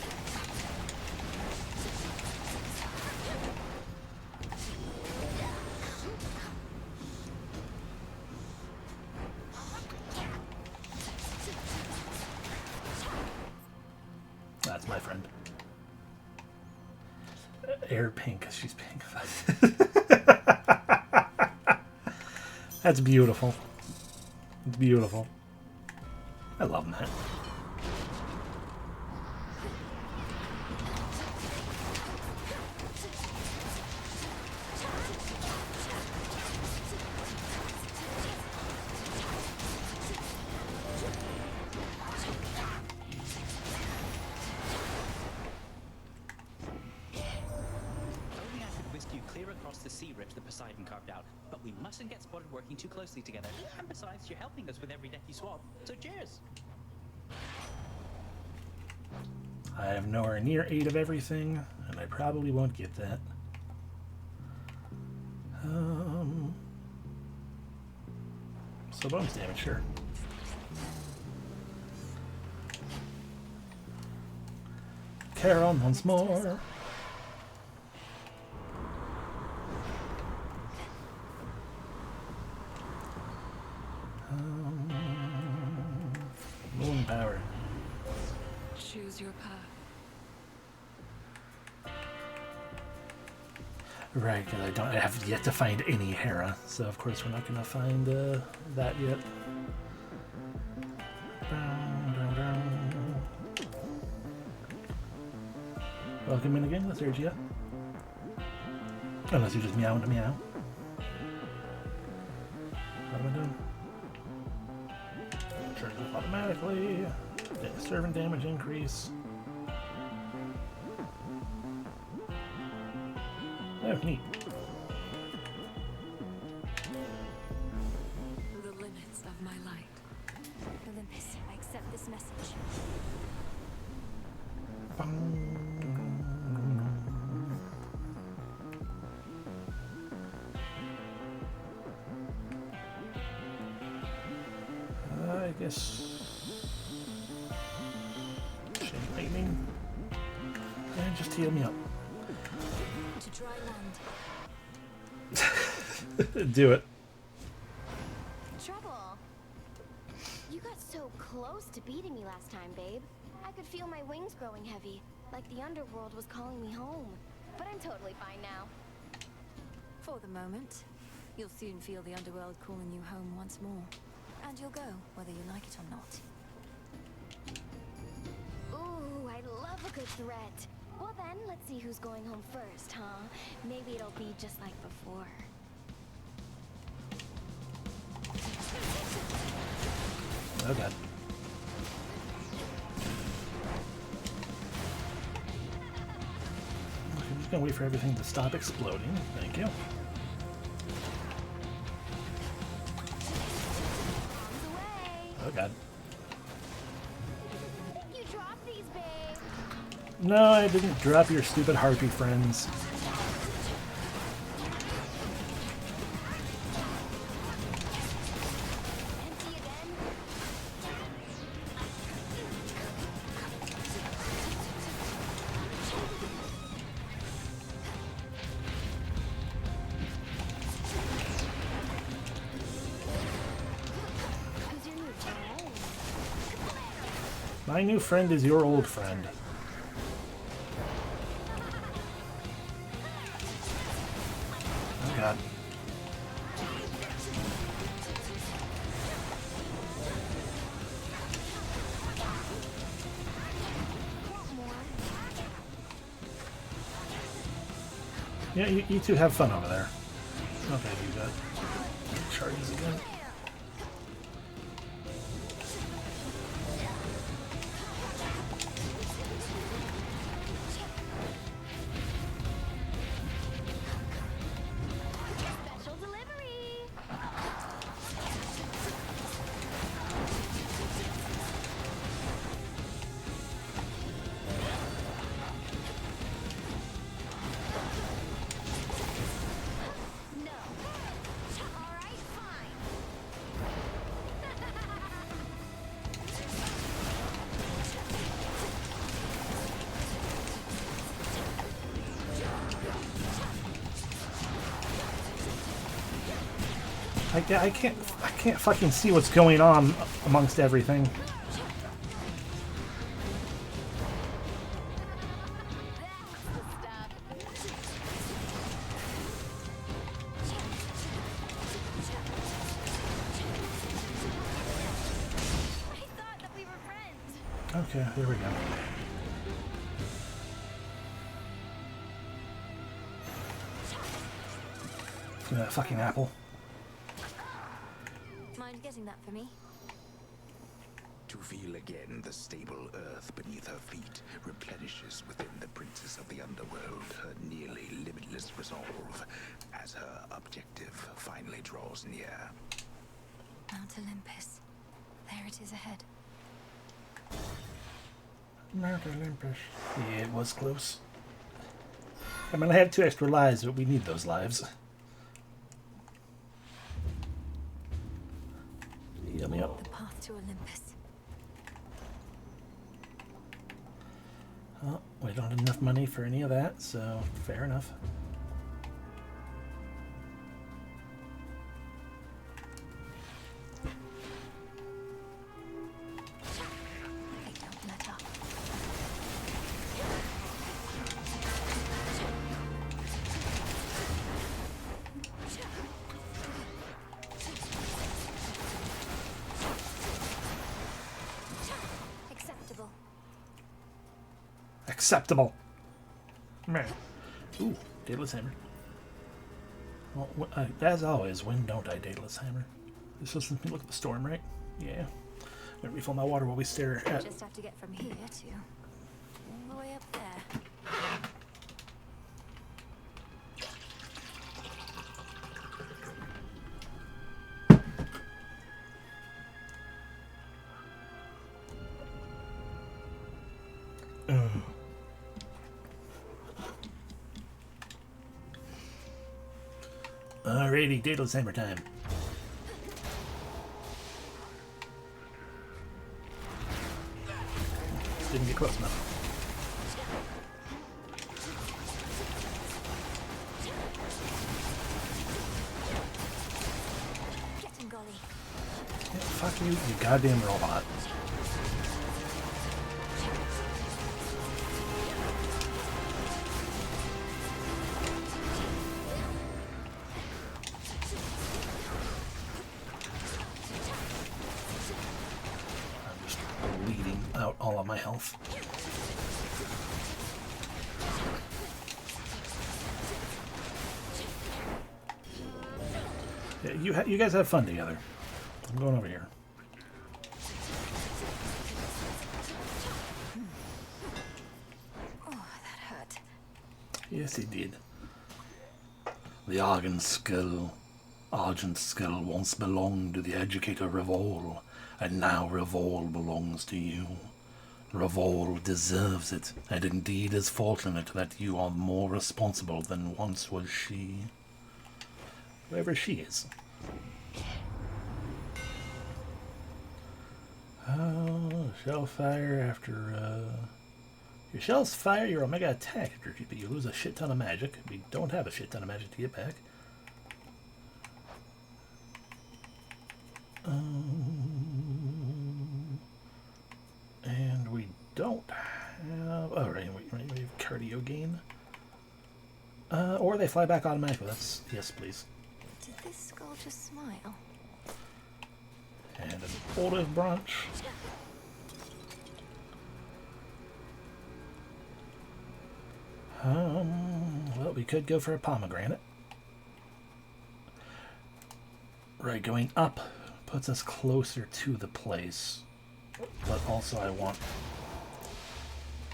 That's my friend. Air pink. She's pink. That's beautiful. It's beautiful. I love that. We mustn't get spotted working too closely together. And besides, you're helping us with every deck you swap, so cheers! I have nowhere near 8 of everything, and I probably won't get that. So bonus damage, sure. Carol once more. Moon power. Choose your path. Right, because I have yet to find any Hera, so of course we're not going to find that yet. Welcome in again, Sergio. Unless you're just meowing to meow. What am I doing? Charge this automatically. Servant damage increase. Oh, neat. The limits of my light. Olympus, I accept this message. I guess. Chain lightning. And just heal me up. To dry land. Do it. Trouble. You got so close to beating me last time, babe. I could feel my wings growing heavy, like the underworld was calling me home. But I'm totally fine now. For the moment. You'll soon feel the underworld calling you home once more. And you'll go, whether you like it or not. Ooh, I love a good threat. Well then, let's see who's going home first, huh? Maybe it'll be just like before. Oh god. I'm just gonna wait for everything to stop exploding. Thank you. Oh god. You dropped these, babe. No, I didn't drop your stupid harpy friends. My new friend is your old friend. Oh god. Yeah, you two have fun over there. Okay, you got charges again. I can't fucking see what's going on amongst everything. Okay, here we go. Give me that fucking apple. Mind getting that for me? To feel again the stable earth beneath her feet replenishes within the princess of the underworld her nearly limitless resolve as her objective finally draws near. Mount Olympus. There it is ahead. Mount Olympus. Yeah, it was close. I mean, I have 2 extra lives, but we need those lives. Yummy up. The path to Olympus. Oh, we don't have enough money for any of that, so fair enough. Acceptable. Man. Ooh, Daedalus Hammer. Well, as always, when don't I Daedalus Hammer? This was me look at the storm, right? Yeah. I'm gonna refill my water while we stare at. Just have to get from here to all the way up there. Alrighty, Daedalus Hammer time. Didn't get close enough. Get him, Golly. Yeah, fuck you, you goddamn robot. All of my health. Yeah, you guys have fun together. I'm going over here. Oh, that hurt. Yes, it did. The Argent Skull once belonged to the educator Revol, and now Revol belongs to you. Revol deserves it, and indeed is fortunate that you are more responsible than once was she. Whoever she is. Oh, shell fire after, your shells fire your Omega attack after GP. You lose a shit ton of magic. We don't have a shit ton of magic to get back. And we don't have... Oh, right, we have cardio gain. Or they fly back automatically. That's... Yes, please. Did this skull just smile? And an olive branch. Well, we could go for a pomegranate. Right, going up puts us closer to the place. But also I want...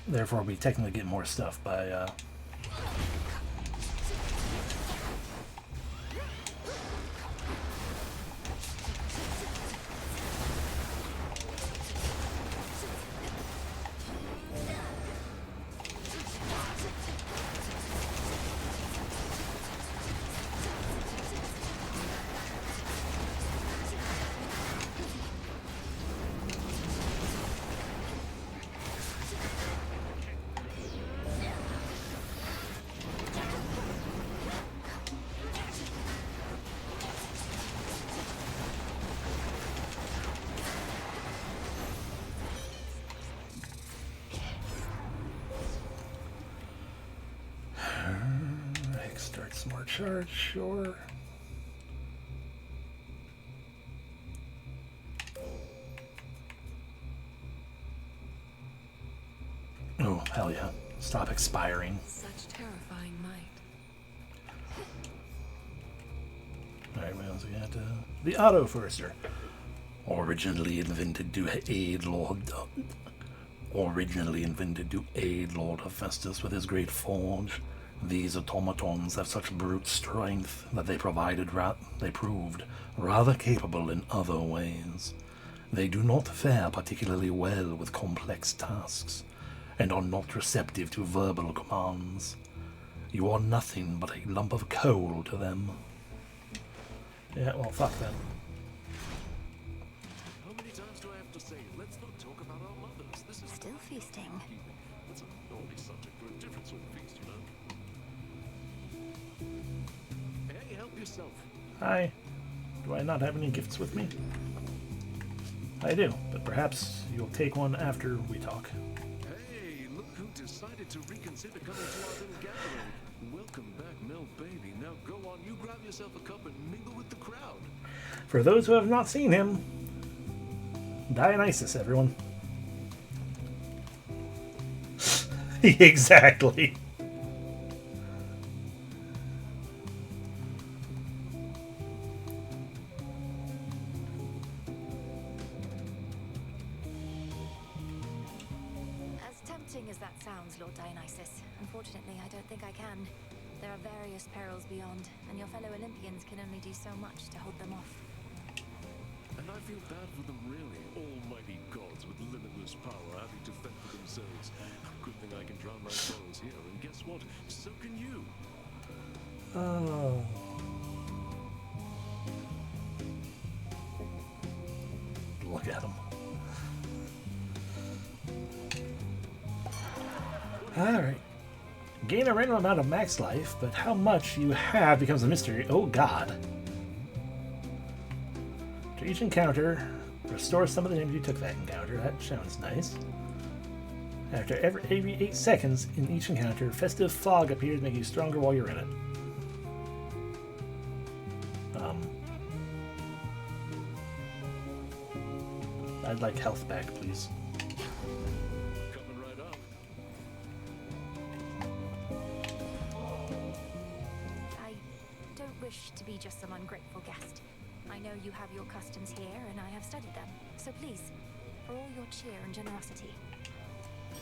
Therefore, we technically get more stuff by... charge, sure. Oh, hell yeah. Stop expiring. Such terrifying might. Alright, what else we got? The Auto Forester. Originally invented to aid Lord Hephaestus with his great forge, these automatons have such brute strength that they proved rather capable in other ways. They do not fare particularly well with complex tasks, and are not receptive to verbal commands. You are nothing but a lump of coal to them. Yeah, well, fuck them. How many times do I have to say, let's not talk about our mothers? This is still feasting. It's a naughty subject for a different sort of feast, you know. Hey, help yourself. Hi. Do I not have any gifts with me? I do, but perhaps you'll take one after we talk. Hey, look who decided to reconsider coming to our little gathering. Welcome back, Mel Baby. Now go on, you grab yourself a cup and mingle with the crowd. For those who have not seen him, Dionysus, everyone. Exactly. As tempting as that sounds, Lord Dionysus, unfortunately I don't think I can. There are various perils beyond, and your fellow Olympians can only do so much to hold them off. And I feel bad for them, really. Almighty gods with limitless power having to fend for themselves. Good thing I can drown my sorrows here, and guess what? So can you. Oh. Look at him. Alright. Gain a random amount of max life, but how much you have becomes a mystery. Oh god. To each encounter, restore some of the damage you took that encounter. That sounds nice. After every 8 seconds in each encounter, festive fog appears, making you stronger while you're in it. I'd like health back, please. Coming right up. I don't wish to be just some ungrateful guest. I know you have your customs here, and I have studied them. So please, for all your cheer and generosity.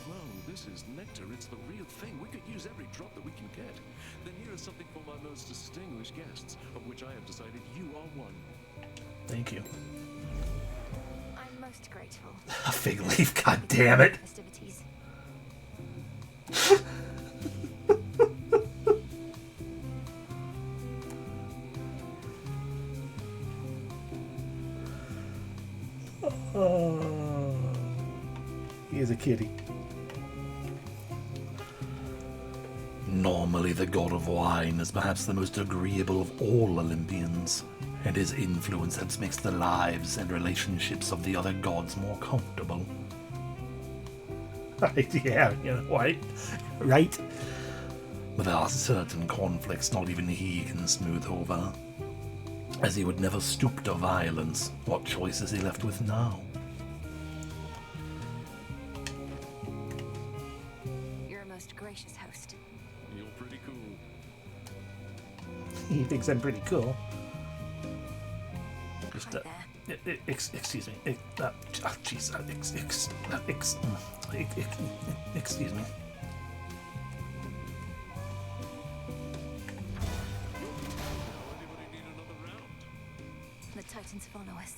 Whoa, this is nectar. It's the real thing. We could use every drop that we can get. Then here is something for my most distinguished guests, of which I have decided you are one. Thank you. I'm most grateful. A fig leaf, god damn it! Festivities. Oh, he is a kitty. Normally the god of wine is perhaps the most agreeable of all Olympians, and his influence helps make the lives and relationships of the other gods more comfortable. Yeah, you know, right? But there are certain conflicts not even he can smooth over, as he would never stoop to violence. What choice is he left with now? You're a most gracious host. You're pretty cool. He thinks I'm pretty cool. Just, Hi there. excuse me. Jeez. Excuse me. Anybody need another round? The Titans follow us.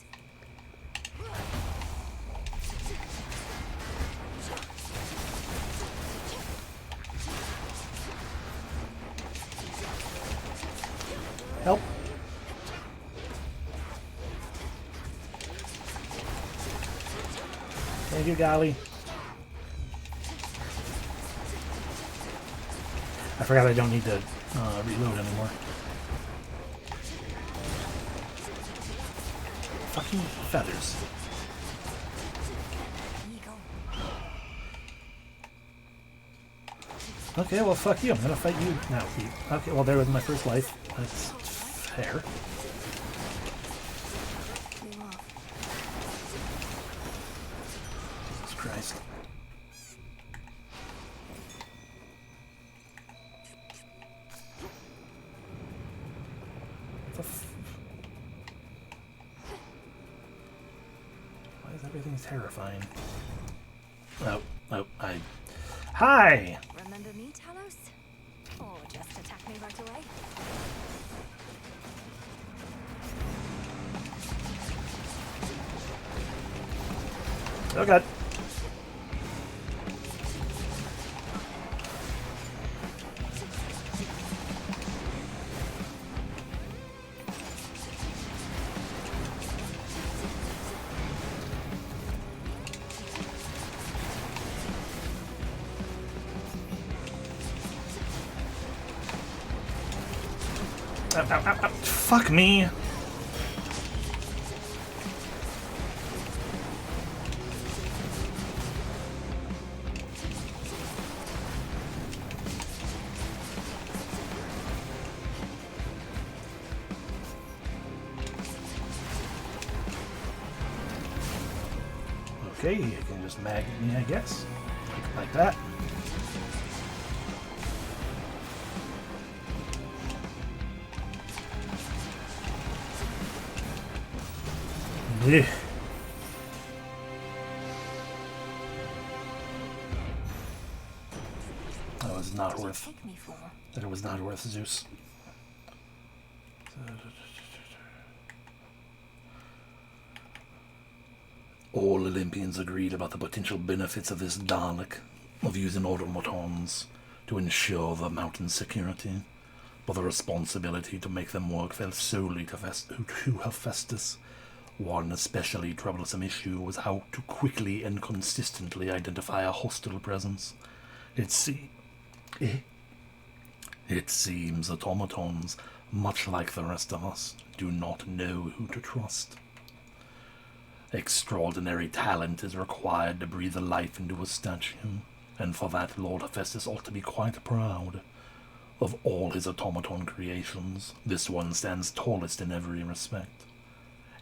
Help. Thank you, Golly. I forgot I don't need to reload anymore. Fucking feathers. Okay, well, fuck you. I'm gonna fight you now, Pete. Okay, well, there was my first life. That's fair. Jesus Christ. Why is everything terrifying? Oh, Hi! Remember me, Talos? Or just attack me right away? Oh god. Ow, ow, ow, ow. Fuck me. Okay, you can just magnet me, I guess. Like that. Yeah. That was not worth. That was not worth Zeus. All Olympians agreed about the potential benefits of this Dalek, of using automatons to ensure the mountain's security, but the responsibility to make them work fell solely to Hephaestus. One especially troublesome issue was how to quickly and consistently identify a hostile presence. It seems automatons, much like the rest of us, do not know who to trust. Extraordinary talent is required to breathe life into a statue, and for that Lord Hephaestus ought to be quite proud. Of all his automaton creations, this one stands tallest in every respect.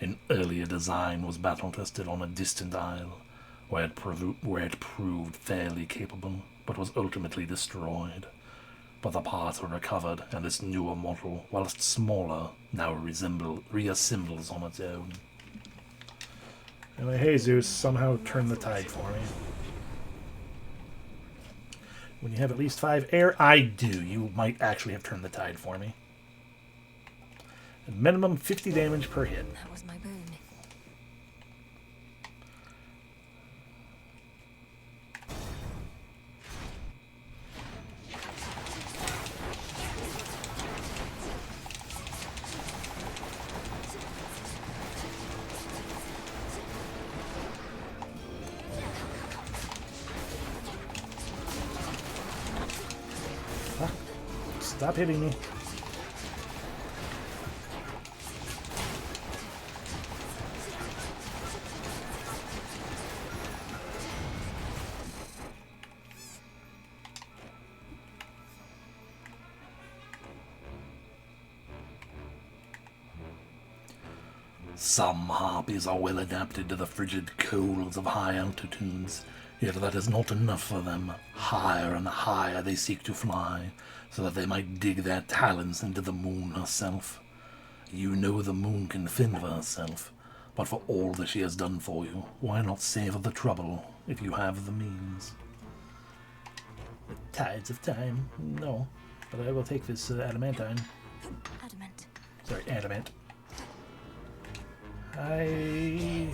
An earlier design was battle-tested on a distant isle, where it proved fairly capable, but was ultimately destroyed. But the parts were recovered, and this newer model, whilst smaller, now reassembles on its own. Anyway, hey Zeus, somehow turn the tide for me. When you have at least 5 air, I do. You might actually have turned the tide for me. At minimum 50 damage per hit. That was my boon. Stop hitting me. Some harpies are well adapted to the frigid colds of high altitudes, yet that is not enough for them. Higher and higher they seek to fly, so that they might dig their talons into the moon herself. You know the moon can fend for herself, but for all that she has done for you, why not save her the trouble, if you have the means? The tides of time? No, but I will take this adamantine. Adamant. Sorry, adamant. Hi,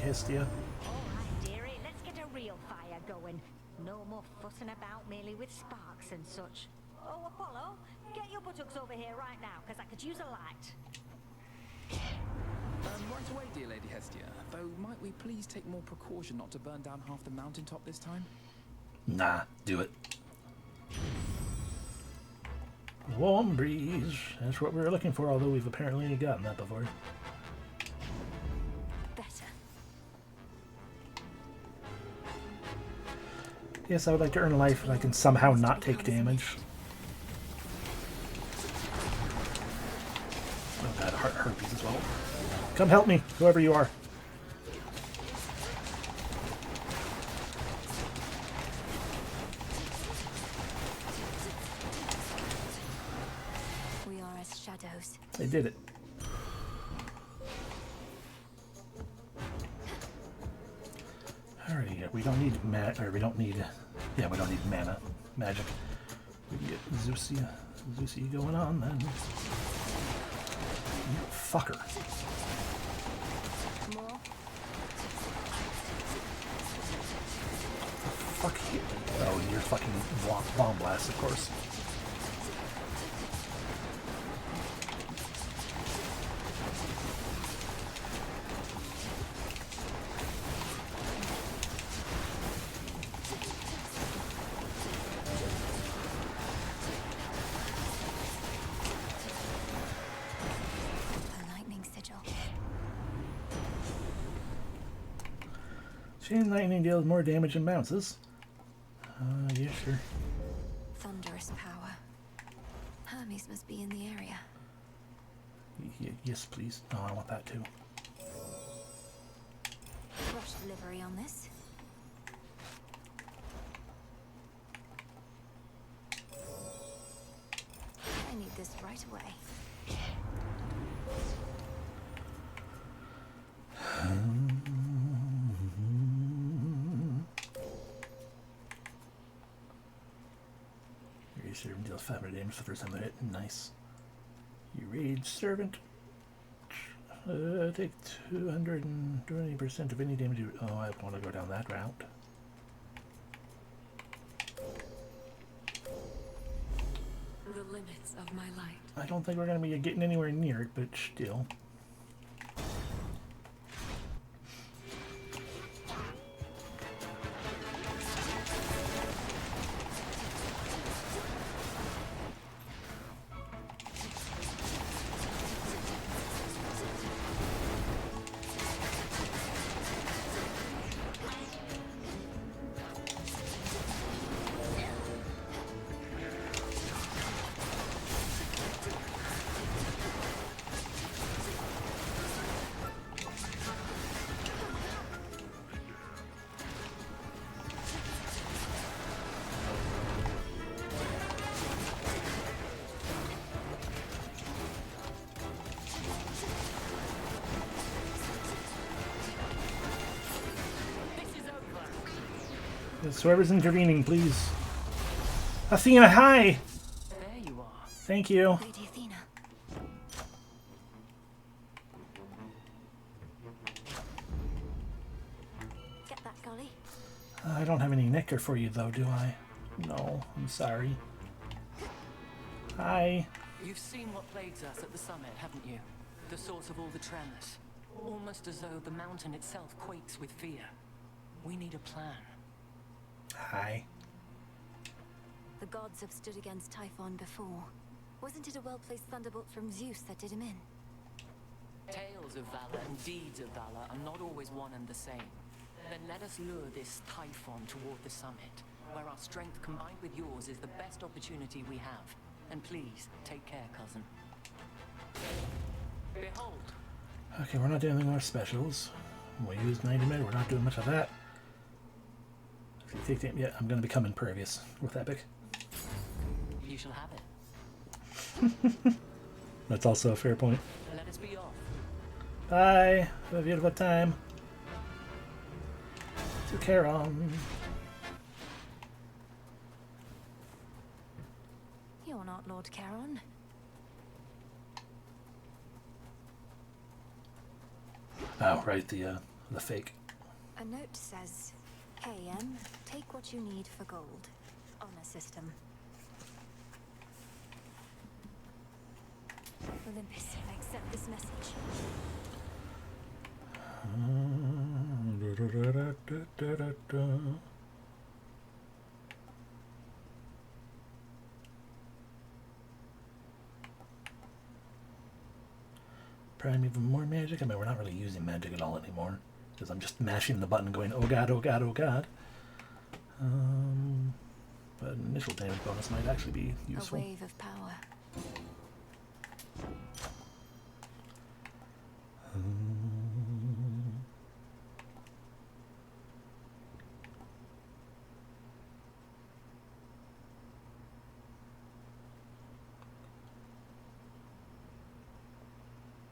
Hestia. Alright, dearie, let's get a real fire going. No more fussing about merely with sparks and such. Oh, Apollo, get your buttocks over here right now, because I could use a light. Right away, dear Lady Hestia. Though, might we please take more precaution not to burn down half the mountaintop this time? Nah, do it. Warm breeze. That's what we were looking for, although we've apparently gotten that before. Yes, I would like to earn life if I can somehow not take damage. Come help me, whoever you are. We are as shadows. They did it. Alright, we don't need we don't need mana magic. We can get Zeusy going on then. You fucker. More. Fuck you. Oh, you're fucking bomb blast, of course. Chain lightning deals more damage and bounces. Yeah, sure. Thunderous power. Hermes must be in the area. Yes, please. No, I want that too. Rush delivery on this. I need this right away. Your servant deals 500 damage the first time they hit. Nice. You rage servant. Take 220% of any damage you... Oh, I want to go down that route. The limits of my light. I don't think we're going to be getting anywhere near it, but still. So whoever's intervening, please. Athena, hi! There you are. Thank you. Lady Athena. Get that, Golly. I don't have any nectar for you, though, do I? No, I'm sorry. Hi. You've seen what plagues us at the summit, haven't you? The source of all the tremors. Almost as though the mountain itself quakes with fear. We need a plan. Hi. The gods have stood against Typhon before. Wasn't it a well-placed thunderbolt from Zeus that did him in? Tales of valor and deeds of valor are not always one and the same. Then let us lure this Typhon toward the summit, where our strength combined with yours is the best opportunity we have. And please, take care, cousin. Behold. Okay, we're not doing any more specials. We used 90 men, we're not doing much of that. If you take yeah, I'm going to become impervious with Epic. You shall have it. That's also a fair point. Let us be off. Bye. Have a beautiful time. To Charon. You're not Lord Charon. Oh, right, the fake. A note says, KM, take what you need for gold. Honor system. Olympus, I accept this message. Prime even more magic? I mean, we're not really using magic at all anymore. Because I'm just mashing the button going, oh god, oh god, oh god. But initial damage bonus might actually be useful. A wave of power.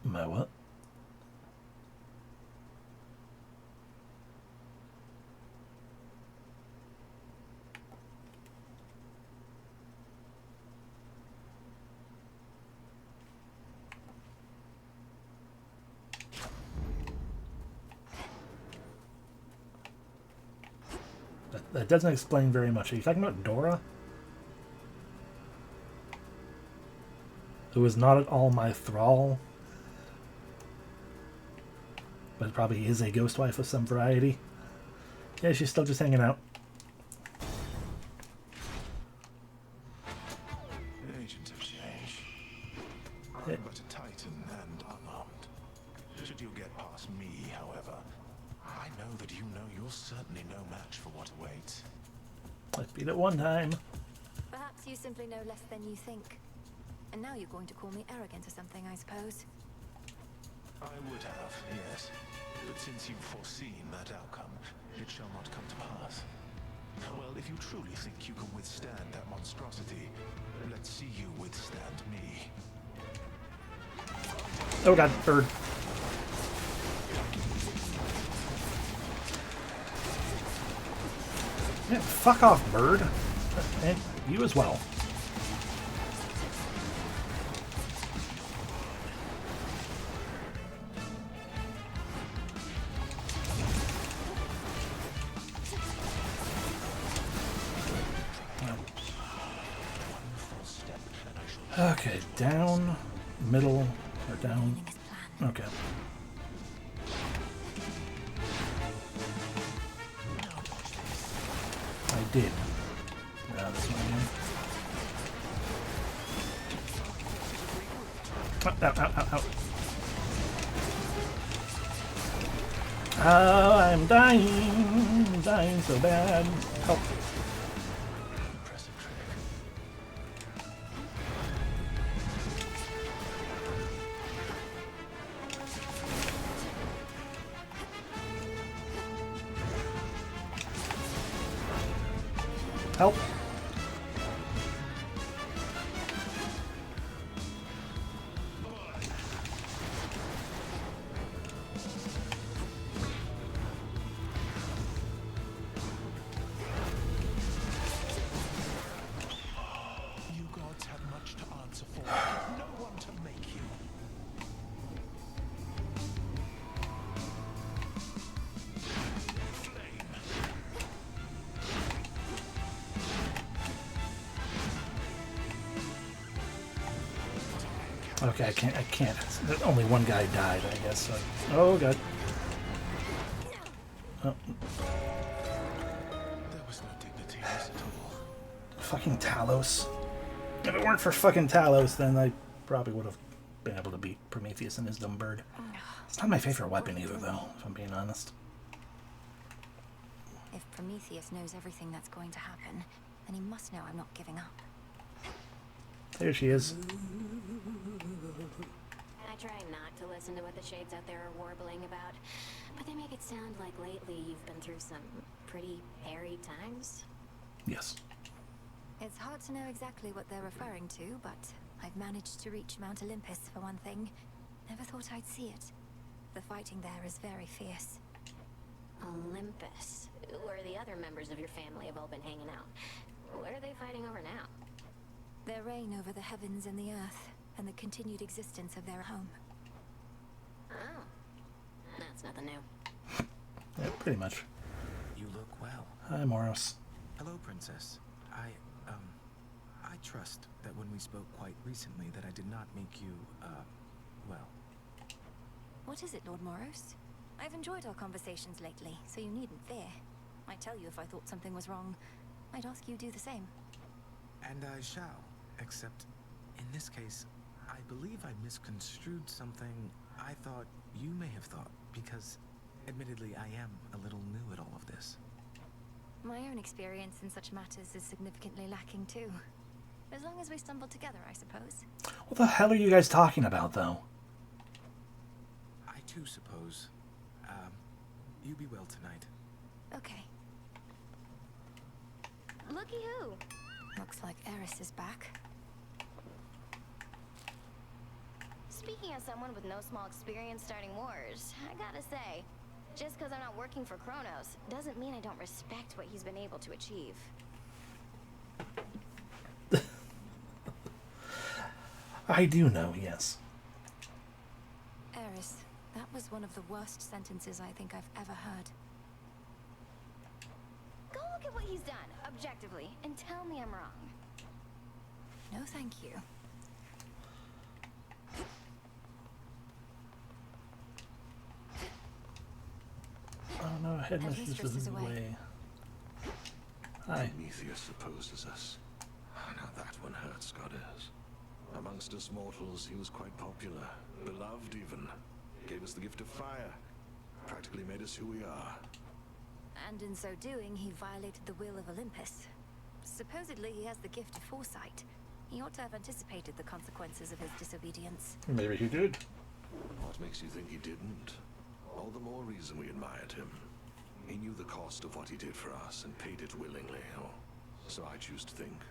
My what? That doesn't explain very much. Are you talking about Dora? Who is not at all my thrall, but probably is a ghost wife of some variety. Yeah, she's still just hanging out. Agents have changed. Yeah. I'm but a titan and unarmed. Should you get past me, however, I know that you know you're certainly no match for what awaits. I beat it one time. Perhaps you simply know less than you think. And now you're going to call me arrogant or something, I suppose. I would have, yes. But since you've foreseen that outcome, it shall not come to pass. Well, if you truly think you can withstand that monstrosity, let's see you withstand me. Oh god, bird. Yeah, fuck off, bird. And you as well. Okay, down, middle, or down. Okay. I did. This one again. Ow, ow, ow, ow. Oh, I'm dying so bad. Help. Help. You gods have much to answer for. No one to make you. Okay, I can't. Only one guy died, I guess. So. Oh god. Oh. There was no dignity in this at all. Fucking Talos. If it weren't for fucking Talos, then I probably would have been able to beat Prometheus and his dumb bird. It's not my favorite weapon either, though, if I'm being honest. If Prometheus knows everything that's going to happen, then he must know I'm not giving up. There she is. I try not to listen to what the shades out there are warbling about, but they make it sound like lately you've been through some pretty hairy times. Yes. It's hard to know exactly what they're referring to, but I've managed to reach Mount Olympus for one thing. Never thought I'd see it. The fighting there is very fierce. Olympus, where the other members of your family have all been hanging out. What are they fighting over now? Their reign over the heavens and the earth, and the continued existence of their home. Oh, that's nothing new. Yeah, pretty much. You look well. Hi, Moros. Hello, Princess. I trust that when we spoke quite recently that I did not make you, well. What is it, Lord Moros? I've enjoyed our conversations lately, so you needn't fear. I'd tell you if I thought something was wrong. I'd ask you do the same. And I shall, except in this case, I believe I misconstrued something I thought you may have thought, because admittedly I am a little new at all of this. My own experience in such matters is significantly lacking too. As long as we stumble together, I suppose. What the hell are you guys talking about, though? I too suppose. You be well tonight. Okay. Looky who. Looks like Eris is back. Speaking as someone with no small experience starting wars, I gotta say, just because I'm not working for Kronos doesn't mean I don't respect what he's been able to achieve. I do know, yes. Eris, that was one of the worst sentences I think I've ever heard. Go look at what he's done, objectively, and tell me I'm wrong. No, thank you. Oh no, Headmistress is away. Hi. Prometheus opposes us. Now that one hurts, goddess. Amongst us mortals, he was quite popular, beloved even. Gave us the gift of fire. Practically made us who we are. And in so doing, he violated the will of Olympus. Supposedly, he has the gift of foresight. He ought to have anticipated the consequences of his disobedience. Maybe he did. What makes you think he didn't? All the more reason we admired him. He knew the cost of what he did for us and paid it willingly, or so I choose to think.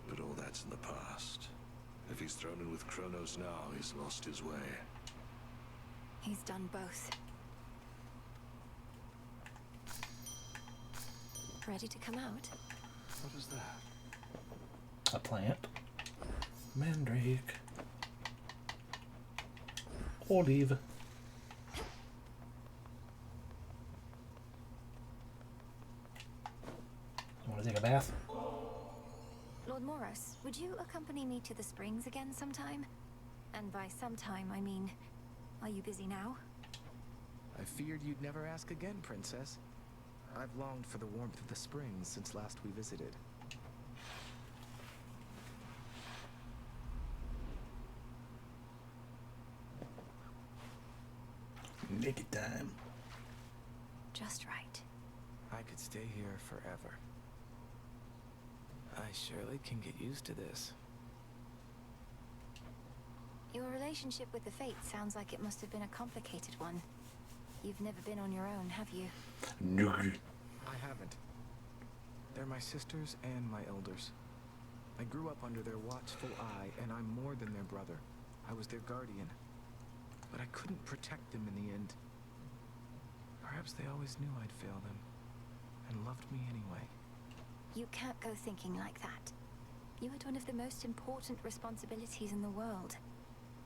But all that's in the past. If he's thrown in with Kronos now, he's lost his way. He's done both. Ready to come out? What is that? A plant. Mandrake. Olive. Want to take a bath? Lord Moros, would you accompany me to the springs again sometime? And by sometime, I mean, are you busy now? I feared you'd never ask again, Princess. I've longed for the warmth of the springs since last we visited. Naked time. Just right. I could stay here forever. I surely can get used to this. Your relationship with the Fates sounds like it must have been a complicated one. You've never been on your own, have you? No. I haven't. They're my sisters and my elders. I grew up under their watchful eye, and I'm more than their brother. I was their guardian. But I couldn't protect them in the end. Perhaps they always knew I'd fail them, and loved me anyway. You can't go thinking like that. You had one of the most important responsibilities in the world.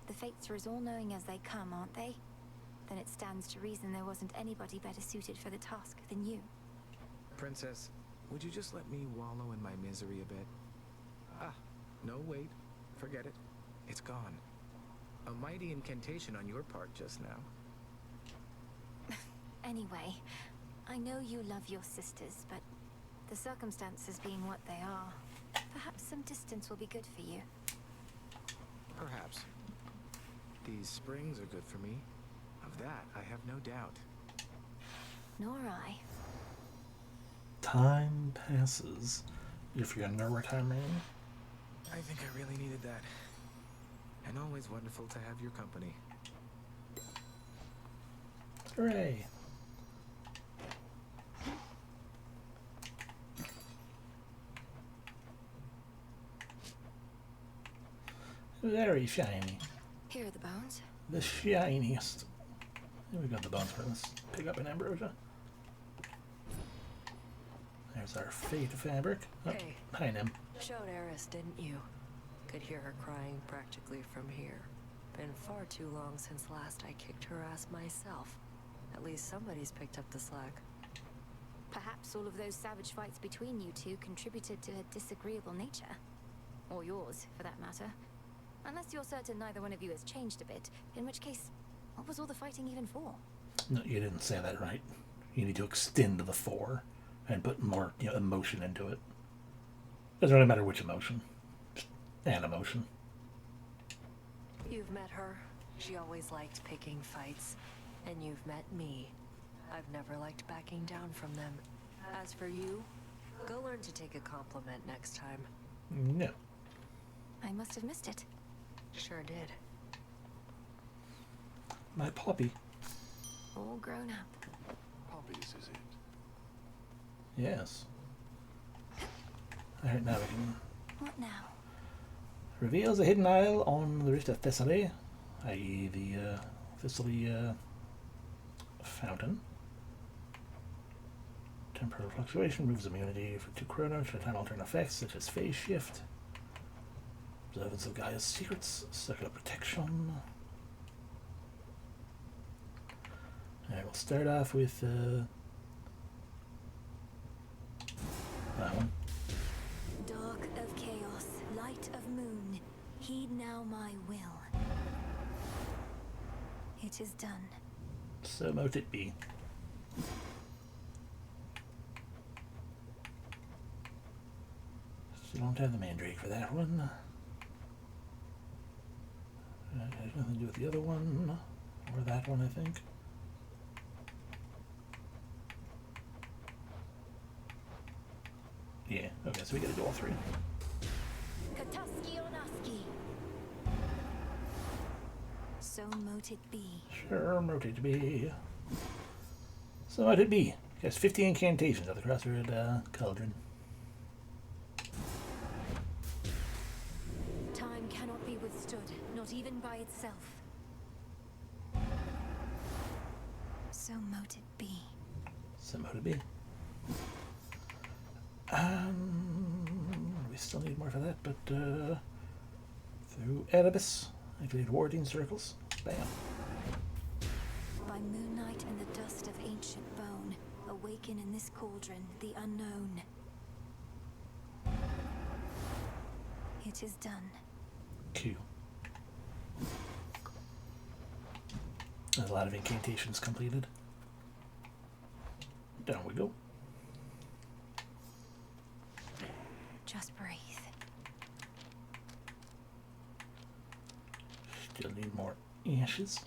The Fates are as all-knowing as they come, aren't they? Then it stands to reason there wasn't anybody better suited for the task than you. Princess, would you just let me wallow in my misery a bit? Ah, no, wait. Forget it. It's gone. A mighty incantation on your part just now. Anyway, I know you love your sisters, but the circumstances being what they are, perhaps some distance will be good for you. Perhaps. These springs are good for me. Of that, I have no doubt. Nor I. Time passes. If you're gonna know where time is. I think I really needed that. And always wonderful to have your company. Hooray. Very shiny. Here are the bones. The shiniest. We got the bones for this. Pick up an ambrosia. There's our fate fabric. Oh, Hey. hi, Nim. Showed Eris, didn't you? Could hear her crying practically from here. Been far too long since last I kicked her ass myself. At least somebody's picked up the slack. Perhaps all of those savage fights between you two contributed to her disagreeable nature. Or yours, for that matter. Unless you're certain neither one of you has changed a bit, in which case, what was all the fighting even for? No, you didn't say that right. You need to extend the 4 and put more, emotion into it. Doesn't really matter which emotion. Just an emotion. You've met her. She always liked picking fights. And you've met me. I've never liked backing down from them. As for you, go learn to take a compliment next time. No. I must have missed it. Sure did. My puppy. All grown up. Poppies, is it? Yes. Alright, now we can... What now? Reveals a hidden isle on the rift of Thessaly, i.e. the Thessaly fountain. Temporal fluctuation removes immunity to chrono to time-altering effects such as phase shift. Observance of Gaia's secrets, circular protection. Alright, we'll start off with that one. Dark of chaos, light of moon, heed now my will. It is done. So mote it be. Still don't have the mandrake for that one. That has nothing to do with the other one, or that one, I think. Yeah, okay, so we gotta do all three. Katuski Onaski. So mote it be. Sure, mote it be. So mote it be. Cast 50 incantations at the Crossroad Cauldron. Time cannot be withstood, not even by itself. So mote it be. So mote it be. We still need more for that, but through Erebus, activate warding circles. Bam. By moonlight and the dust of ancient bone, awaken in this cauldron the unknown. It is done. Q. There's a lot of incantations completed. Down we go. Just breathe. Still need more ashes.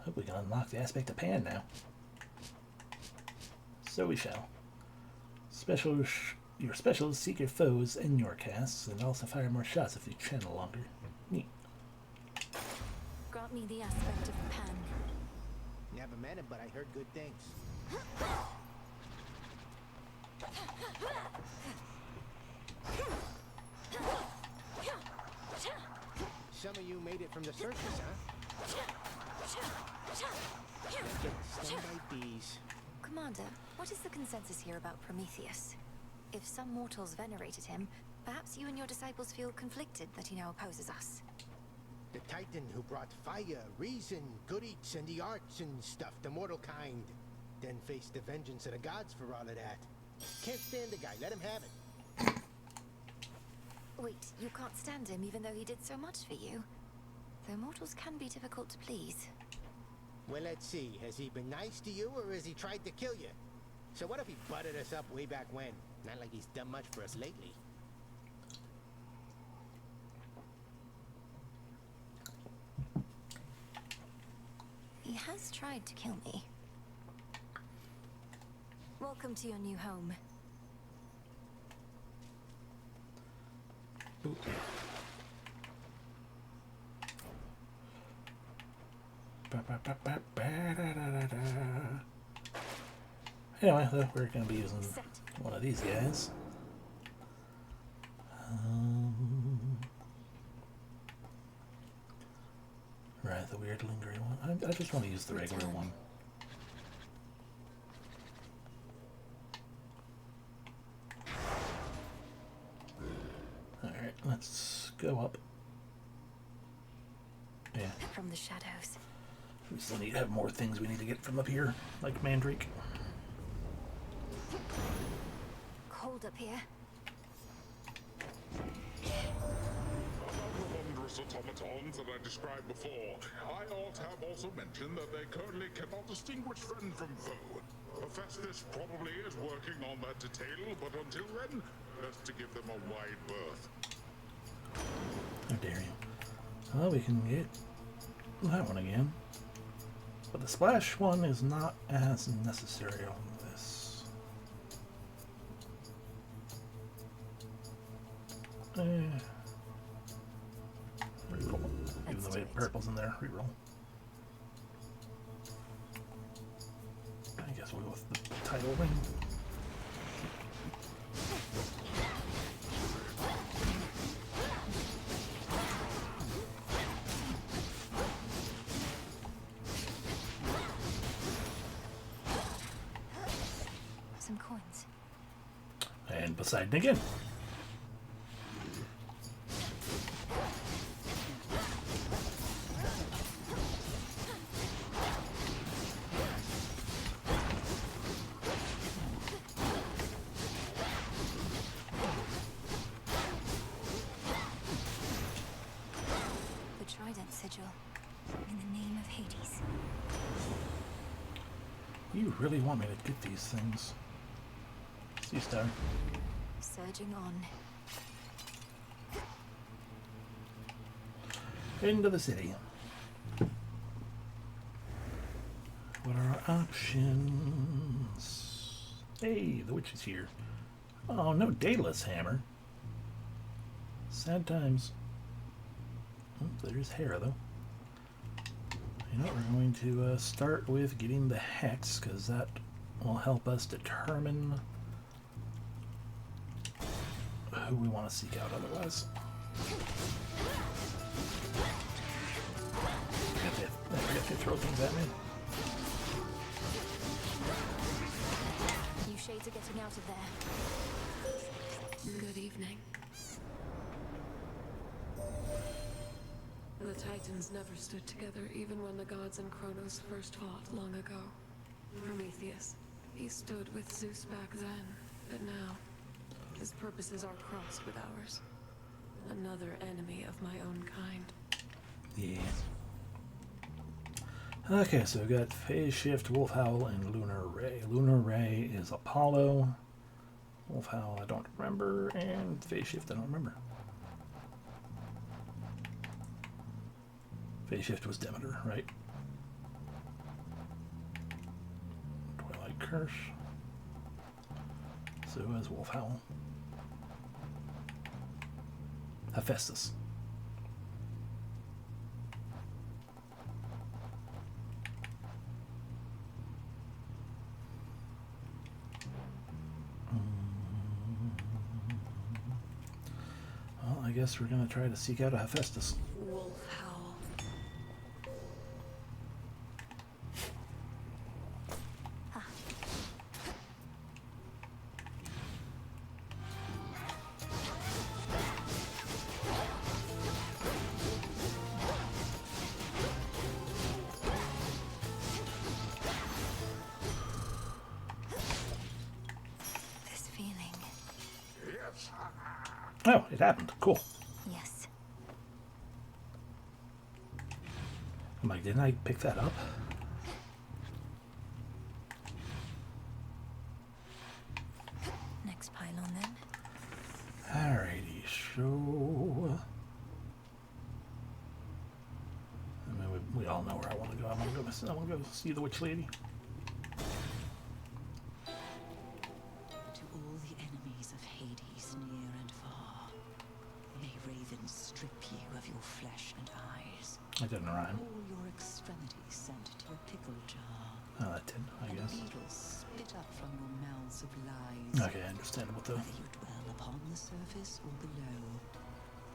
Hope we can unlock the aspect of Pan now. So we shall. Your specials seek your foes in your casts and also fire more shots if you channel longer. Neat. Grant me the aspect of Pan. Never met him, but I heard good things. Some of you made it from the surface, huh? Get stung by bees. Commander, what is the consensus here about Prometheus? If some mortals venerated him, perhaps you and your disciples feel conflicted that he now opposes us. The Titan who brought fire, reason, good eats, and the arts and stuff to mortal kind. Then faced the vengeance of the gods for all of that. Can't stand the guy, let him have it. Wait, you can't stand him even though he did so much for you? Though mortals can be difficult to please. Well, let's see. Has he been nice to you, or has he tried to kill you? So what if he butted us up way back when? Not like he's done much for us lately. He has tried to kill me. Welcome to your new home. Ooh. Anyway, we're going to be using one of these guys. Right, the weird lingering one. I just want to use the regular one. Alright, let's go up. Yeah. From the shadows. We still need to have more things we need to get from up here, like Mandrake. Cold up here. About the wondrous automatons that I described before, I ought to have also mentioned that they currently cannot distinguish friend from foe. Hephaestus probably is working on that detail, but until then, best to give them a wide berth. How dare you? Well, we can get that one again. But the splash one is not as necessary on this. Reroll. Even though purple's in there, reroll. I guess we'll go with the title ring. Some coins. And Poseidon again. In the name of Hades. You really want me to get these things? Sea Star. Surging on. Into the city. What are our options? Hey, the witch is here. Oh, no Daedalus hammer. Sad times. Oh, there's Hera, though. You know, we're going to start with getting the Hex, because that will help us determine who we want to seek out otherwise. I forget to throw things at me. You shades are getting out of there. Good evening. The Titans never stood together, even when the gods and Kronos first fought long ago. Prometheus, he stood with Zeus back then, but now his purposes are crossed with ours. Another enemy of my own kind. Yeah. Okay, so we've got Phase Shift, Wolf Howl, and Lunar Ray. Lunar Ray is Apollo. Wolf Howl I don't remember, and Phase Shift I don't remember. Phase Shift was Demeter, right? Twilight Curse. So was Wolf Howl. Hephaestus. Well, I guess we're going to try to seek out a Hephaestus. Wolf Howl. Oh, it happened. Cool. Yes. I'm like, didn't I pick that up? Next pylon then. Alrighty, so I mean, we all know where I want to go. I want to go see the witch lady. To all the enemies of Hades, near and far, may ravens strip you of your flesh and eyes. I didn't rhyme. All your extremities sent to a pickle jar. Oh, that did, I guess. And beetles spit up from your mouths of lies. Okay, understandable though. Whether you dwell upon the surface or below,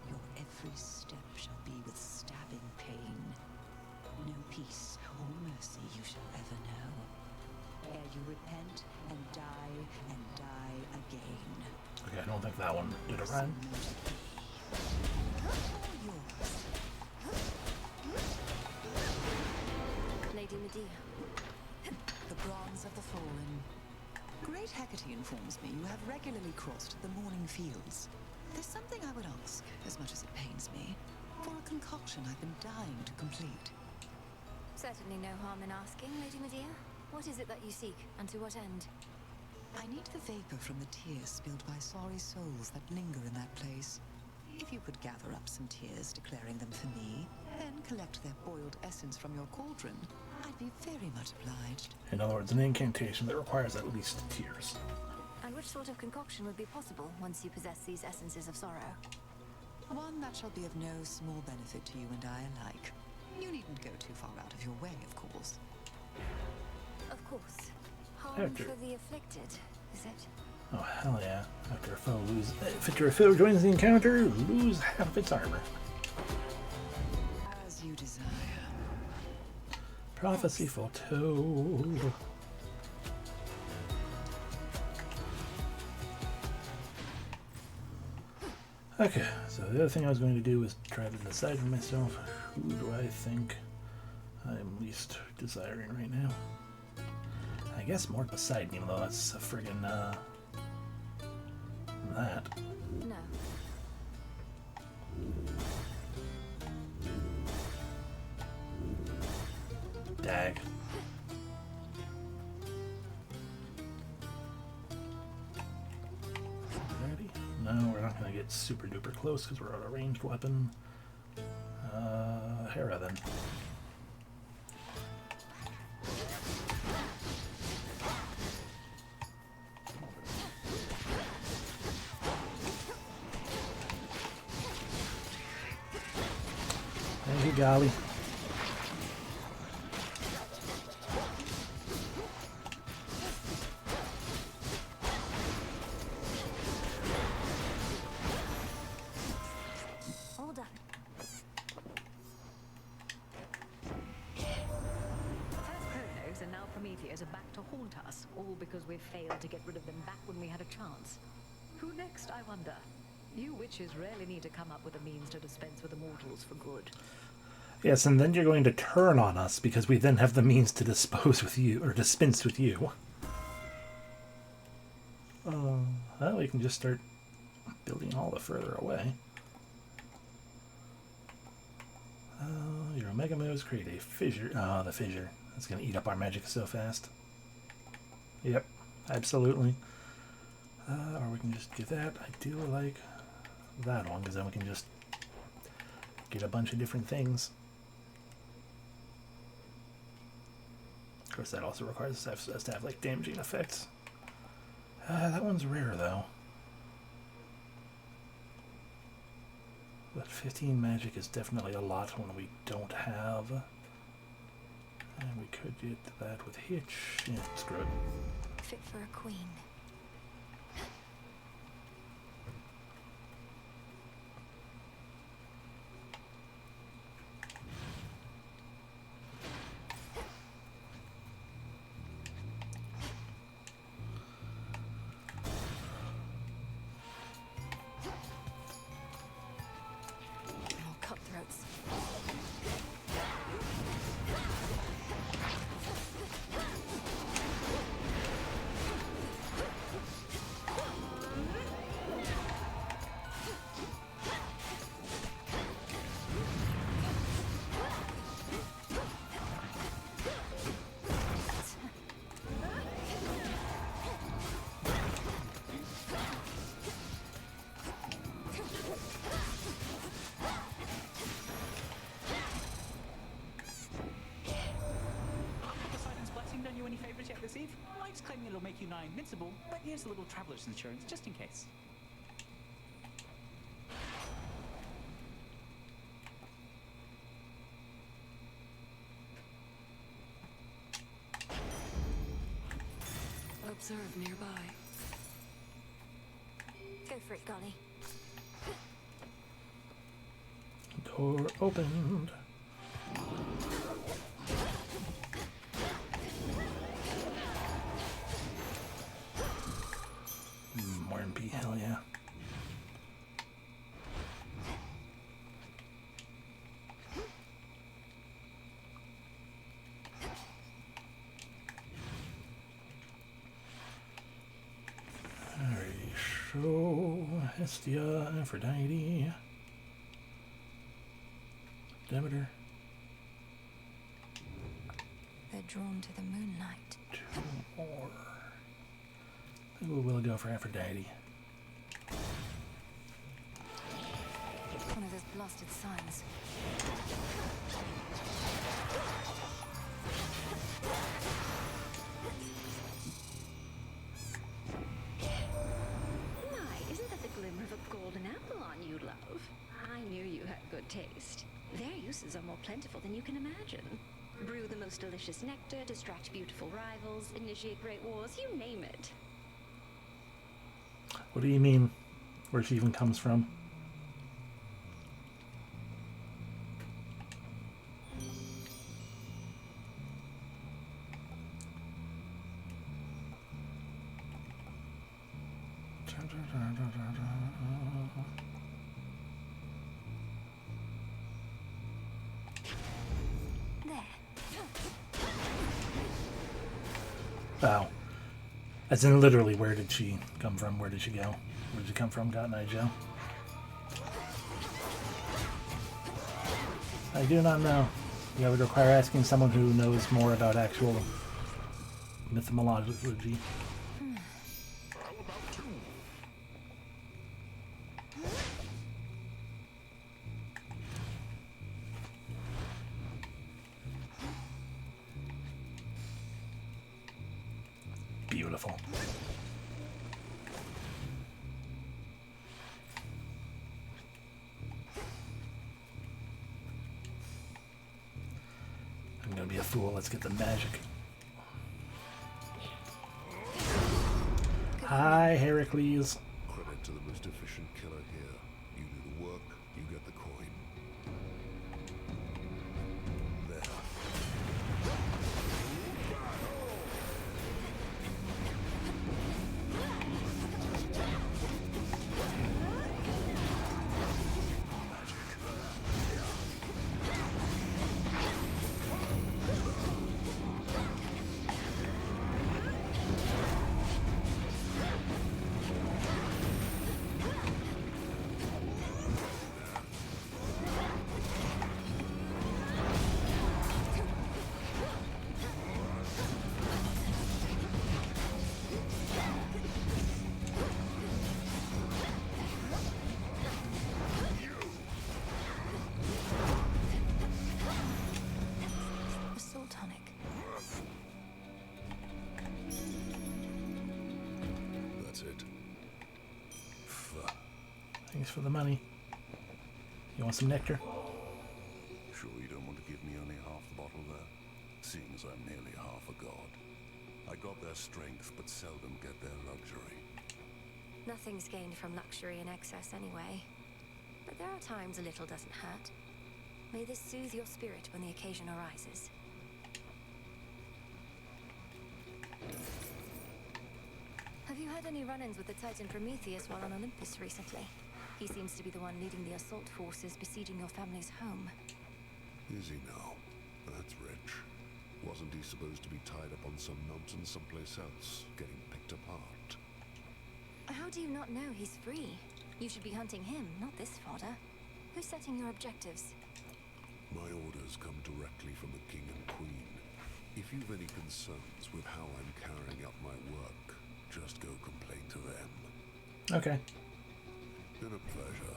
your every step shall be with stabbing pain. No peace or mercy you shall ever know. Ere you repent and die again. Okay, I don't think that one did a rhyme. Lady Medea. The bronze of the fallen. Great Hecate informs me you have regularly crossed the morning fields. There's something I would ask, as much as it pains me, for a concoction I've been dying to complete. Certainly no harm in asking, Lady Medea. What is it that you seek, and to what end? I need the vapor from the tears spilled by sorry souls that linger in that place. If you could gather up some tears declaring them for me, then collect their boiled essence from your cauldron, I'd be very much obliged. In other words, an incantation that requires at least tears. And which sort of concoction would be possible once you possess these essences of sorrow? One that shall be of no small benefit to you and I alike. You needn't go too far out of your way, of course. Of course. Harm for the afflicted, is it? Oh, hell yeah. After a foe joins the encounter, lose half of its armor. As you desire. Prophecy foretold. Okay, so the other thing I was going to do was try to decide for myself, who do I think I'm least desiring right now? I guess more Poseidon, even though that's a friggin' that. No. Dag. Ready? No, we're not going to get super duper close because we're on a ranged weapon. Hera then. Thank you, Golly. All done. First Kronos and now Prometheus are back to haunt us, all because we've failed to get rid of them back when we had a chance. Who next, I wonder? You witches rarely need to come up with a means to dispense with immortals for good. Yes, and then you're going to turn on us because we then have the means to dispose with you, or dispense with you. Well, we can just start building all the further away. Your Omega moves create a fissure. Oh, the fissure. That's going to eat up our magic so fast. Yep, absolutely. Or we can just do that. I do like that one, because then we can just get a bunch of different things. Of course, that also requires us to have like damaging effects. That one's rare though. But 15 magic is definitely a lot when we don't have. And we could get that with Hitch. Yeah, screw it. Fit for a queen. Cutthroats. Poseidon's blessing done you any favors yet this eve? Mike's claiming it'll make you nigh invincible, but here's a little traveler's insurance just in case. Observe nearby. Go for it, Golly. Door opened. More MP, hell yeah. Alrighty, show Hestia, Aphrodite, Demeter. They're drawn to the moonlight. 2 more. I think we'll go for Aphrodite. One of those blasted signs. taste. Their uses are more plentiful than you can imagine. Brew the most delicious nectar, distract beautiful rivals, initiate great wars, you name it. What do you mean? Where she even comes from? Oh. As in literally, where did she come from? Where did she go? Where did she come from, Cotton Eye Joe? I do not know. That would require asking someone who knows more about actual mythology. Beautiful. I'm gonna be a fool. Let's get the magic. Hi, Heracles. Credit to the most efficient killer here. You do the work, you get the coin. There. Thanks for the money. You want some nectar? Sure you don't want to give me only half the bottle there? Seeing as I'm nearly half a god. I got their strength, but seldom get their luxury. Nothing's gained from luxury in excess anyway. But there are times a little doesn't hurt. May this soothe your spirit when the occasion arises. Have you had any run-ins with the Titan Prometheus while on Olympus recently? He seems to be the one leading the assault forces besieging your family's home. Is he now? That's rich. Wasn't he supposed to be tied up on some mountain someplace else, getting picked apart? How do you not know he's free? You should be hunting him, not this fodder. Who's setting your objectives? My orders come directly from the king and queen. If you've any concerns with how I'm carrying out my work, just go complain to them. Okay. Been a pleasure.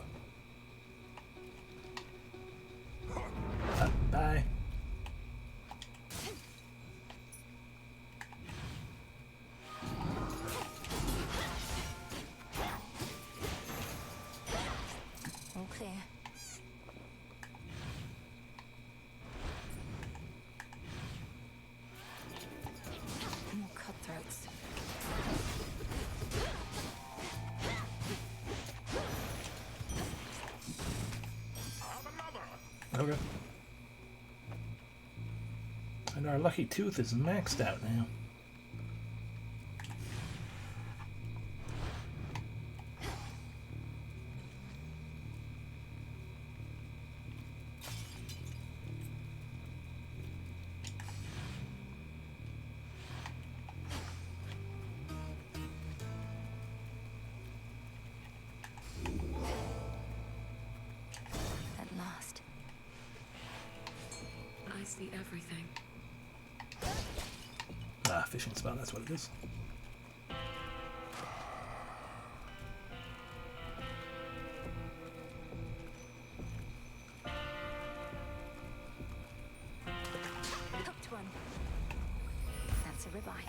Bye. All clear. More cutthroats. Okay. And our lucky tooth is maxed out now. I see everything. Ah, fishing spot, that's what it is. Hooked one. That's a ribeye.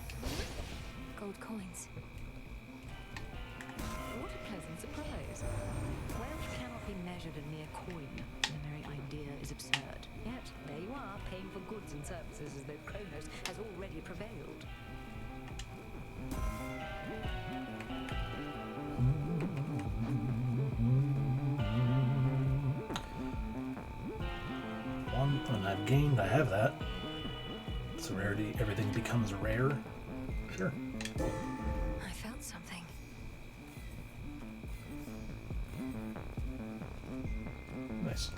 Gold coins. What a pleasant surprise. Wealth cannot be measured in mere coin. The very idea is absurd. Yet, there you are, paying for goods and services as though Kronos has already prevailed. One, and I've gained, I have that. So rarity, everything becomes rare. Sure. I felt something. Nice.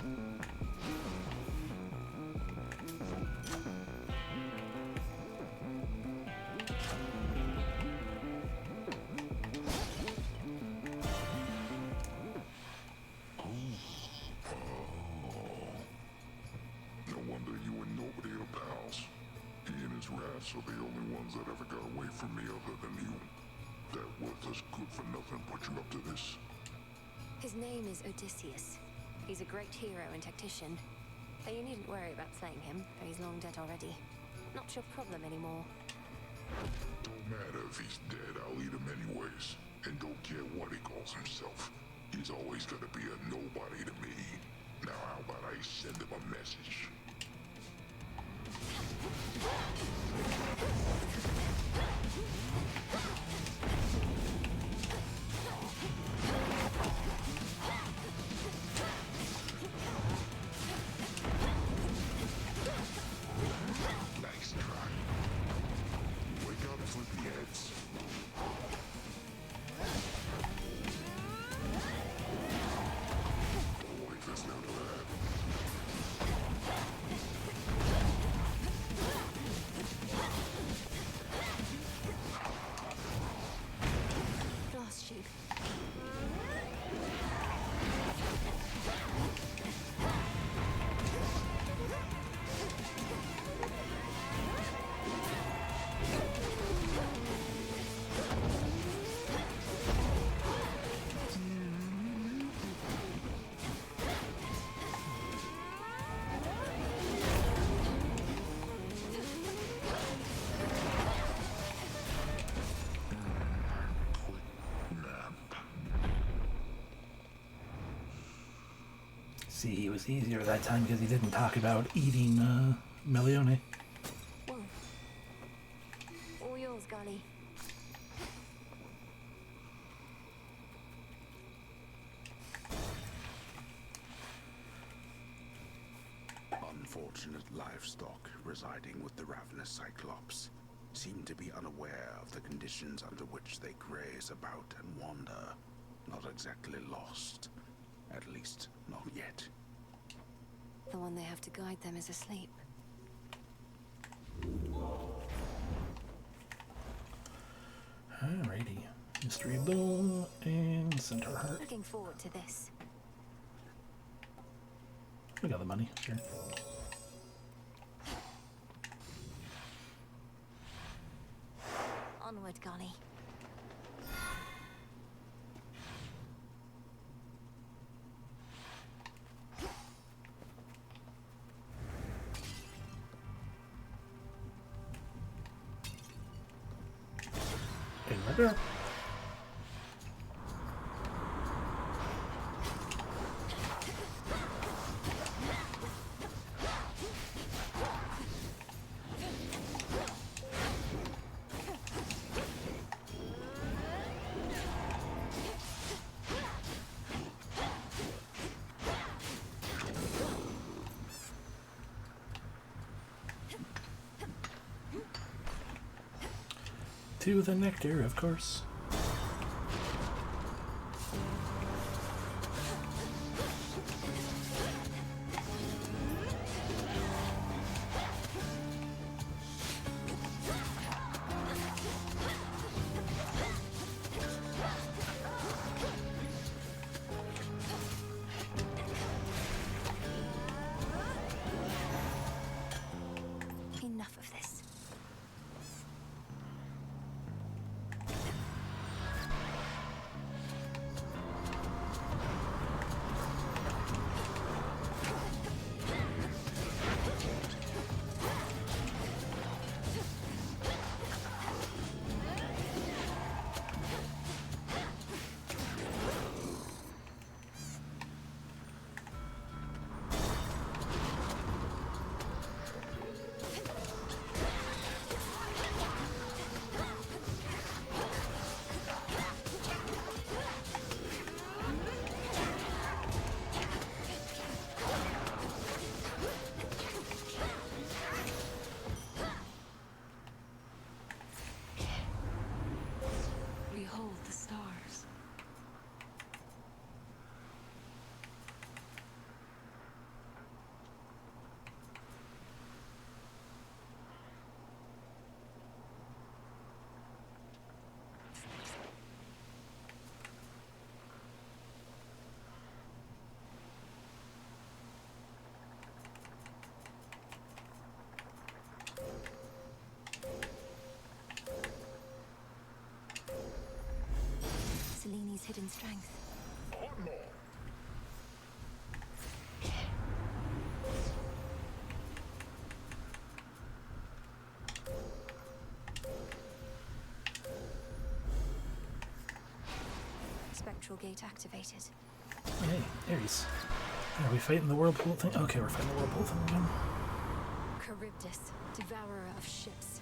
No wonder you and nobody are pals. He and his rats are the only ones that ever got away from me other than you. That worthless good-for-nothing put you up to this. His name is Odysseus. He's a great hero and tactician. Though you needn't worry about slaying him, for he's long dead already. Not your problem anymore. Don't matter if he's dead, I'll eat him anyways. And don't care what he calls himself. He's always gonna be a nobody to me. Now how about I send him a message? Nice try. Wake up, sleepyheads. Wait, that's not bad. Lost sheep. See, it was easier that time because he didn't talk about eating Melione. Whoa. All yours, Golly. Unfortunate livestock residing with the ravenous Cyclops seem to be unaware of the conditions under which they graze about and wander. Not exactly lost. At least, not yet. The one they have to guide them is asleep. Alrighty. Mystery Bow and Centaur Heart. Looking forward to this. We got the money, sure. Onward, Golly. In right there. To the nectar, of course. Enough of this. his hidden strength. One more. Spectral gate activated. Hey, Ares. Are we fighting the whirlpool thing? Okay, we're fighting the whirlpool thing again. Charybdis, devourer of ships.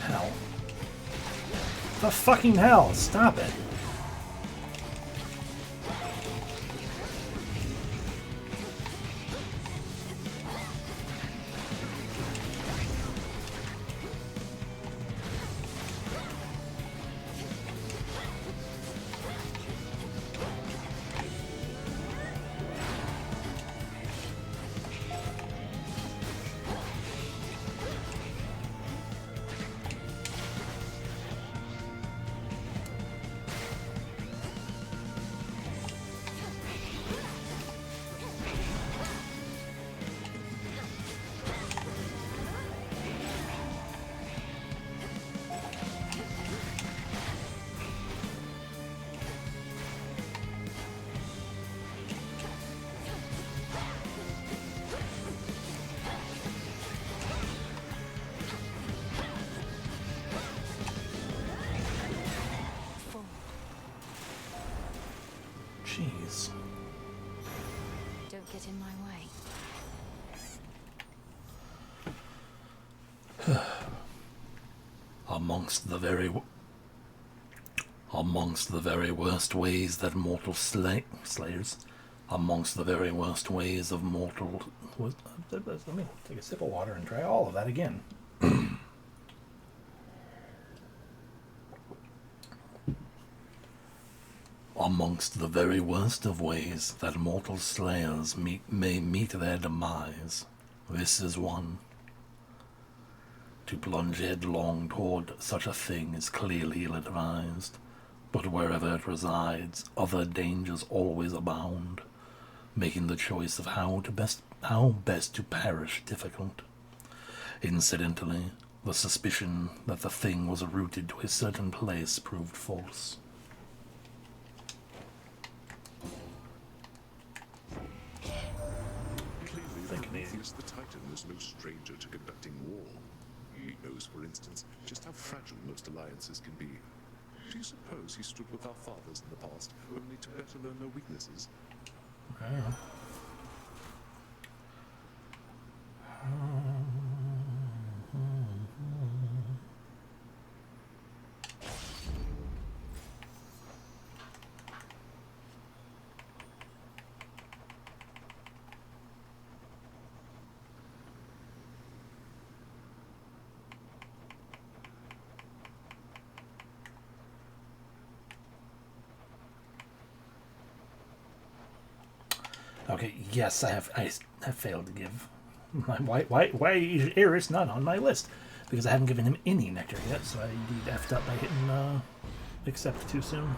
Hell. The fucking hell! Stop it! Jeez. Don't get in my way. Amongst the very worst ways that mortal slayers, amongst the very worst ways of mortal. Let me take a sip of water and try all of that again. Amongst the very worst of ways that mortal slayers may meet their demise, this is one. To plunge headlong toward such a thing is clearly ill-advised, but wherever it resides, other dangers always abound, making the choice of how best to perish difficult. Incidentally, the suspicion that the thing was rooted to a certain place proved false. Clearly, Prometheus the Titan was no stranger to conducting war. He knows, for instance, just how fragile most alliances can be. Do you suppose he stood with our fathers in the past, only to better learn their weaknesses? Okay, yes, I have failed to give. Why is Ares not on my list? Because I haven't given him any nectar yet, so I indeed effed up by hitting accept too soon.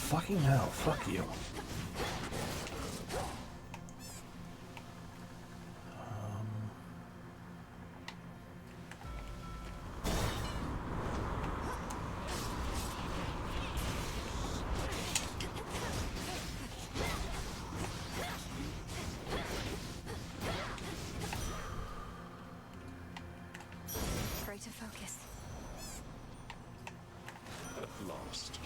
Fucking hell, fuck you. Try to focus. At last.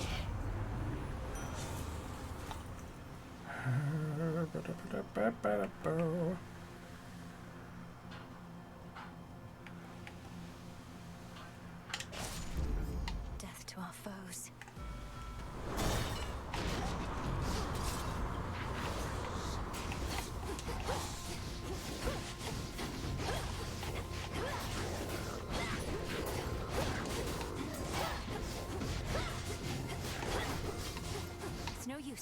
Death to our foes. It's no use.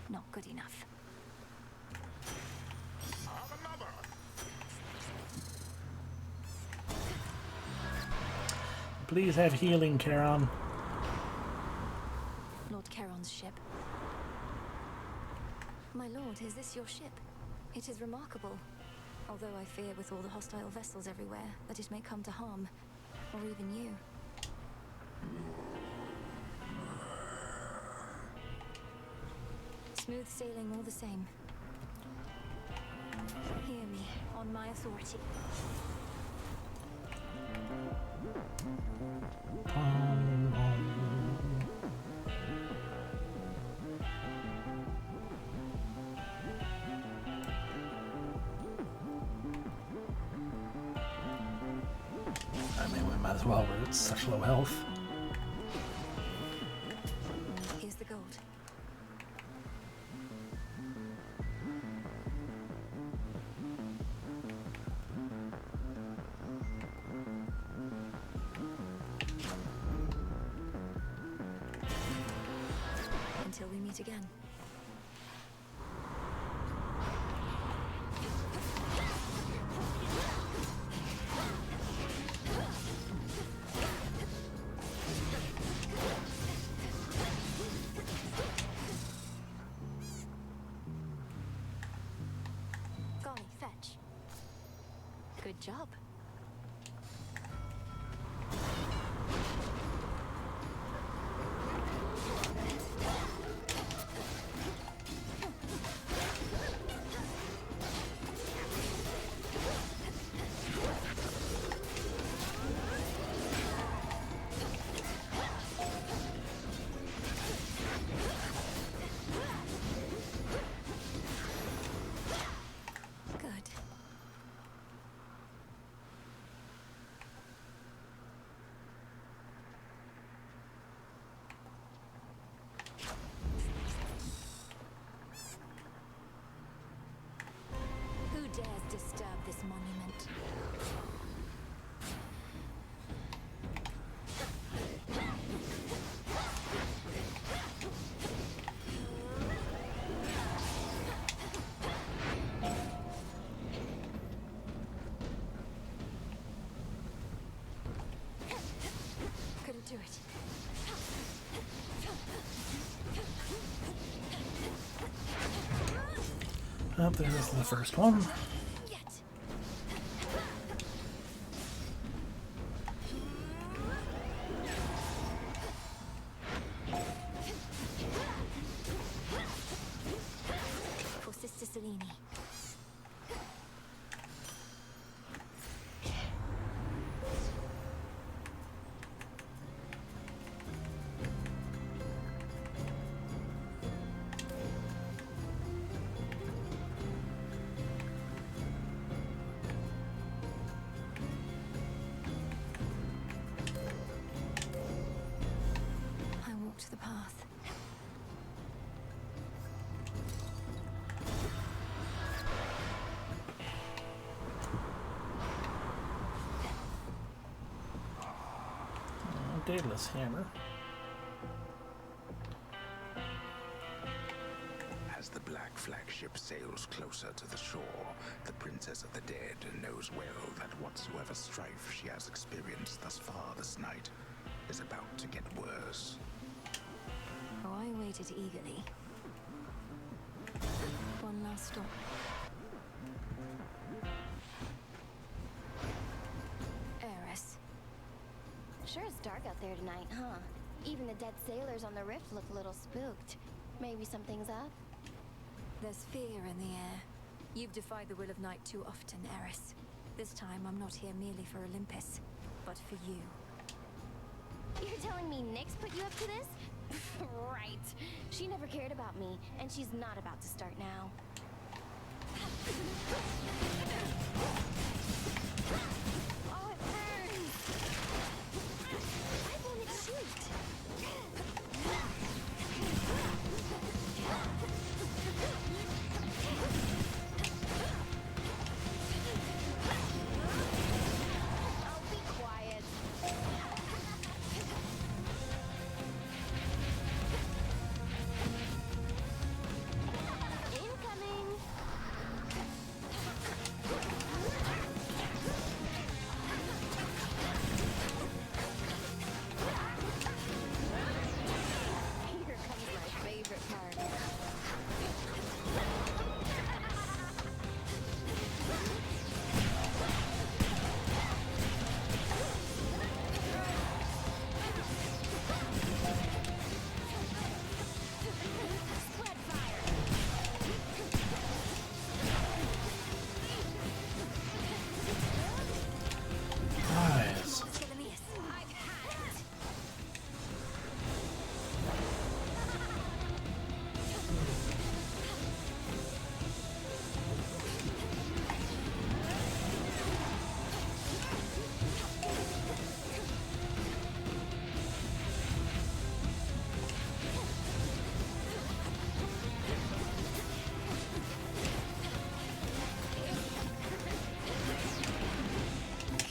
Not good enough. Please have healing, Charon. Lord Charon's ship. My lord, is this your ship? It is remarkable. Although I fear with all the hostile vessels everywhere that it may come to harm. Or even you. Smooth sailing all the same. Hear me, on my authority. I mean, we might as well, we're at such low health. Here's the gold. Until we meet again. Golly, fetch. Good job. Good. Who dares disturb this monument? Couldn't do it. Up there's the first one. For Sister Selene. I walked the path. Daedalus hammer. As the black flagship sails closer to the shore, the Princess of the Dead knows well that whatsoever strife she has experienced thus far this night is about to get worse. Oh, I waited eagerly. One last stop. Heiress. Sure is dark out there tonight, huh? Even the dead sailors on the rift look a little spooked. Maybe something's up? There's fear in the air. You've defied the will of night too often, Eris. This time I'm not here merely for Olympus, but for you. You're telling me Nyx put you up to this? Right. She never cared about me, and she's not about to start now. Oh, it burns! Why won't it shoot? Oh, be quiet. Incoming! Here comes my favorite part. Spread fire! Nice. I've had it!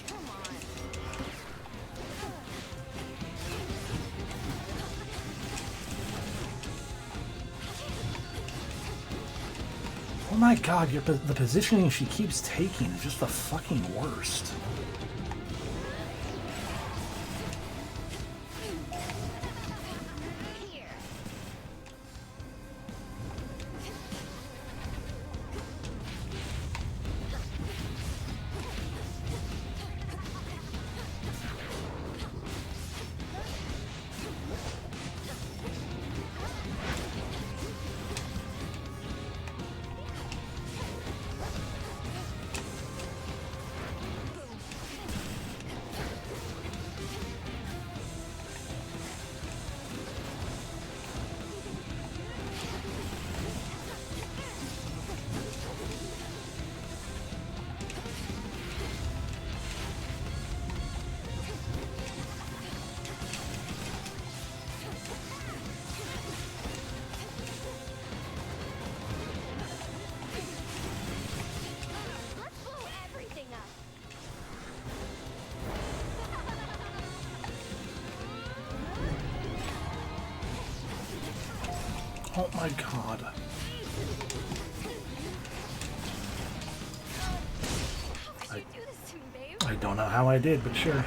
Come on. Oh my god, the positioning she keeps taking is just the fucking worst. Here. Let's blow everything up. Oh my god. How could you do this to me, babe? I don't know how I did, but sure.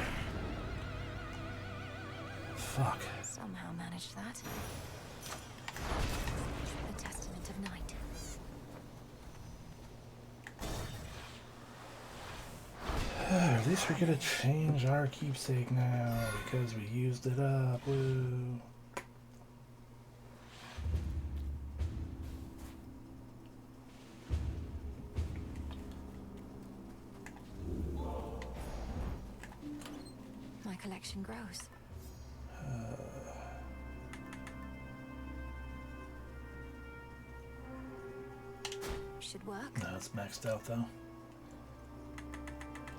Fuck. Somehow managed that. The testament of night. At least we're gonna change our keepsake now because we used it up. Woo. My collection grows. Should work. No, it's maxed out though.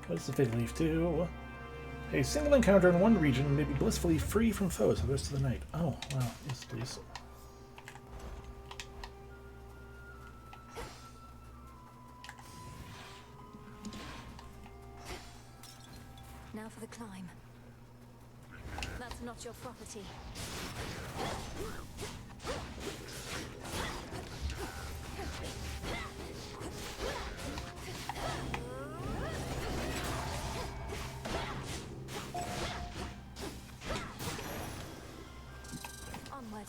What's the fig leaf do? A single encounter in one region may be blissfully free from foes for the rest of the night. Oh, wow. Yes, please. Now for the climb. That's not your property. Onward.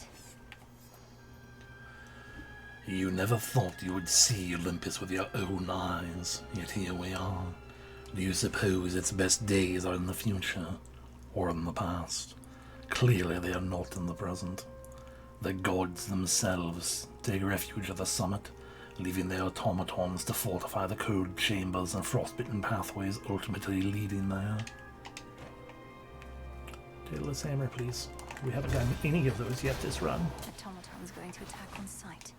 You never thought you would see Olympus with your own eyes, yet here we are. Do you suppose its best days are in the future, or in the past? Clearly they are not in the present. The gods themselves take refuge at the summit, leaving their automatons to fortify the cold chambers and frostbitten pathways ultimately leading there. Tailless hammer, please. We haven't done any of those yet this run. Automaton's going to attack on sight.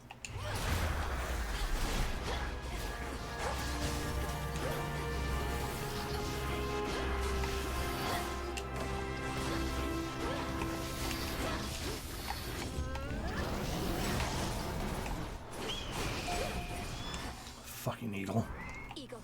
Fucking eagle. Eagle.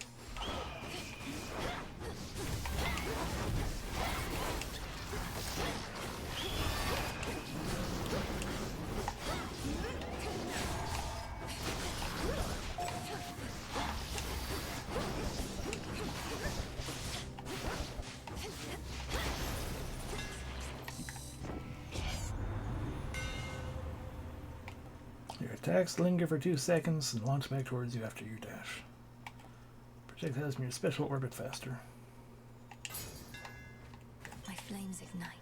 Your attacks linger for 2 seconds and launch back towards you after your dash. Projectiles from your special orbit faster. My flames ignite.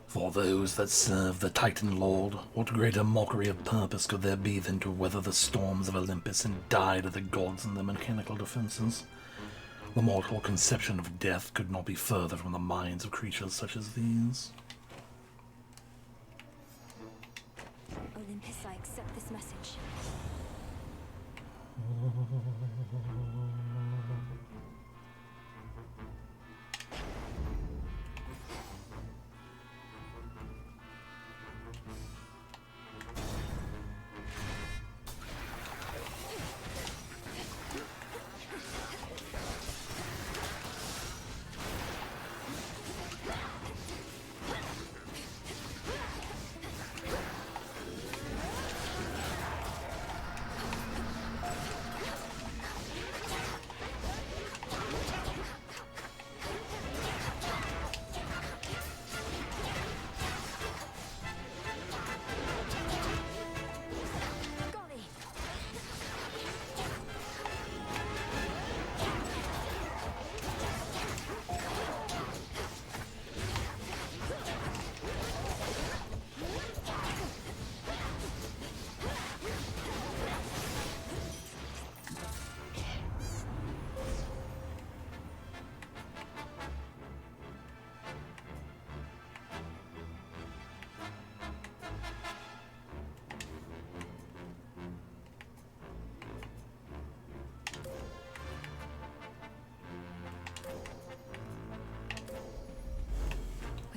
For those that serve the Titan Lord, what greater mockery of purpose could there be than to weather the storms of Olympus and die to the gods and their mechanical defenses? The mortal conception of death could not be further from the minds of creatures such as these. Olympus, I accept this message.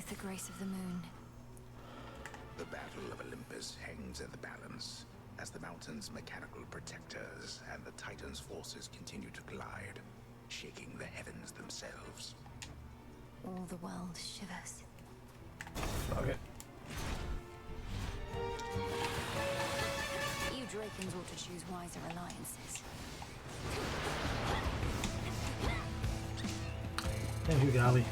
The grace of the moon. The Battle of Olympus hangs in the balance as the mountain's mechanical protectors and the Titan's forces continue to glide, shaking the heavens themselves. All the world shivers. Okay. You Drakens ought to choose wiser alliances. Thank you, Gabi.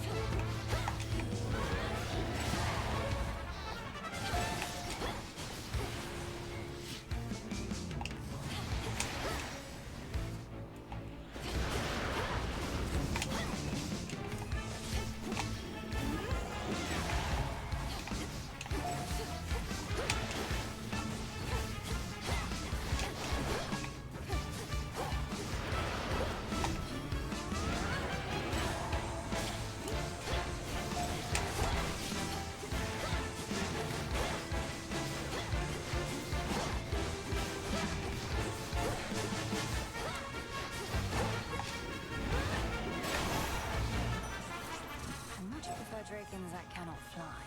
Drakens that cannot fly.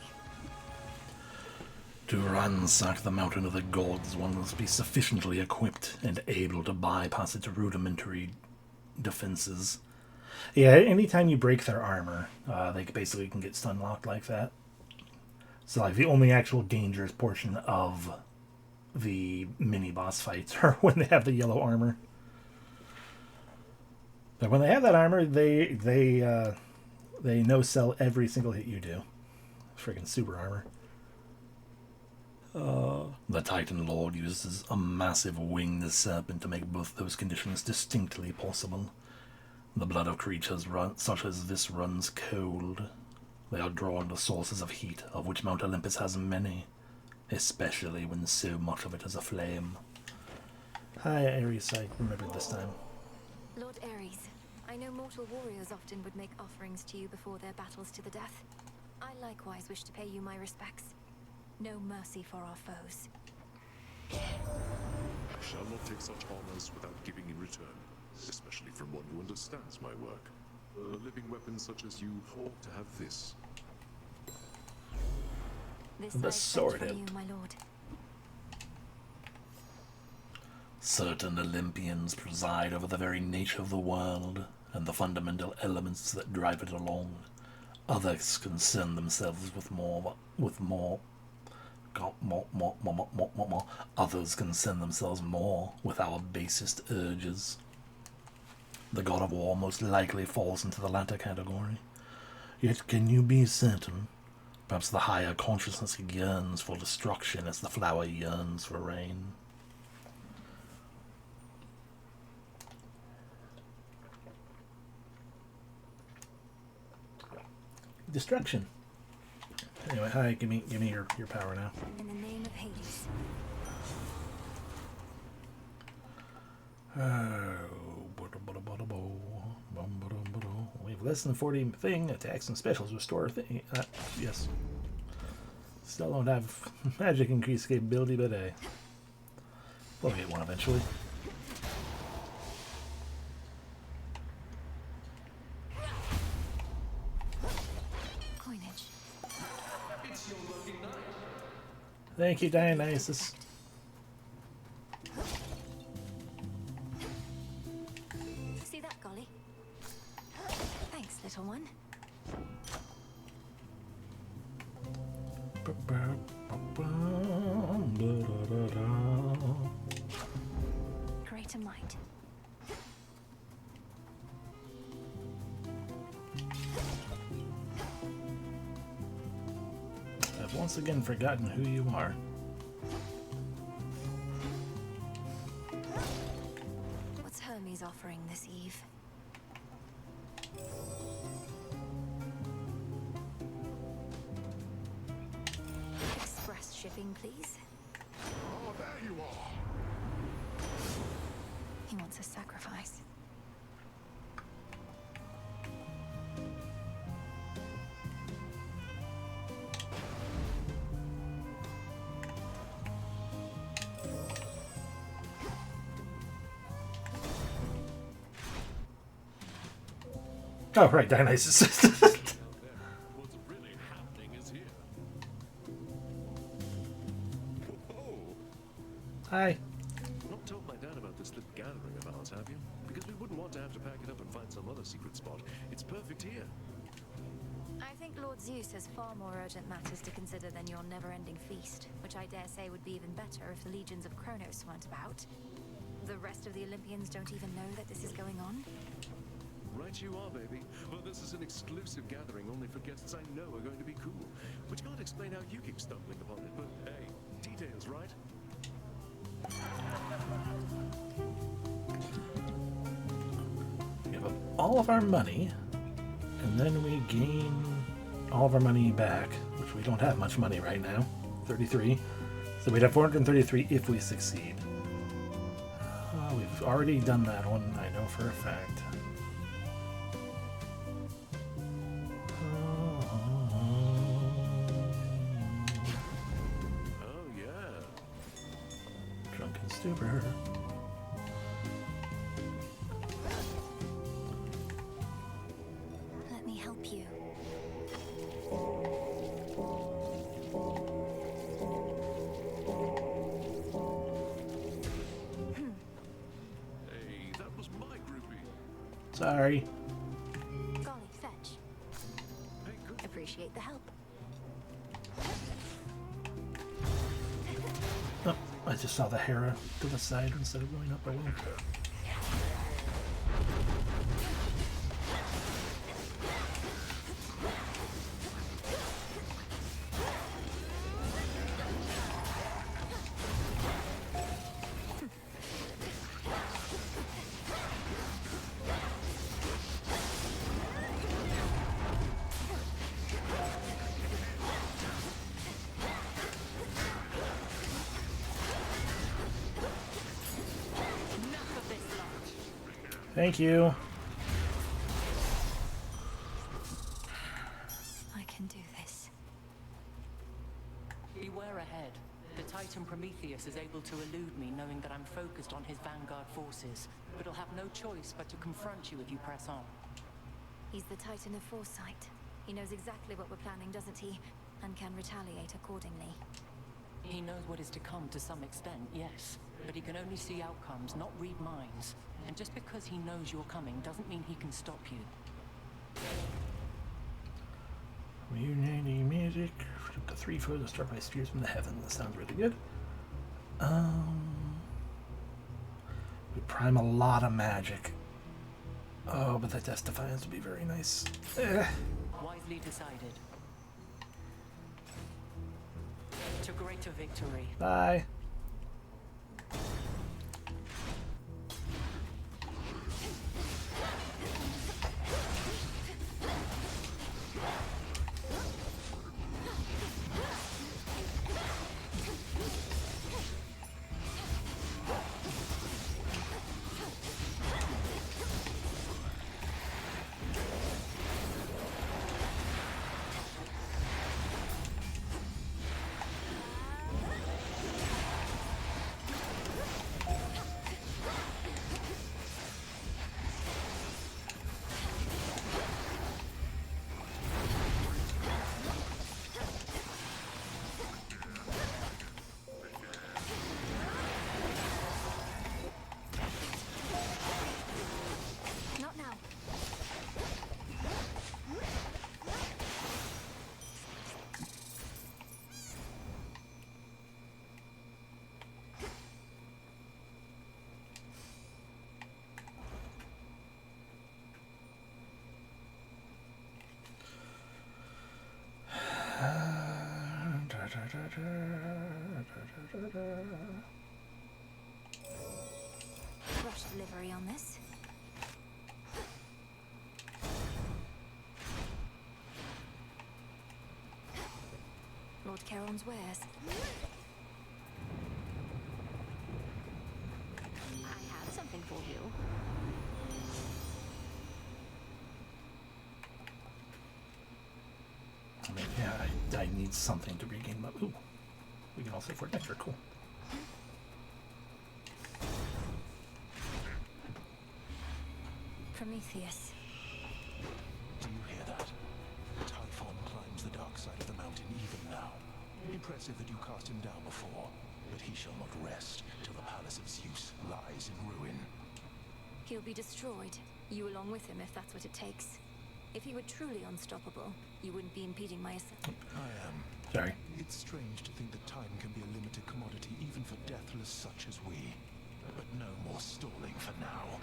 To ransack the Mountain of the Gods, one must be sufficiently equipped and able to bypass its rudimentary defenses. Yeah, anytime you break their armor, they basically can get stun locked like that. So like the only actual dangerous portion of the mini boss fights are when they have the yellow armor. But when they have that armor, they no sell every single hit you do. Friggin' super armor. The Titan Lord uses a massive winged serpent to make both those conditions distinctly possible. The blood of creatures such as this runs cold. They are drawn to sources of heat, of which Mount Olympus has many, especially when so much of it is aflame. Hi, Ares, I remembered this time. Lord Ares, I know mortal warriors often would make offerings to you before their battles to the death. I likewise wish to pay you my respects. No mercy for our foes. I shall not take such honors without giving in return, especially from one who understands my work. A living weapon such as you ought to have this. The sword hilt. You, my lord. Certain Olympians preside over the very nature of the world and the fundamental elements that drive it along. Others concern themselves with more. Others concern themselves more with our basest urges. The god of war most likely falls into the latter category. Yet can you be certain? Perhaps the higher consciousness yearns for destruction as the flower yearns for rain. Destruction. Anyway, hi, give me your power now. In the name of Hades. We have less than 40 thing, attacks and specials restore thing. Yes. Still don't have magic increase capability, but hey. We'll get one eventually. Coinage. Thank you, Dionysus. See that, Golly? Thanks, little one. Greater might. I've once again forgotten who you are. What's Hermes offering this eve? Express shipping, please. Oh, there you are. He wants a sacrifice. Oh, right, Dionysus. What's really happening is here. Whoa. Hi. Not told my dad about this little gathering of ours, have you? Because we wouldn't want to have to pack it up and find some other secret spot. It's perfect here. I think Lord Zeus has far more urgent matters to consider than your never-ending feast, which I dare say would be even better if the legions of Kronos weren't about. The rest of the Olympians don't even know that this is going on. Right you are, baby. Well, this is an exclusive gathering only for guests I know are going to be cool. Which can't explain how you keep stumbling upon it, but hey, details, right? We have all of our money, and then we gain all of our money back, which we don't have much money right now. 33. So we'd have 433 if we succeed. We've already done that one, I know for a fact. Oh, yeah. Drunken stupor. Let me help you. Hey, that was my groupie. Sorry. Golly, fetch. Hey, good. Appreciate the help. I just saw the Hera to the side instead of going up alone. Thank you. I can do this. Beware ahead. The Titan Prometheus is able to elude me, knowing that I'm focused on his vanguard forces, but he'll have no choice but to confront you if you press on. He's the Titan of Foresight. He knows exactly what we're planning, doesn't he? And can retaliate accordingly. He knows what is to come to some extent, yes. But he can only see outcomes, not read minds. And just because he knows you're coming doesn't mean he can stop you. Reuniting music. The 3 further struck by spears from the heavens. That sounds really good. We prime a lot of magic. Oh, but that Death Defiance would be very nice. Wisely decided. To greater victory. Bye. Rush delivery on this. Lord Charon's wares. I have something for you. I mean, yeah, I need something to regain my... Ooh. We can also afford nectar. Cool. Prometheus. Do you hear that? Typhon climbs the dark side of the mountain even now. Impressive that you cast him down before, but he shall not rest till the palace of Zeus lies in ruin. He'll be destroyed. You along with him, if that's what it takes. If he were truly unstoppable, you wouldn't be impeding my ascent. I am. Sorry. It's strange to think that time can be a limited commodity even for deathless such as we. But no more stalling for now.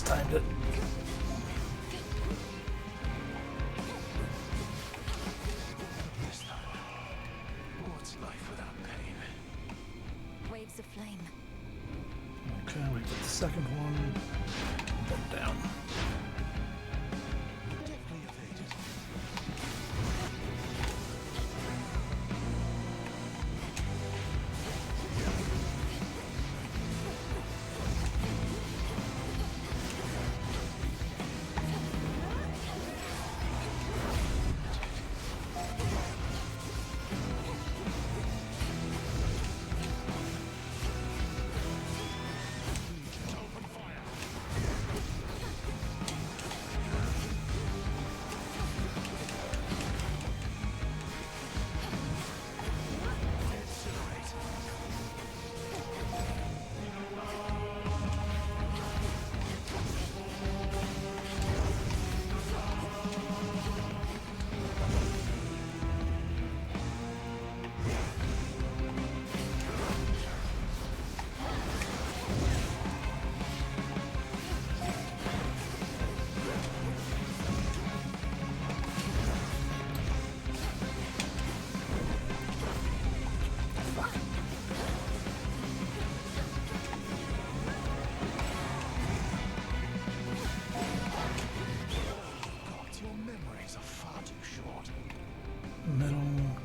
Timed it. This time, what's life without pain? Waves of flame. Okay, we get the second one. Then down. Deftly evaded.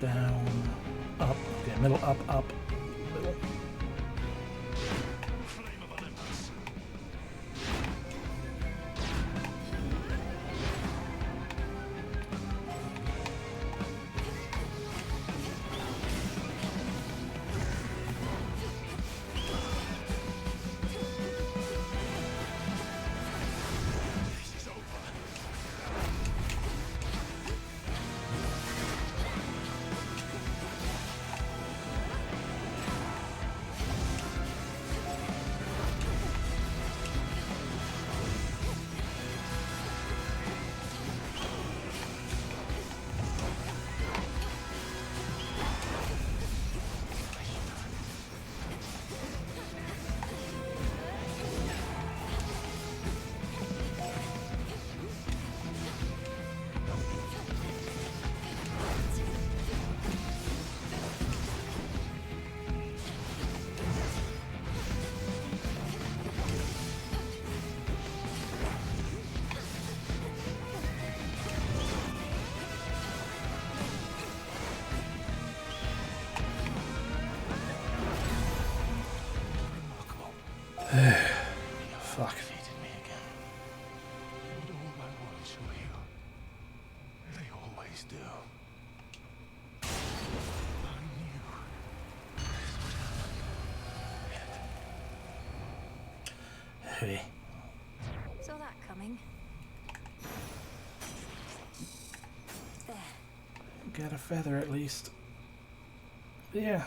down, up. Okay, middle, up, up, middle. Fuck. Defeated me again. And all my wounds will heal. They always do. I knew this would happen. Hey. Saw that coming. There. Got a feather at least. Yeah.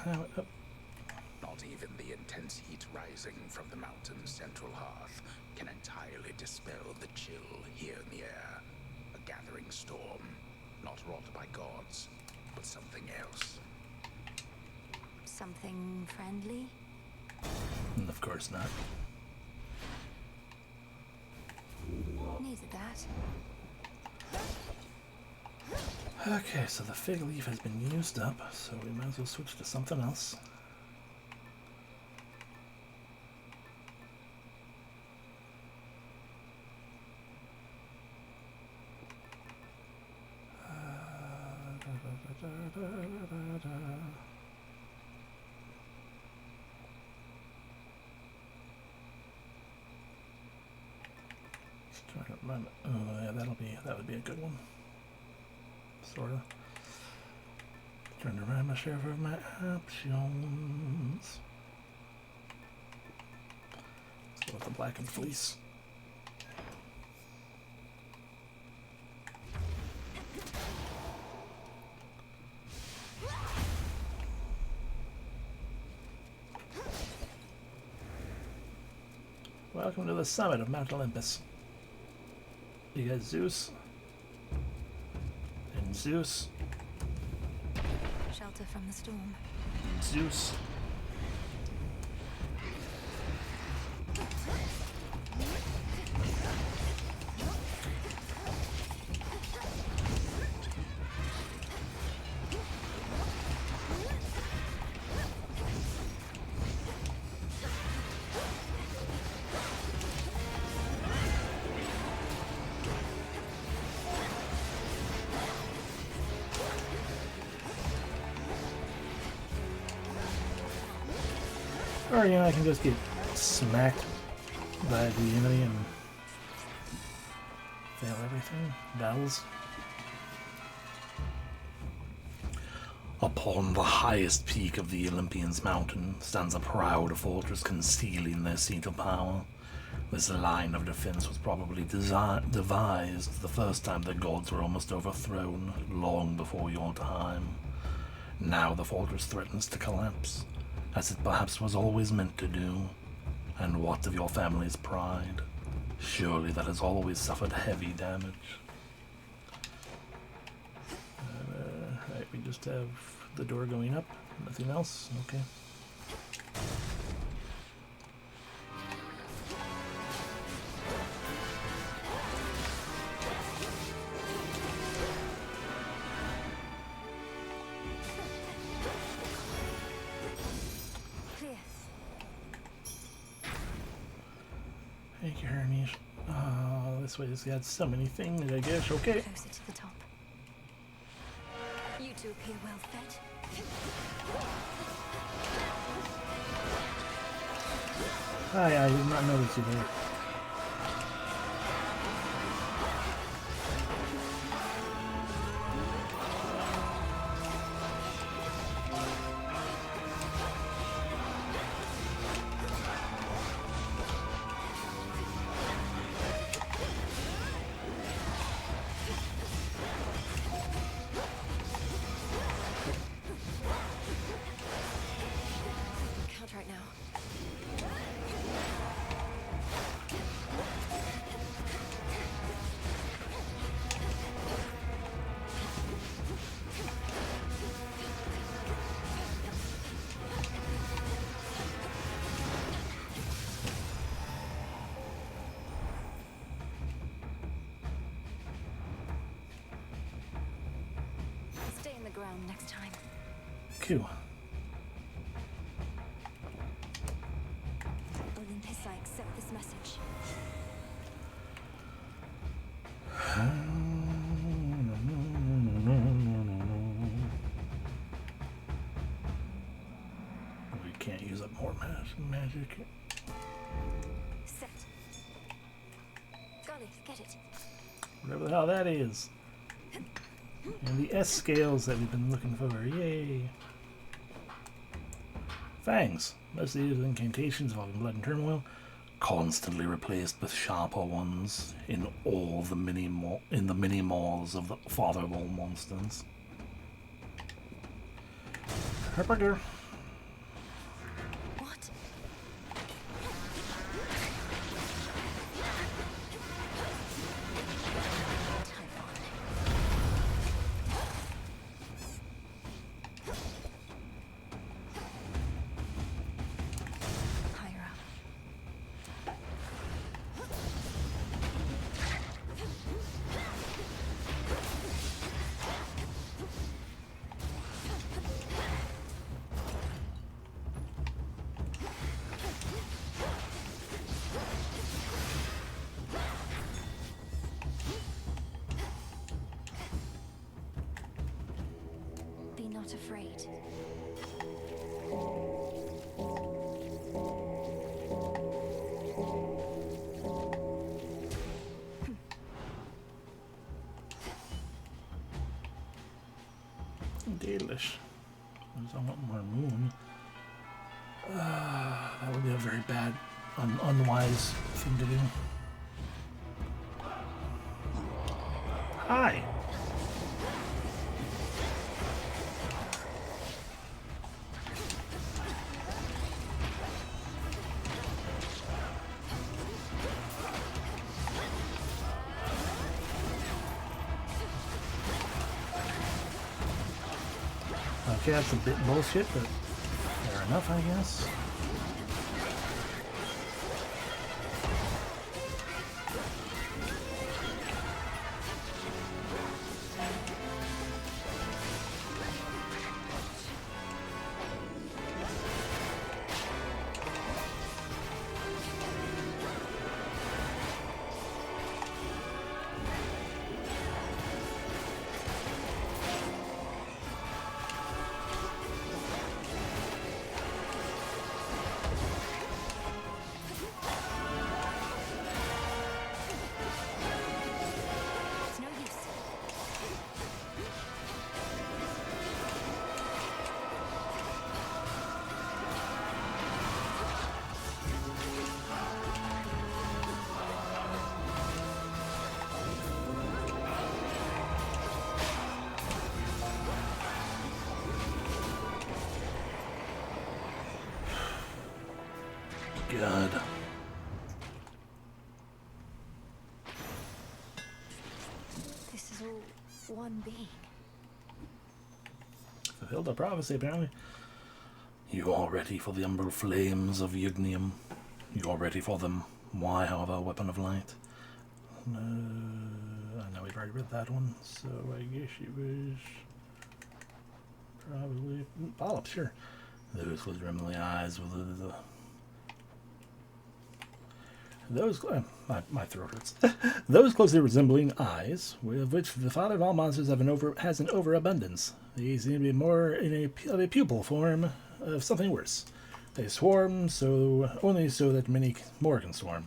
Not even the intense heat rising from the mountain's central hearth can entirely dispel the chill here in the air. A gathering storm, not wrought by gods, but something else. Something friendly? Of course not. Needed that. Okay, so the fig leaf has been used up, so we might as well switch to something else. Trying to run. Oh yeah, that would be a good one. Sorta. Trying to run my share of my options. Let's go with the black and fleece. Welcome to the summit of Mount Olympus. You got Zeus. And Zeus. Shelter from the storm. And Zeus. Or, you know, I can just get smacked by the enemy and fail everything. Battles. Upon the highest peak of the Olympians' mountain stands a proud fortress concealing their seat of power. This line of defense was probably devised the first time the gods were almost overthrown, long before your time. Now the fortress threatens to collapse, as it perhaps was always meant to do. And what of your family's pride? Surely that has always suffered heavy damage. Right, we just have the door going up, nothing else, okay. Thank you, Hermes. This way has got so many things, I guess. Okay. Closer to the top. You to appear well fed. Hi, I did not notice you there. Can't right now. Stay in the ground next time. Q. Olympus, I accept this message. We can't use up more magic. Set. Golly, get it. Whatever the hell that is. And the S scales that we've been looking for. Yay! Fangs. Mostly used incantations involving blood and turmoil, constantly replaced with sharper ones in all the mini malls of the father of all monsters. Herberger. What? Higher up. Be not afraid. Delish. There's a lot more moon. That would be a very bad, unwise thing to do. Hi. Okay, that's a bit bullshit, but fair enough, I guess. It's no use. God. This is all one being. Fulfilled a prophecy, apparently. You are ready for the umbral flames of Yugnium. You are ready for them. Why, however, weapon of light? I know we've already read that one, so I guess it was probably polyps, sure. Those with rimly eyes with Those my throat hurts. Those closely resembling eyes, of which the father of all monsters has an overabundance. These seem to be more of a pupil form of something worse. They swarm only so that many more can swarm.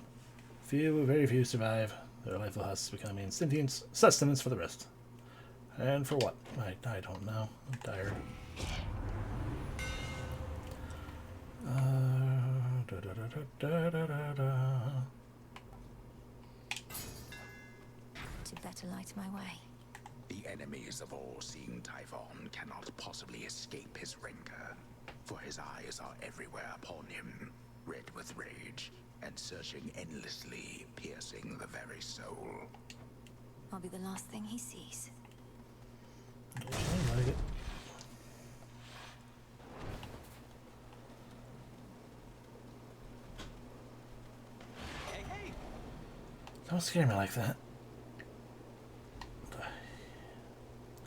Very few survive. Their lifeless husks becoming sentient sustenance for the rest. And for what? I don't know. I'm tired. To better light my way. The enemies of all-seeing Typhon cannot possibly escape his rancor, for his eyes are everywhere upon him, red with rage, and searching endlessly, piercing the very soul. I'll be the last thing he sees. I like it. Hey! Don't scare me like that.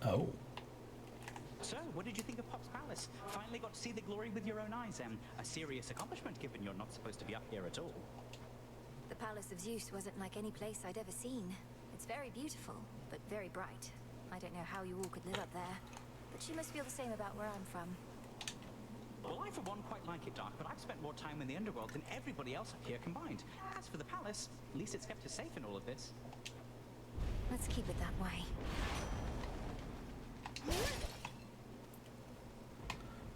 Oh. So, what did you think of Pop's Palace? Finally got to see the glory with your own eyes, a serious accomplishment given you're not supposed to be up here at all. The Palace of Zeus wasn't like any place I'd ever seen. It's very beautiful, but very bright. I don't know how you all could live up there, but you must feel the same about where I'm from. Well, I for one quite like it, Doc, but I've spent more time in the underworld than everybody else up here combined. As for the palace, at least it's kept us safe in all of this. Let's keep it that way.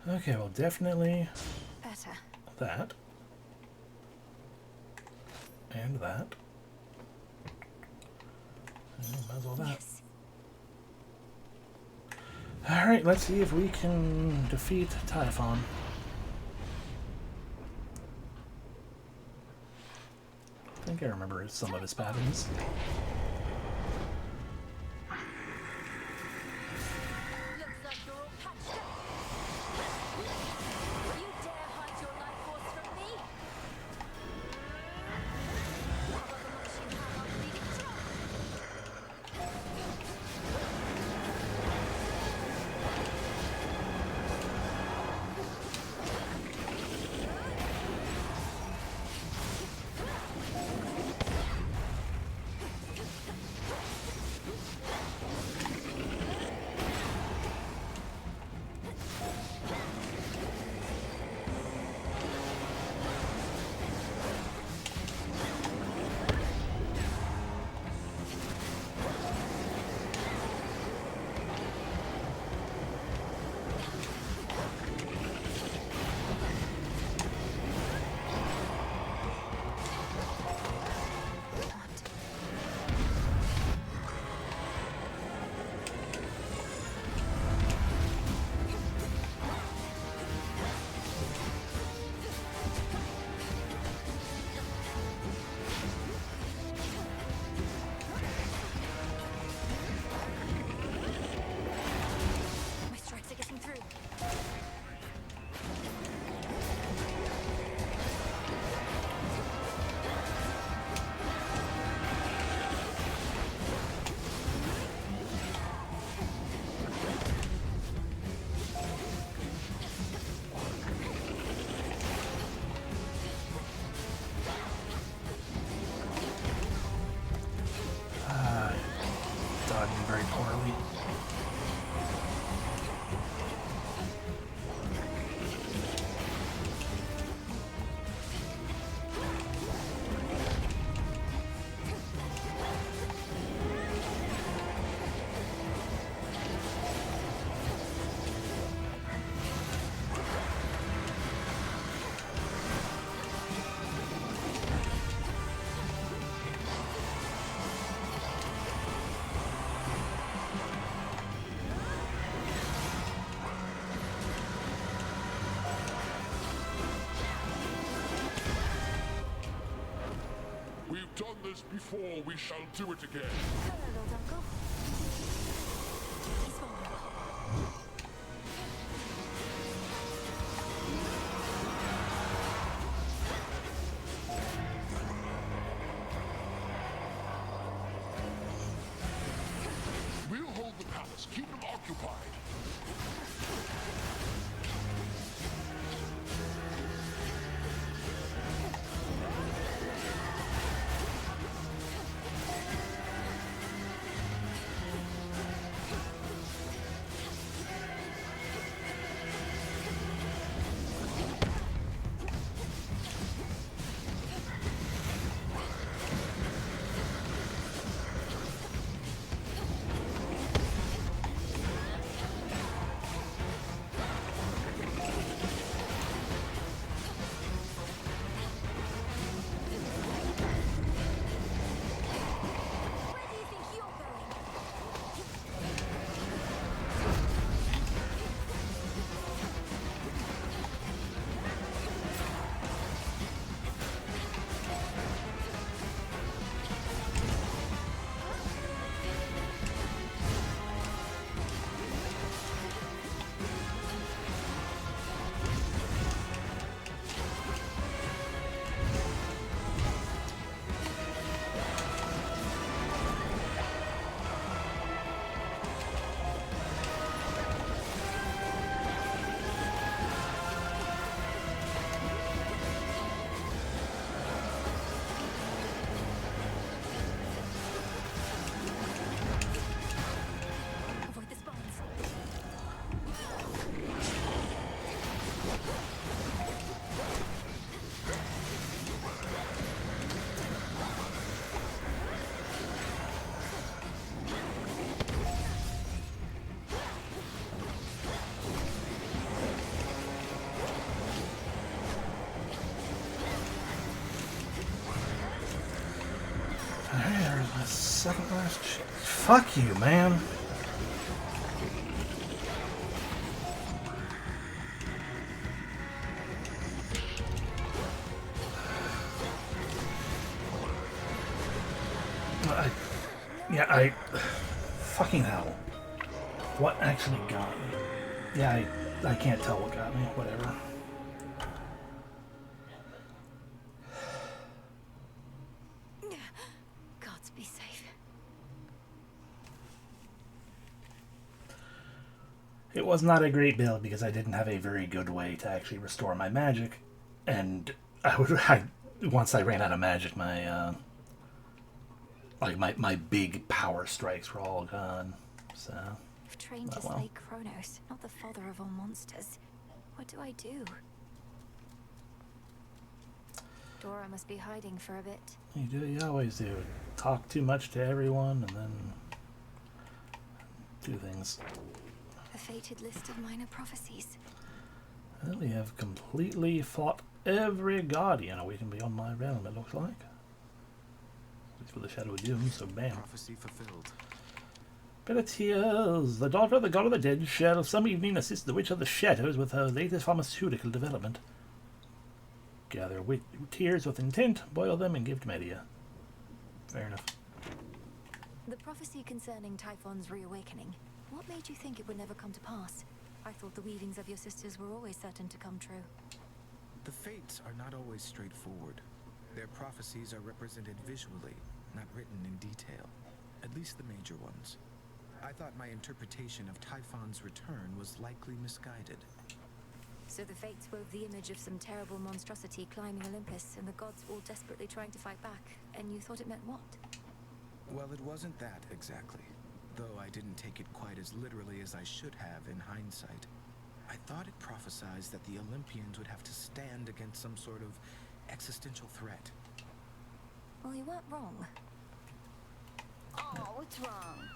Okay, well, definitely Better. that. And that. And might as well that. Yes. Alright, let's see if we can defeat Typhon. I think I remember some of his patterns. Looks like you're all patched up. You dare hide your life force from me? However much you have, I'll leave it drop. My strikes are getting through. Dodging very poorly. We've done this before, we shall do it again. Hello, little uncle. He's vulnerable. We'll hold the palace, keep them occupied. second last. Fuck you, man. I fucking hell. What actually got me? Yeah, I can't tell what got me. Whatever. Gods be safe. It was not a great build because I didn't have a very good way to actually restore my magic, and once I ran out of magic, my my big power strikes were all gone. So You've trained to slay Kronos, not the father of all monsters. What do I do? Dora must be hiding for a bit. You do. You always do. Talk too much to everyone, and then do things. A fated list of minor prophecies. Well, we have completely fought every guardian awaiting beyond my realm, it looks like. It's for the Shadow of Doom, so bam. Prophecy fulfilled. Pelletiers, the daughter of the god of the dead, shall some evening assist the Witch of the Shadows with her latest pharmaceutical development. Gather tears with intent, boil them, and give to Medea. Fair enough. The prophecy concerning Typhon's reawakening. What made you think it would never come to pass? I thought the weavings of your sisters were always certain to come true. The fates are not always straightforward. Their prophecies are represented visually, not written in detail. At least the major ones. I thought my interpretation of Typhon's return was likely misguided. So the fates wove the image of some terrible monstrosity climbing Olympus, and the gods all desperately trying to fight back, and you thought it meant what? Well, it wasn't that exactly. Though I didn't take it quite as literally as I should have in hindsight. I thought it prophesied that the Olympians would have to stand against some sort of existential threat. Well, you weren't wrong. Oh, what's wrong?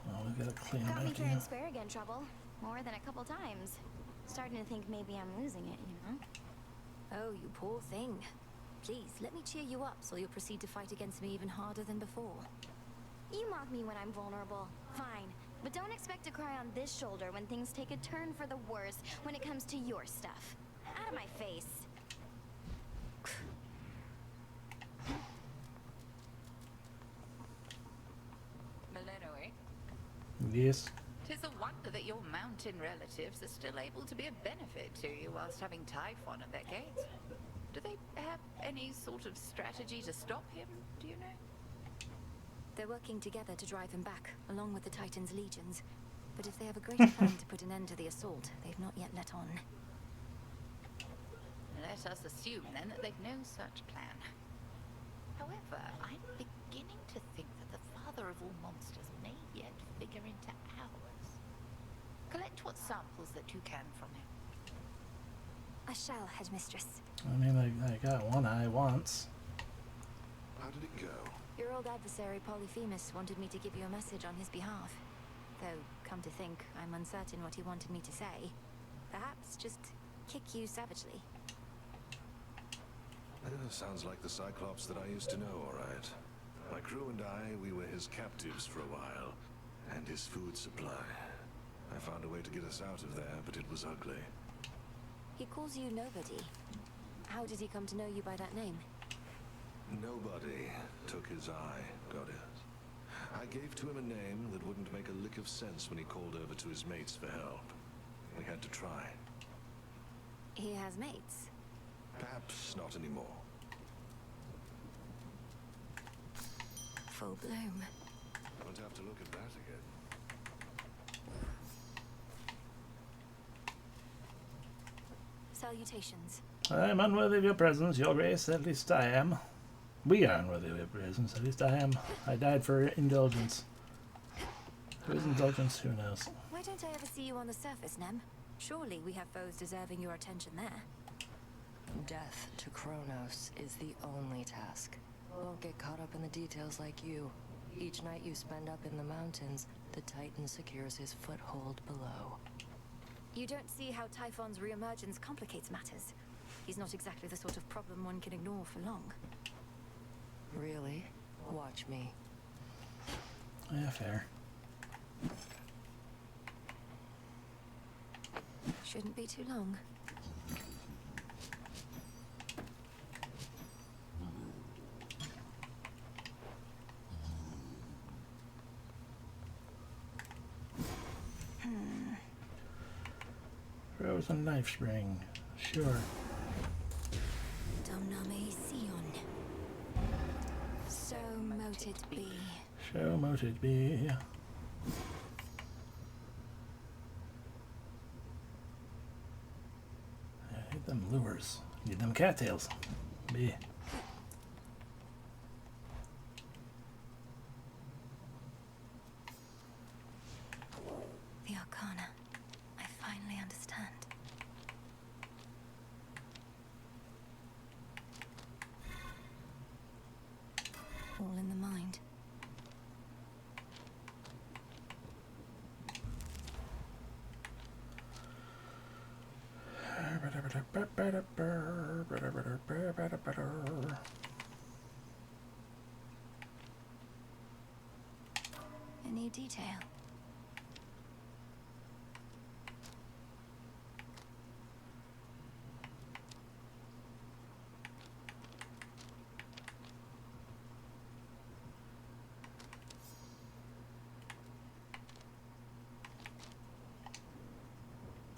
Oh, we gotta clean Got me back fair in. and square again, Trouble. More than a couple times. Starting to think maybe I'm losing it, you know? Oh, you poor thing. Please, let me cheer you up so you'll proceed to fight against me even harder than before. You mock me when I'm vulnerable. Fine. But don't expect to cry on this shoulder when things take a turn for the worse when it comes to your stuff. Out of my face. Malenoe, Yes. 'tis a wonder that your mountain relatives are still able to be of benefit to you whilst having Typhon at their gates. Do they have any sort of strategy to stop him, do you know? They're working together to drive him back, along with the Titan's legions. But if they have a greater plan to put an end to the assault, they've not yet let on. Let us assume, then, that they've no such plan. However, I'm beginning to think that the father of all monsters may yet figure into ours. Collect what samples that you can from him. I shall, Headmistress. I mean, I got one eye once. How did it go? Your old adversary Polyphemus wanted me to give you a message on his behalf. Though, come to think, I'm uncertain what he wanted me to say. Perhaps just kick you savagely. Sounds like the Cyclops that I used to know, all right. My crew and we were his captives for a while, and his food supply. I found a way to get us out of there, but it was ugly. He calls you Nobody. How did he come to know you by that name? Nobody took his eye, Goddess. I gave to him a name that wouldn't make a lick of sense when he called over to his mates for help. We had to try. He has mates. Perhaps not anymore. Full bloom. Won't have to look at that again. Salutations. I am unworthy of your presence, your grace, at least I am. We are unworthy of your presence, at least I am. I died for indulgence. Whose indulgence? Who knows? Why don't I ever see you on the surface, Nem? Surely we have foes deserving your attention there. Death to Kronos is the only task. Won't get caught up in the details like you. Each night you spend up in the mountains, the Titan secures his foothold below. You don't see how Typhon's reemergence complicates matters. He's not exactly the sort of problem one can ignore for long. Really? Watch me. Yeah, fair. Shouldn't be too long. Frozen knife spring. Sure. Domname Sion. So moted be. So moted be. I need them lures. Need them cattails. Be. The Arcana. I finally understand. All in the mind. Any detail?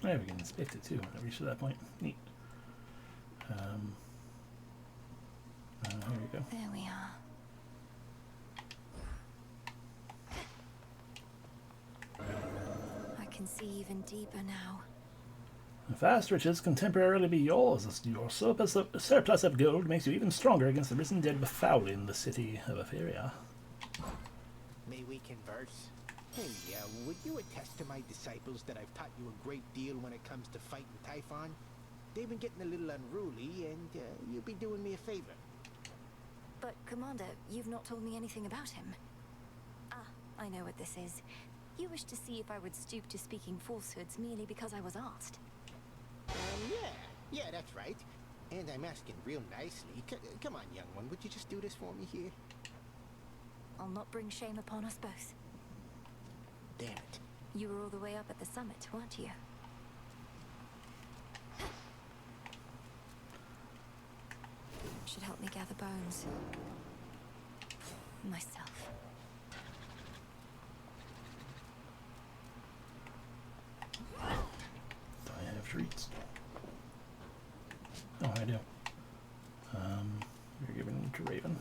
Yeah, we can inspect it too when it reaches that point. Neat. Here we go. There we are. I can see even deeper now. Vast riches can temporarily be yours. Your surplus of gold makes you even stronger against the risen dead befouling the city of Etheria. May we converse? Hey, would you attest to my disciples that I've taught you a great deal when it comes to fighting Typhon? They've been getting a little unruly, and you'd be doing me a favor. But, Commander, you've not told me anything about him. Ah, I know what this is. You wish to see if I would stoop to speaking falsehoods merely because I was asked. Yeah, that's right. And I'm asking real nicely. Come on, young one, would you just do this for me here? I'll not bring shame upon us both. Damn it. You were all the way up at the summit, weren't you? Should help me gather bones. Myself. Do I have treats? Oh, I do. You're giving them to Raven.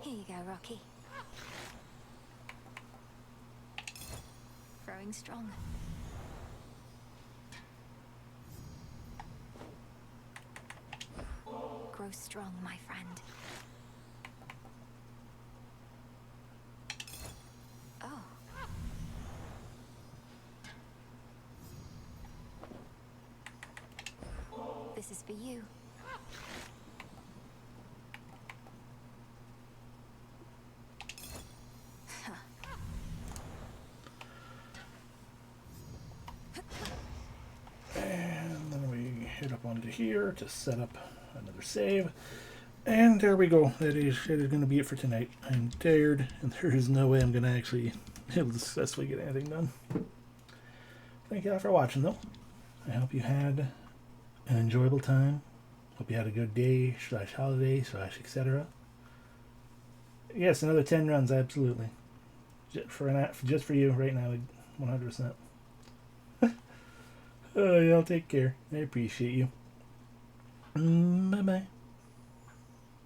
Here you go, Rocky. Growing strong. Grow strong, my friend. Oh. This is for you. And then we head up onto here to set up another save. And there we go. That is going to be it for tonight. I'm tired, and there is no way I'm going to actually be able to successfully get anything done. Thank you all for watching, though. I hope you had an enjoyable time. Hope you had a good day, / holiday, / etc. Yes, another 10 runs, absolutely. Just for you right now, 100%. Y'all take care. I appreciate you. Bye-bye.